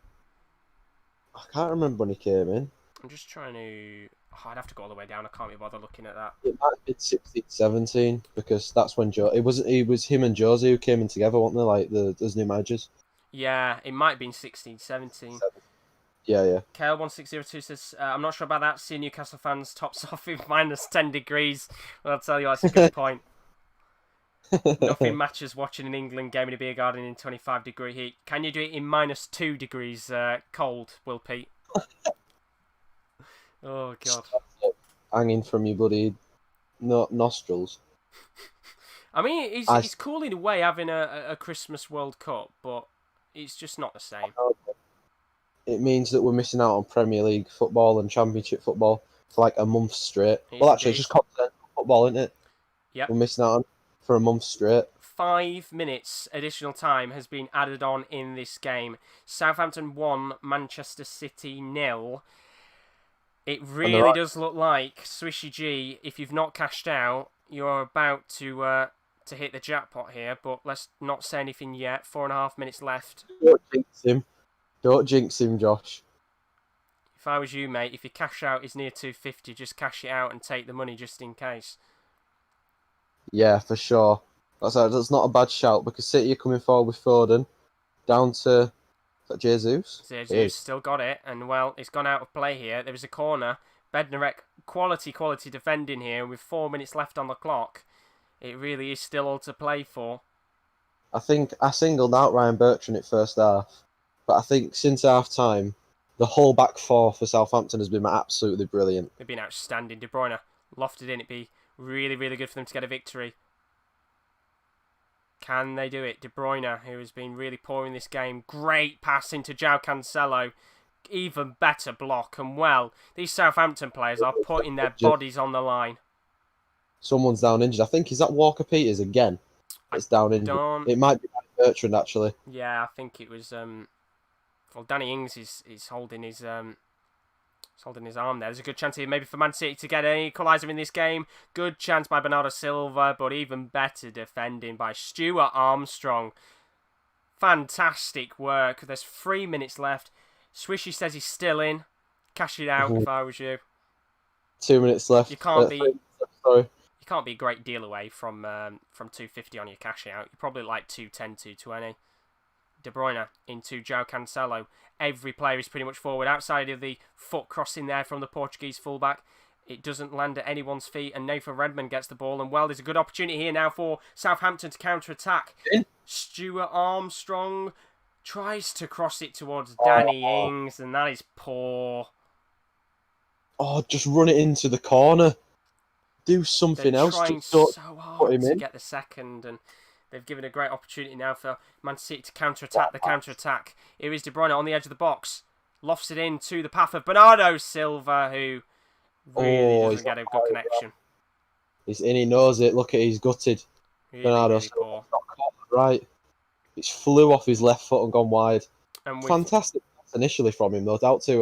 S2: I can't remember when he came in.
S1: I'm just trying to... Oh, I'd have to go all the way down. I can't be bothered looking at that.
S2: It might have been 16-17 because that's when it was him and Jose who came in together, weren't they? Like as new managers.
S1: Yeah, it might have been 16-17.
S2: Yeah.
S1: Kale1602 says, I'm not sure about that. Seeing Newcastle fans tops off in minus 10 degrees. Well, I'll tell you, that's a good point. Nothing matches watching an England game in a beer garden in 25-degree heat. Can you do it in minus 2 degrees cold, Will Pete? Oh, God.
S2: Hanging from your bloody nostrils.
S1: I mean, it's cool in a way having a Christmas World Cup, but it's just not the same.
S2: It means that we're missing out on Premier League football and Championship football for like a month straight. Well, actually, it's just continental football, isn't it?
S1: Yep.
S2: We're missing out on for a month straight.
S1: 5 minutes additional time has been added on in this game. Southampton 1, Manchester City 0. It really does look like, Swishy G, if you've not cashed out, you're about to hit the jackpot here, but let's not say anything yet. 4.5 minutes left.
S2: Don't jinx him, Josh.
S1: If I was you, mate, if your cash out is near 250, just cash it out and take the money just in case.
S2: Yeah, for sure. That's not a bad shout because City are coming forward with Foden down to Jesus.
S1: Jesus still got it, and well, it's gone out of play here. There was a corner. Bednarek, quality defending here with 4 minutes left on the clock. It really is still all to play for.
S2: I think I singled out Ryan Bertrand at first half, but I think since half time, the whole back four for Southampton has been absolutely brilliant.
S1: They've been outstanding. De Bruyne lofted in. It'd be really, really good for them to get a victory. Can they do it? De Bruyne, who has been really poor in this game. Great pass into João Cancelo. Even better block. And well, these Southampton players are putting their bodies on the line.
S2: Someone's down injured. I think, is that Walker Peters again? It's down injured. It might be Bertrand, actually.
S1: Yeah, I think it was... well, Danny Ings is holding his... holding his arm there. There's a good chance here maybe for Man City to get an equaliser in this game. Good chance by Bernardo Silva, but even better defending by Stuart Armstrong. Fantastic work. There's 3 minutes left. Swishy says he's still in. Cash it out if I was you.
S2: 2 minutes left.
S1: You can't be...
S2: Sorry.
S1: You can't be a great deal away from 250 on your cash out. You're probably like 210, 220. De Bruyne into João Cancelo. Every player is pretty much forward. Outside of the foot crossing there from the Portuguese fullback, it doesn't land at anyone's feet, and Nathan Redmond gets the ball. And well, there's a good opportunity here now for Southampton to counter-attack. Stuart Armstrong tries to cross it towards Danny Ings, and that is poor.
S2: Oh, just run it into the corner. Do something else.
S1: They're trying so hard to get the second, and they've given a great opportunity now for Man City to counter-attack the counter-attack. Here is De Bruyne on the edge of the box. Lofts it in to the path of Bernardo Silva, who really doesn't get a good connection.
S2: He's in, he knows it. Look at he's gutted.
S1: Really,
S2: Bernardo
S1: really
S2: Silva
S1: poor.
S2: got caught right. It flew off his left foot and gone wide.
S1: And with
S2: Fantastic pass initially from him, no doubt, to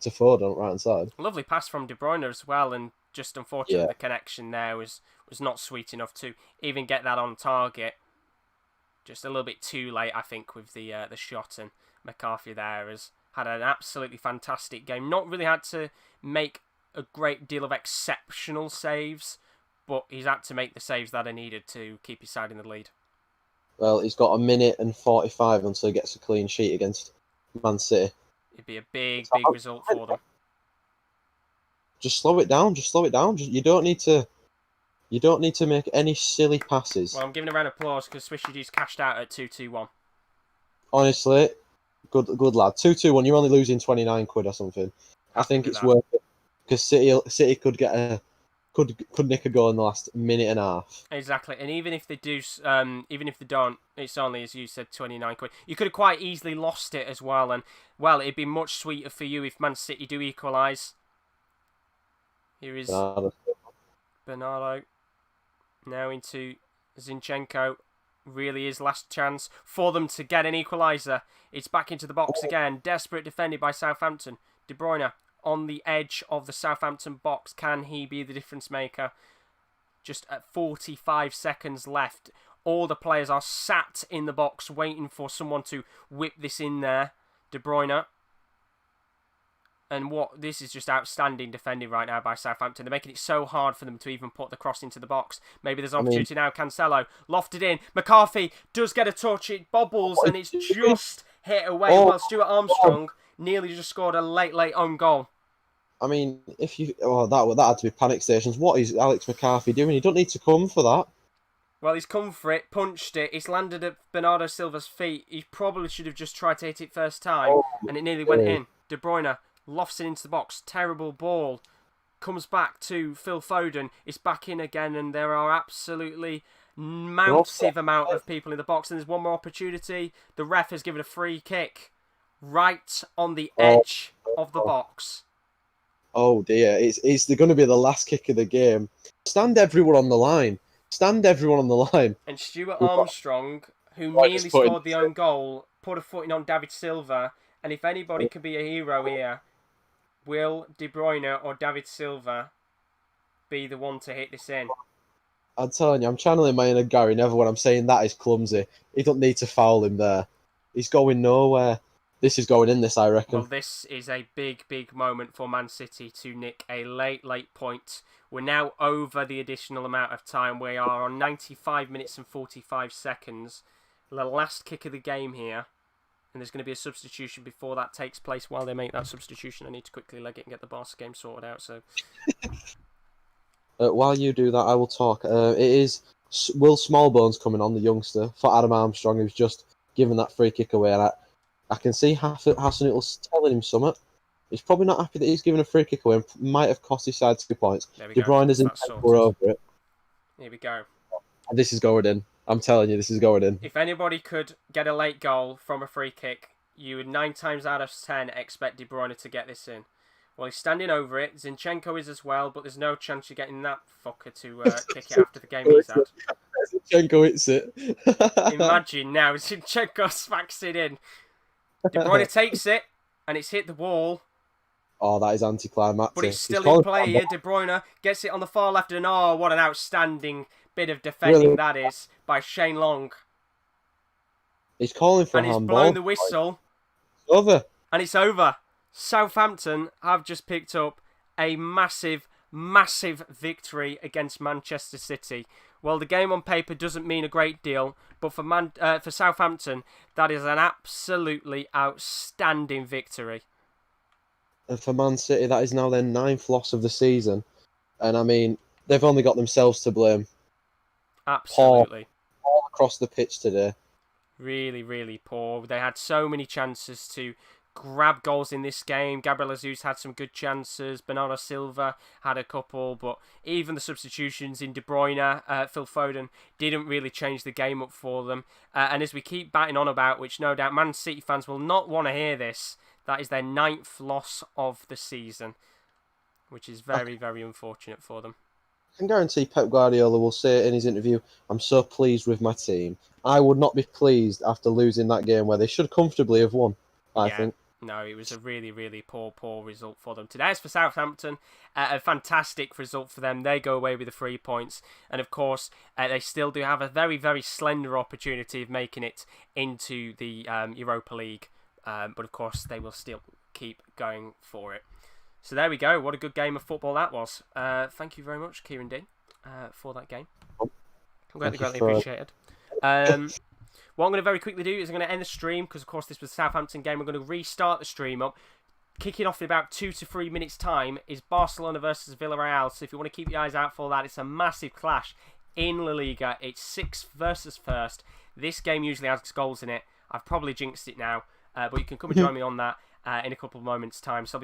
S2: Foden on the right hand side.
S1: lovely pass from De Bruyne as well, and just unfortunately
S2: Yeah.
S1: the connection there was not sweet enough to even get that on target. Just a little bit too late, I think, with the shot, and McCarthy there has had an absolutely fantastic game. Not really had to make a great deal of exceptional saves, but he's had to make the saves that are needed to keep his side in the lead.
S2: Well, he's got 1:45 until he gets a clean sheet against Man City.
S1: It'd be a big, big result for them.
S2: Just slow it down. You don't need to make any silly passes.
S1: Well, I'm giving a round of applause because Swishy D's cashed out at 2-2-1.
S2: Honestly, good lad. 2-2-1. You're only losing 29 quid or something. I think it's worth it because City could get could nick a goal in the last minute and a half.
S1: Exactly, and even if they do, even if they don't, it's only, as you said, 29 quid. You could have quite easily lost it as well, and well, it'd be much sweeter for you if Man City do equalise. Here is Bernardo. Now into Zinchenko. Really his last chance for them to get an equaliser. It's back into the box again. Desperate defended by Southampton. De Bruyne on the edge of the Southampton box. Can he be the difference maker? Just at 45 seconds left. All the players are sat in the box waiting for someone to whip this in there. De Bruyne. And this is just outstanding defending right now by Southampton. They're making it so hard for them to even put the cross into the box. Maybe there's an opportunity now. Cancelo lofted in. McCarthy does get a touch. It bobbles and it's just hit away. Well, Stuart Armstrong nearly just scored a late own goal.
S2: I mean, that had to be panic stations. What is Alex McCarthy doing? He don't need to come for that.
S1: Well, he's come for it, punched it. It's landed at Bernardo Silva's feet. He probably should have just tried to hit it first time, and it nearly went in. De Bruyne lofts it into the box. Terrible ball. Comes back to Phil Foden. It's back in again, and there are absolutely massive amount of people in the box. And there's one more opportunity. The ref has given a free kick right on the edge of the box.
S2: Oh dear, it's going to be the last kick of the game. Stand everyone on the line.
S1: And Stuart Armstrong, who nearly scored the own goal, put a foot in on David Silva. And if anybody can be a hero here, will De Bruyne or David Silva be the one to hit this in?
S2: I'm telling you, I'm channeling my inner Gary Neville when I'm saying that is clumsy. He don't need to foul him there. He's going nowhere. This is going in, I reckon.
S1: Well, this is a big, big moment for Man City to nick a late point. We're now over the additional amount of time. We are on 95 minutes and 45 seconds. The last kick of the game here. And there's going to be a substitution before that takes place. While they make that substitution, I need to quickly leg it and get the Barca game sorted out. So,
S2: while you do that, I will talk. It is Will Smallbones coming on, the youngster, for Adam Armstrong, who's just given that free kick away. And I can see Hasenhüttl's telling him something. He's probably not happy that he's given a free kick away and might have cost his side 2 points. De Bruyne is in over it.
S1: Here we go.
S2: And this is going in. I'm telling you, this is going in.
S1: If anybody could get a late goal from a free kick, you would 9 times out of 10 expect De Bruyne to get this in. Well, he's standing over it. Zinchenko is as well, but there's no chance you're getting that fucker to kick it after the game he's had.
S2: Zinchenko hits it.
S1: Imagine now, Zinchenko smacks it in. De Bruyne takes it, and it's hit the wall.
S2: Oh, that is anticlimactic.
S1: But it's still in play here. De Bruyne gets it on the far left, and oh, what an outstanding bit of defending that is by Shane Long.
S2: He's calling for
S1: a handball. And he's blown the whistle.
S2: It's over.
S1: And it's over. Southampton have just picked up a massive, massive victory against Manchester City. Well, the game on paper doesn't mean a great deal, but for Southampton, that is an absolutely outstanding victory.
S2: And for Man City, that is now their 9th loss of the season. And I mean, they've only got themselves to blame.
S1: Absolutely.
S2: All across the pitch today.
S1: Really, really poor. They had so many chances to grab goals in this game. Gabriel Jesus had some good chances. Bernardo Silva had a couple, but even the substitutions in De Bruyne, Phil Foden, didn't really change the game up for them. And as we keep batting on about, which no doubt Man City fans will not want to hear this, that is their 9th loss of the season, which is very, very unfortunate for them.
S2: can guarantee Pep Guardiola will say in his interview, "I'm so pleased with my team." I would not be pleased after losing that game where they should comfortably have won, I
S1: Yeah.
S2: think.
S1: No, it was a really, really poor result for them. Today, as for Southampton, a fantastic result for them. They go away with the 3 points. And of course, they still do have a very, very slender opportunity of making it into the Europa League. But of course, they will still keep going for it. So there we go. What a good game of football that was. Thank you very much, Kieran Dean, for that game. Greatly appreciated. What I'm going to very quickly do is I'm going to end the stream because, of course, this was a Southampton game. We're going to restart the stream up. Kicking off in about 2 to 3 minutes' time is Barcelona versus Villarreal. So if you want to keep your eyes out for that, it's a massive clash in La Liga. It's 6th versus 1st. This game usually has goals in it. I've probably jinxed it now, but you can come and join me on that in a couple of moments' time. So I'll be back